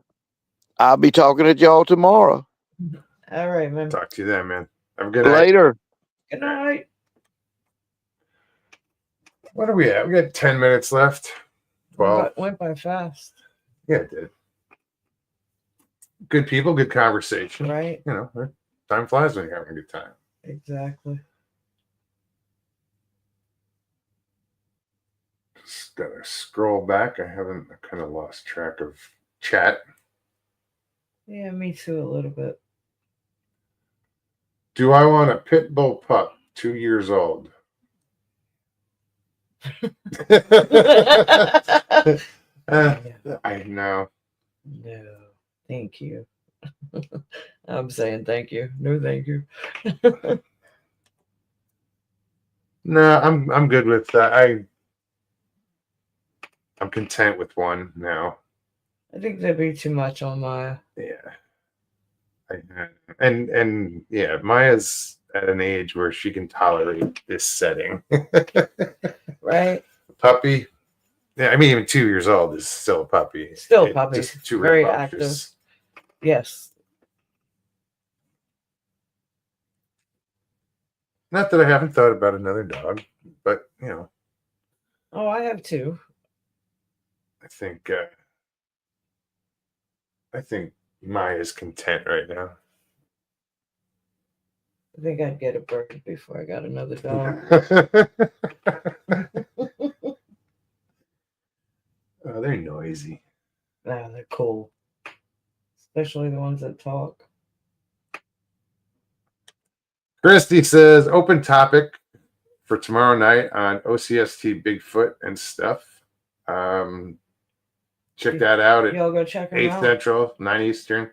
Speaker 8: I'll be talking to y'all tomorrow.
Speaker 2: All right, man.
Speaker 1: Talk to you then, man. Have a good night.
Speaker 8: Later.
Speaker 2: Good night.
Speaker 1: What are we at? We got 10 minutes left. 12.
Speaker 2: Went by fast,
Speaker 1: Yeah, it did. Good people, good conversation.
Speaker 2: right?
Speaker 1: You know, time flies when you're having a good time.
Speaker 2: Exactly.
Speaker 1: Just gotta scroll back. I kind of lost track of chat.
Speaker 2: Yeah, me too, a little bit.
Speaker 1: Do I want a pit bull pup 2 years old? I know.
Speaker 2: No, thank you. I'm saying thank you. No, thank you.
Speaker 1: No, I'm good with that. I'm content with one now.
Speaker 2: I think that'd be too much on Maya.
Speaker 1: Yeah. And yeah, Maya's at an age where she can tolerate this setting.
Speaker 2: Right?
Speaker 1: Puppy. Yeah, I mean, even 2 years old is still a puppy.
Speaker 2: Still a puppy.
Speaker 1: Just too
Speaker 2: Very
Speaker 1: rambunctious.
Speaker 2: Yes.
Speaker 1: Not that I haven't thought about another dog, but you know,
Speaker 2: Oh, I have two.
Speaker 1: I think Maya's content right now.
Speaker 2: I think I'd get a bird before I got another dog.
Speaker 1: Oh, they're noisy.
Speaker 2: Nah, they're cool. Especially the ones that talk.
Speaker 1: Christy says, open topic for tomorrow night on OCST Bigfoot and stuff. Check that out at
Speaker 2: Y'all go check them
Speaker 1: 8
Speaker 2: out.
Speaker 1: Central, 9 Eastern.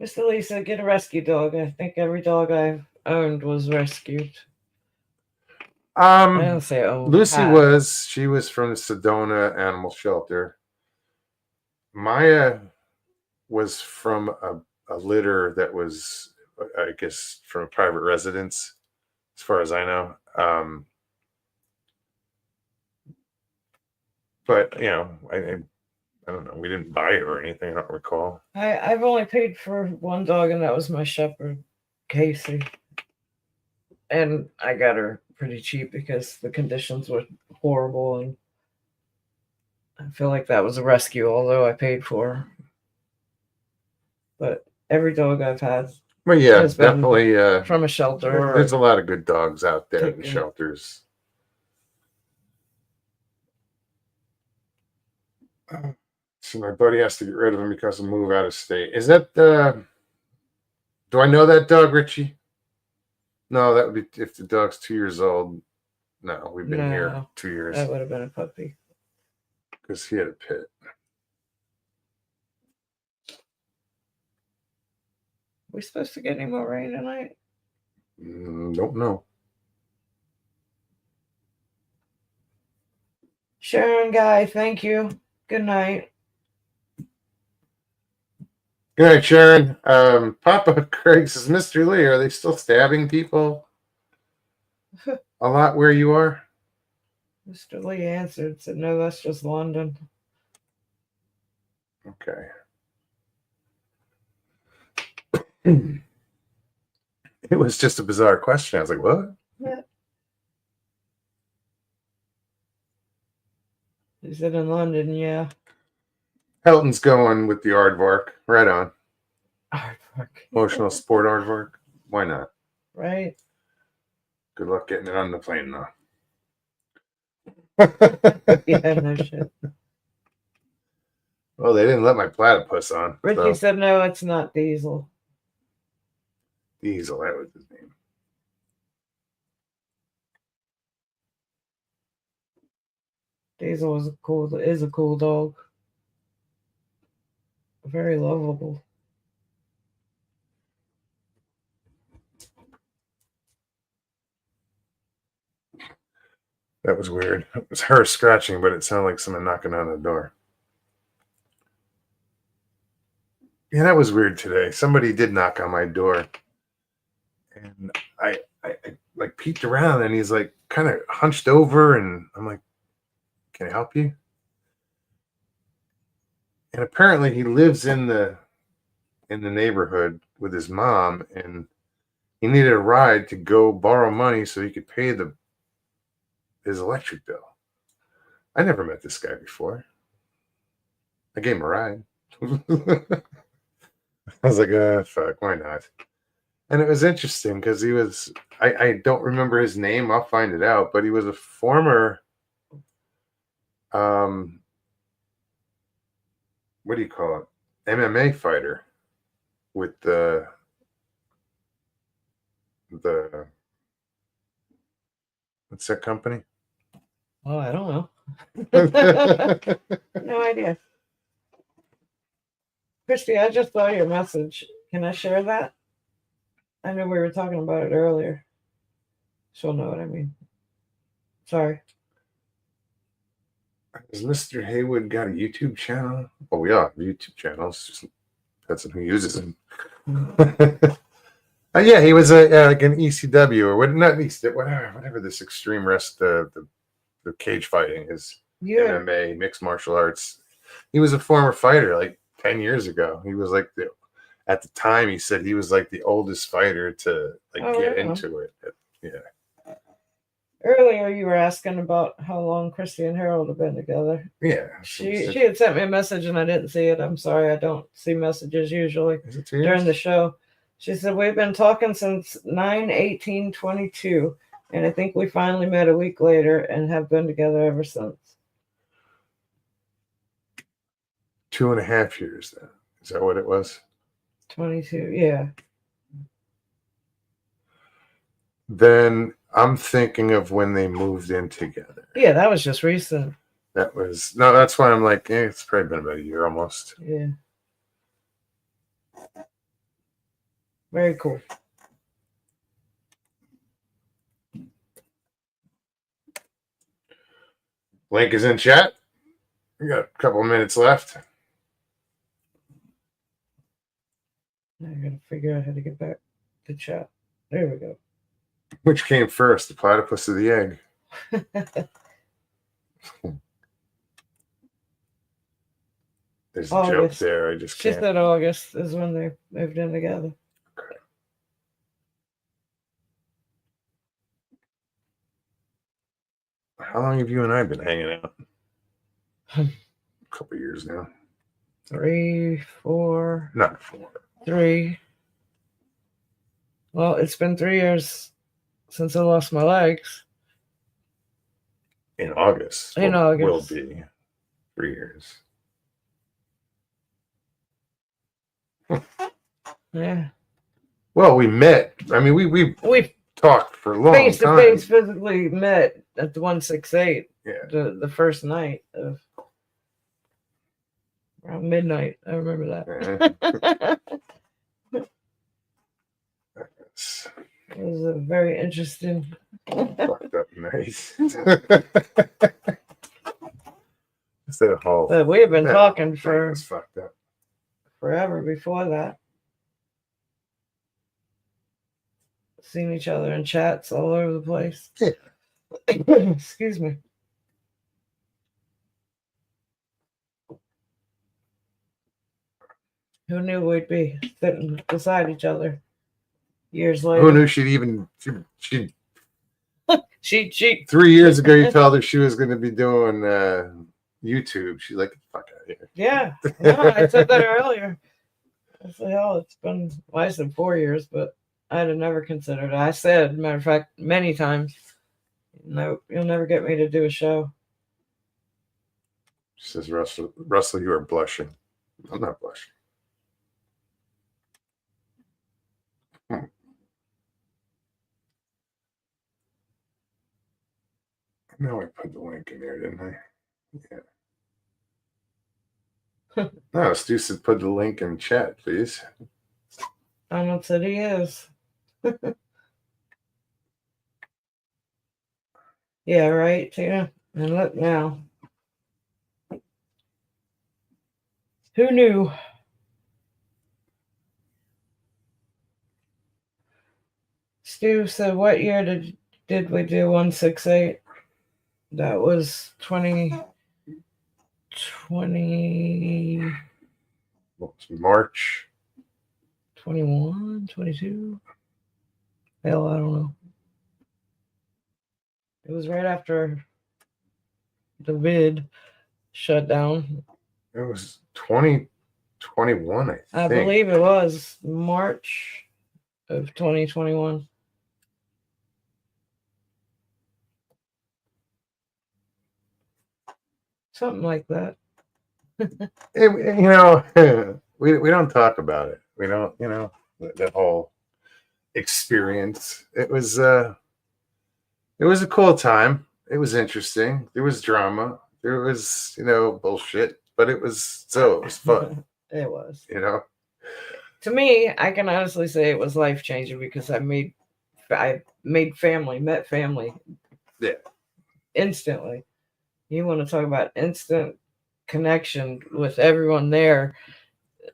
Speaker 2: Mr. Lisa, get a rescue dog. I think every dog I've owned was rescued. I don't say owned.
Speaker 1: Lucy
Speaker 2: had.
Speaker 1: she was from the Sedona Animal Shelter. Maya was from a litter that was, I guess, from a private residence, as far as I know. But you know, I don't know. We didn't buy it or anything. I don't recall.
Speaker 2: I've only paid for one dog, and that was my shepherd, Casey. And I got her pretty cheap because the conditions were horrible, and I feel like that was a rescue, although I paid for her. But every dog I've had
Speaker 1: Well, yeah,
Speaker 2: has been
Speaker 1: definitely.
Speaker 2: from a shelter.
Speaker 1: There's a lot of good dogs out there in the
Speaker 2: Taken.
Speaker 1: shelters. So my buddy has to get rid of him because of move out of state. Is that do I know that dog, Richie? No, that would be if the dog's 2 years old. No, we've been here
Speaker 2: No,
Speaker 1: 2 years
Speaker 2: that would have been a puppy.
Speaker 1: because he had a pit.
Speaker 2: We supposed to get any more rain tonight?
Speaker 1: Don't know.
Speaker 2: Sharon Guy, thank you. Good night.
Speaker 1: Good night, Sharon. Papa Craig says, Mr. Lee, are they still stabbing people a lot where you are?
Speaker 2: Mr. Lee answered, said, no, that's just London.
Speaker 1: Okay. It was just a bizarre question. I was like, what?
Speaker 2: He said in London, yeah.
Speaker 1: Helton's going with the aardvark. Right on.
Speaker 2: Aardvark.
Speaker 1: Emotional sport aardvark. Why not?
Speaker 2: Right?
Speaker 1: Good luck getting it on the plane, though.
Speaker 2: Yeah, no shit.
Speaker 1: Well, they didn't let my platypus on.
Speaker 2: Ricky
Speaker 1: So.
Speaker 2: said, no, it's not Diesel.
Speaker 1: Diesel, that was his name.
Speaker 2: Diesel is a cool dog. Very lovable.
Speaker 1: That was weird. It was her scratching, but it sounded like someone knocking on the door. Yeah, that was weird today. Somebody did knock on my door. And I like peeked around, and he's like kind of hunched over, and I'm like, "Can I help you?" And apparently, he lives in the neighborhood with his mom, and he needed a ride to go borrow money so he could pay his electric bill. I never met this guy before. I gave him a ride. I was like, fuck, why not? And it was interesting because he was, I don't remember his name. I'll find it out. But he was a former, what do you call it? MMA fighter with the what's that company?
Speaker 2: Oh, I don't know.
Speaker 1: That's
Speaker 2: No idea. Christy, I just saw your message. Can I share that? I know we were talking about it earlier. She'll know what I mean. Sorry.
Speaker 1: Has Mr. Haywood got a YouTube channel? Oh, we all have YouTube channels. Just depends on who uses them. Yeah, he was like an ECW or what? Not ECW, whatever this extreme rest, the cage fighting is.
Speaker 2: Yeah.
Speaker 1: MMA, mixed martial arts. He was a former fighter like 10 years ago. He was like at the time he said he was like the oldest fighter to get into it. Yeah.
Speaker 2: Earlier you were asking about how long Christy and Harold have been together.
Speaker 1: Yeah.
Speaker 2: She had sent me a message and I didn't see it. I'm sorry, I don't see messages usually
Speaker 1: Is it 2 years?
Speaker 2: during the show. She said we've been talking since 9/18/22, and I think we finally met a week later and have been together ever since.
Speaker 1: 2.5 years then. Is that what it was?
Speaker 2: 22, yeah.
Speaker 1: Then I'm thinking of when they moved in together.
Speaker 2: Yeah, that was just recent.
Speaker 1: That's why I'm like, it's probably been about a year almost.
Speaker 2: Yeah. Very cool.
Speaker 1: Link is in chat. We got a couple of minutes left.
Speaker 2: I gotta figure out how to get back to chat. There we go.
Speaker 1: Which came first, the platypus or the egg? There's a joke
Speaker 2: August.
Speaker 1: there. I just
Speaker 2: She
Speaker 1: can't.
Speaker 2: said August is when they moved in together.
Speaker 1: How long have you and I been hanging out? A couple of years now.
Speaker 2: 3, 4,
Speaker 1: Not 4.
Speaker 2: 3. Well, it's been 3 years since I lost my legs.
Speaker 1: In August.
Speaker 2: In August.
Speaker 1: Will be 3 years.
Speaker 2: Yeah.
Speaker 1: Well, we met. I mean, we talked for a long
Speaker 2: Face to
Speaker 1: time.
Speaker 2: face physically met at the 168
Speaker 1: Yeah.
Speaker 2: the first night of around midnight. I remember that. It was a very interesting.
Speaker 1: Fucked up nice. Instead of whole.
Speaker 2: But we have been
Speaker 1: that
Speaker 2: talking
Speaker 1: thing
Speaker 2: for
Speaker 1: was fucked up.
Speaker 2: forever before that. Seen each other in chats all over the place.
Speaker 1: Yeah.
Speaker 2: Excuse me. Who knew we'd be sitting beside each other years later?
Speaker 1: Who knew she'd even she
Speaker 2: She
Speaker 1: 3 years ago you told her she was going to be doing YouTube. She's like, fuck out of here.
Speaker 2: yeah. No, I said that earlier. I said, hell, it's been, well, I said 4 years, but I'd have never considered it. I said, matter of fact, many times, no, you'll never get me to do a show.
Speaker 1: She says, Russell, you are blushing. I'm not blushing. No, I put the link in there, didn't I? Yeah. No, Stu said put the link in chat, please.
Speaker 2: Donald said he is. Yeah, right, Tina. And look now. Who knew? Stu said, "What year did we do 168?" That was 2020,
Speaker 1: March.
Speaker 2: 21, 22. Hell, I don't know. It was right after the vid shut down.
Speaker 1: It was 2021, I
Speaker 2: I
Speaker 1: think.
Speaker 2: believe it was March of 2021. Something like that.
Speaker 1: We don't talk about it. We don't, the whole experience. It was a cool time. It was interesting. There was drama. There was, bullshit, but it was fun,
Speaker 2: It was. To me, I can honestly say it was life changing because I made family, met family.
Speaker 1: Yeah.
Speaker 2: Instantly. You want to talk about instant connection with everyone there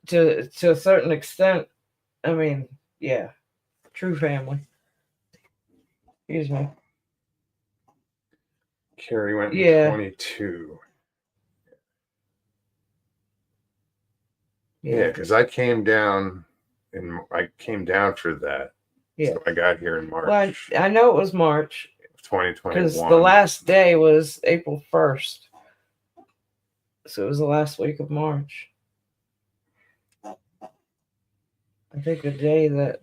Speaker 2: to a certain extent. I mean, yeah, true family. Excuse me.
Speaker 1: Carrie went
Speaker 2: Yeah.
Speaker 1: 22.
Speaker 2: Yeah.
Speaker 1: Because I came down for that.
Speaker 2: Yeah.
Speaker 1: So I got here in March.
Speaker 2: Well, I know it was March.
Speaker 1: 2021.
Speaker 2: Because the last day was April 1st. So it was the last week of March. I think the day that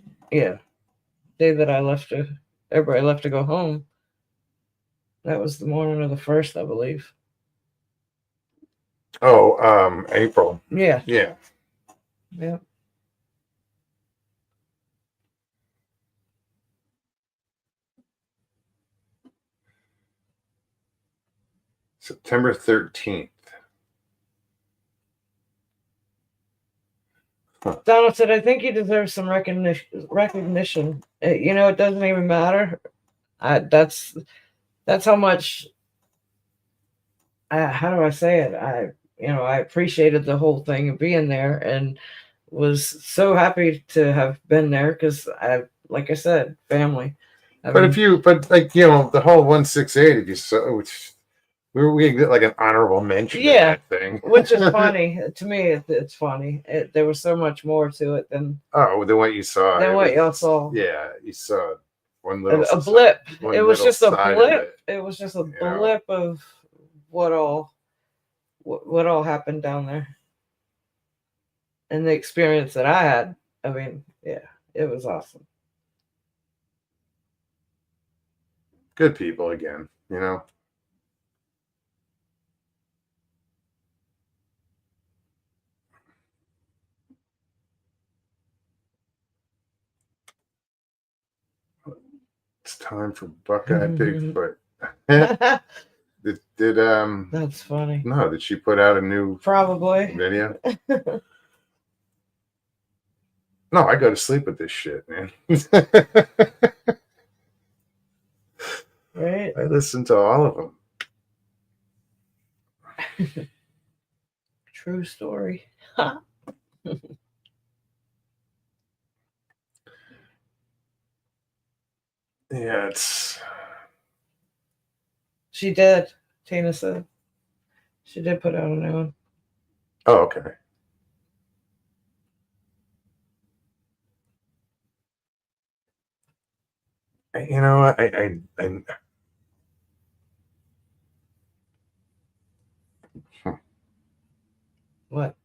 Speaker 2: everybody left to go home. That was the morning of the 1st, I believe.
Speaker 1: Oh, April.
Speaker 2: Yeah.
Speaker 1: Yeah.
Speaker 2: Yeah.
Speaker 1: September 13th.
Speaker 2: Donald said, "I think you deserve some recognition. It doesn't even matter. That's how much. How do I say it? I appreciated the whole thing of being there and was so happy to have been there because like I said, family.
Speaker 1: The whole 168, if you saw, we get like an honorable mention.
Speaker 2: Yeah,
Speaker 1: in that thing,
Speaker 2: which is funny to me. It's funny. There was so much more to it than
Speaker 1: what you saw.
Speaker 2: Than what y'all saw.
Speaker 1: Yeah, you saw one little
Speaker 2: a blip.
Speaker 1: one
Speaker 2: It was
Speaker 1: little
Speaker 2: just a
Speaker 1: side of
Speaker 2: blip. It was just a
Speaker 1: you know.
Speaker 2: blip of what all happened down there, and the experience that I had. I mean, yeah, it was awesome.
Speaker 1: Good people again, It's time for Buckeye Bigfoot. Did
Speaker 2: That's funny.
Speaker 1: No, did she put out a new
Speaker 2: Probably.
Speaker 1: video? No, I go to sleep with this shit, man.
Speaker 2: Right.
Speaker 1: I listen to all of them.
Speaker 2: True story.
Speaker 1: Yeah, it's.
Speaker 2: She did. Tina said she did put out a new one.
Speaker 1: Oh, okay. You know what? I
Speaker 2: What?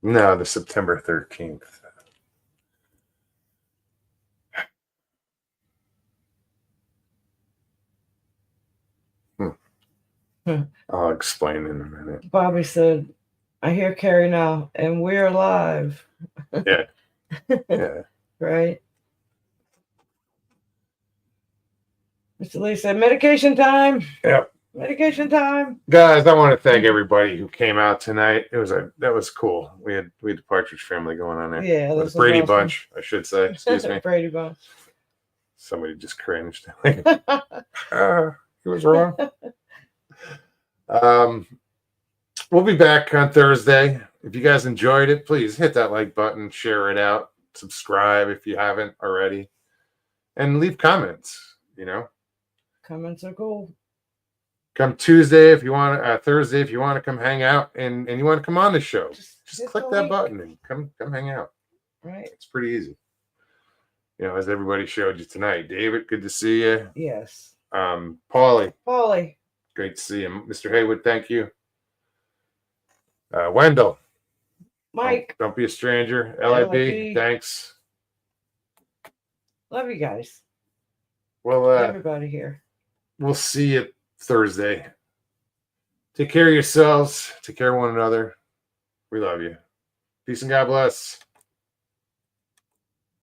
Speaker 1: No, the September 13th. I'll explain in a minute.
Speaker 2: Bobby said, "I hear Carrie now, and we're live."
Speaker 1: Yeah. Yeah.
Speaker 2: Right. Mr. Lee said, "Medication time."
Speaker 1: Yep.
Speaker 2: Medication time.
Speaker 1: Guys, I want to thank everybody who came out tonight. That was cool. We had the Partridge Family going on there.
Speaker 2: Yeah,
Speaker 1: the
Speaker 2: this
Speaker 1: Brady
Speaker 2: was awesome.
Speaker 1: Bunch, I should say. Excuse me.
Speaker 2: Brady Bunch.
Speaker 1: Somebody just cringed. He was wrong. We'll be back on Thursday. If you guys enjoyed it, please hit that like button, share it out, subscribe if you haven't already. and leave comments. You know,
Speaker 2: Comments are cool.
Speaker 1: come Tuesday if you want, Thursday if you want to come hang out, and you want to come on the show. Just
Speaker 2: hit
Speaker 1: click
Speaker 2: the
Speaker 1: that
Speaker 2: link.
Speaker 1: button and come hang out.
Speaker 2: Right.
Speaker 1: It's pretty easy. You know, as everybody showed you tonight. David, good to see you.
Speaker 2: Yes.
Speaker 1: Paulie,
Speaker 2: Polly.
Speaker 1: great to see you. Mr. Haywood, thank you. Wendell,
Speaker 2: Mike.
Speaker 1: don't be a stranger. LIB,
Speaker 2: LIB.
Speaker 1: thanks.
Speaker 2: Love you guys.
Speaker 1: Well,
Speaker 2: Everybody here.
Speaker 1: we'll see you Thursday. Take care of yourselves. Take care of one another. We love you. Peace and God bless.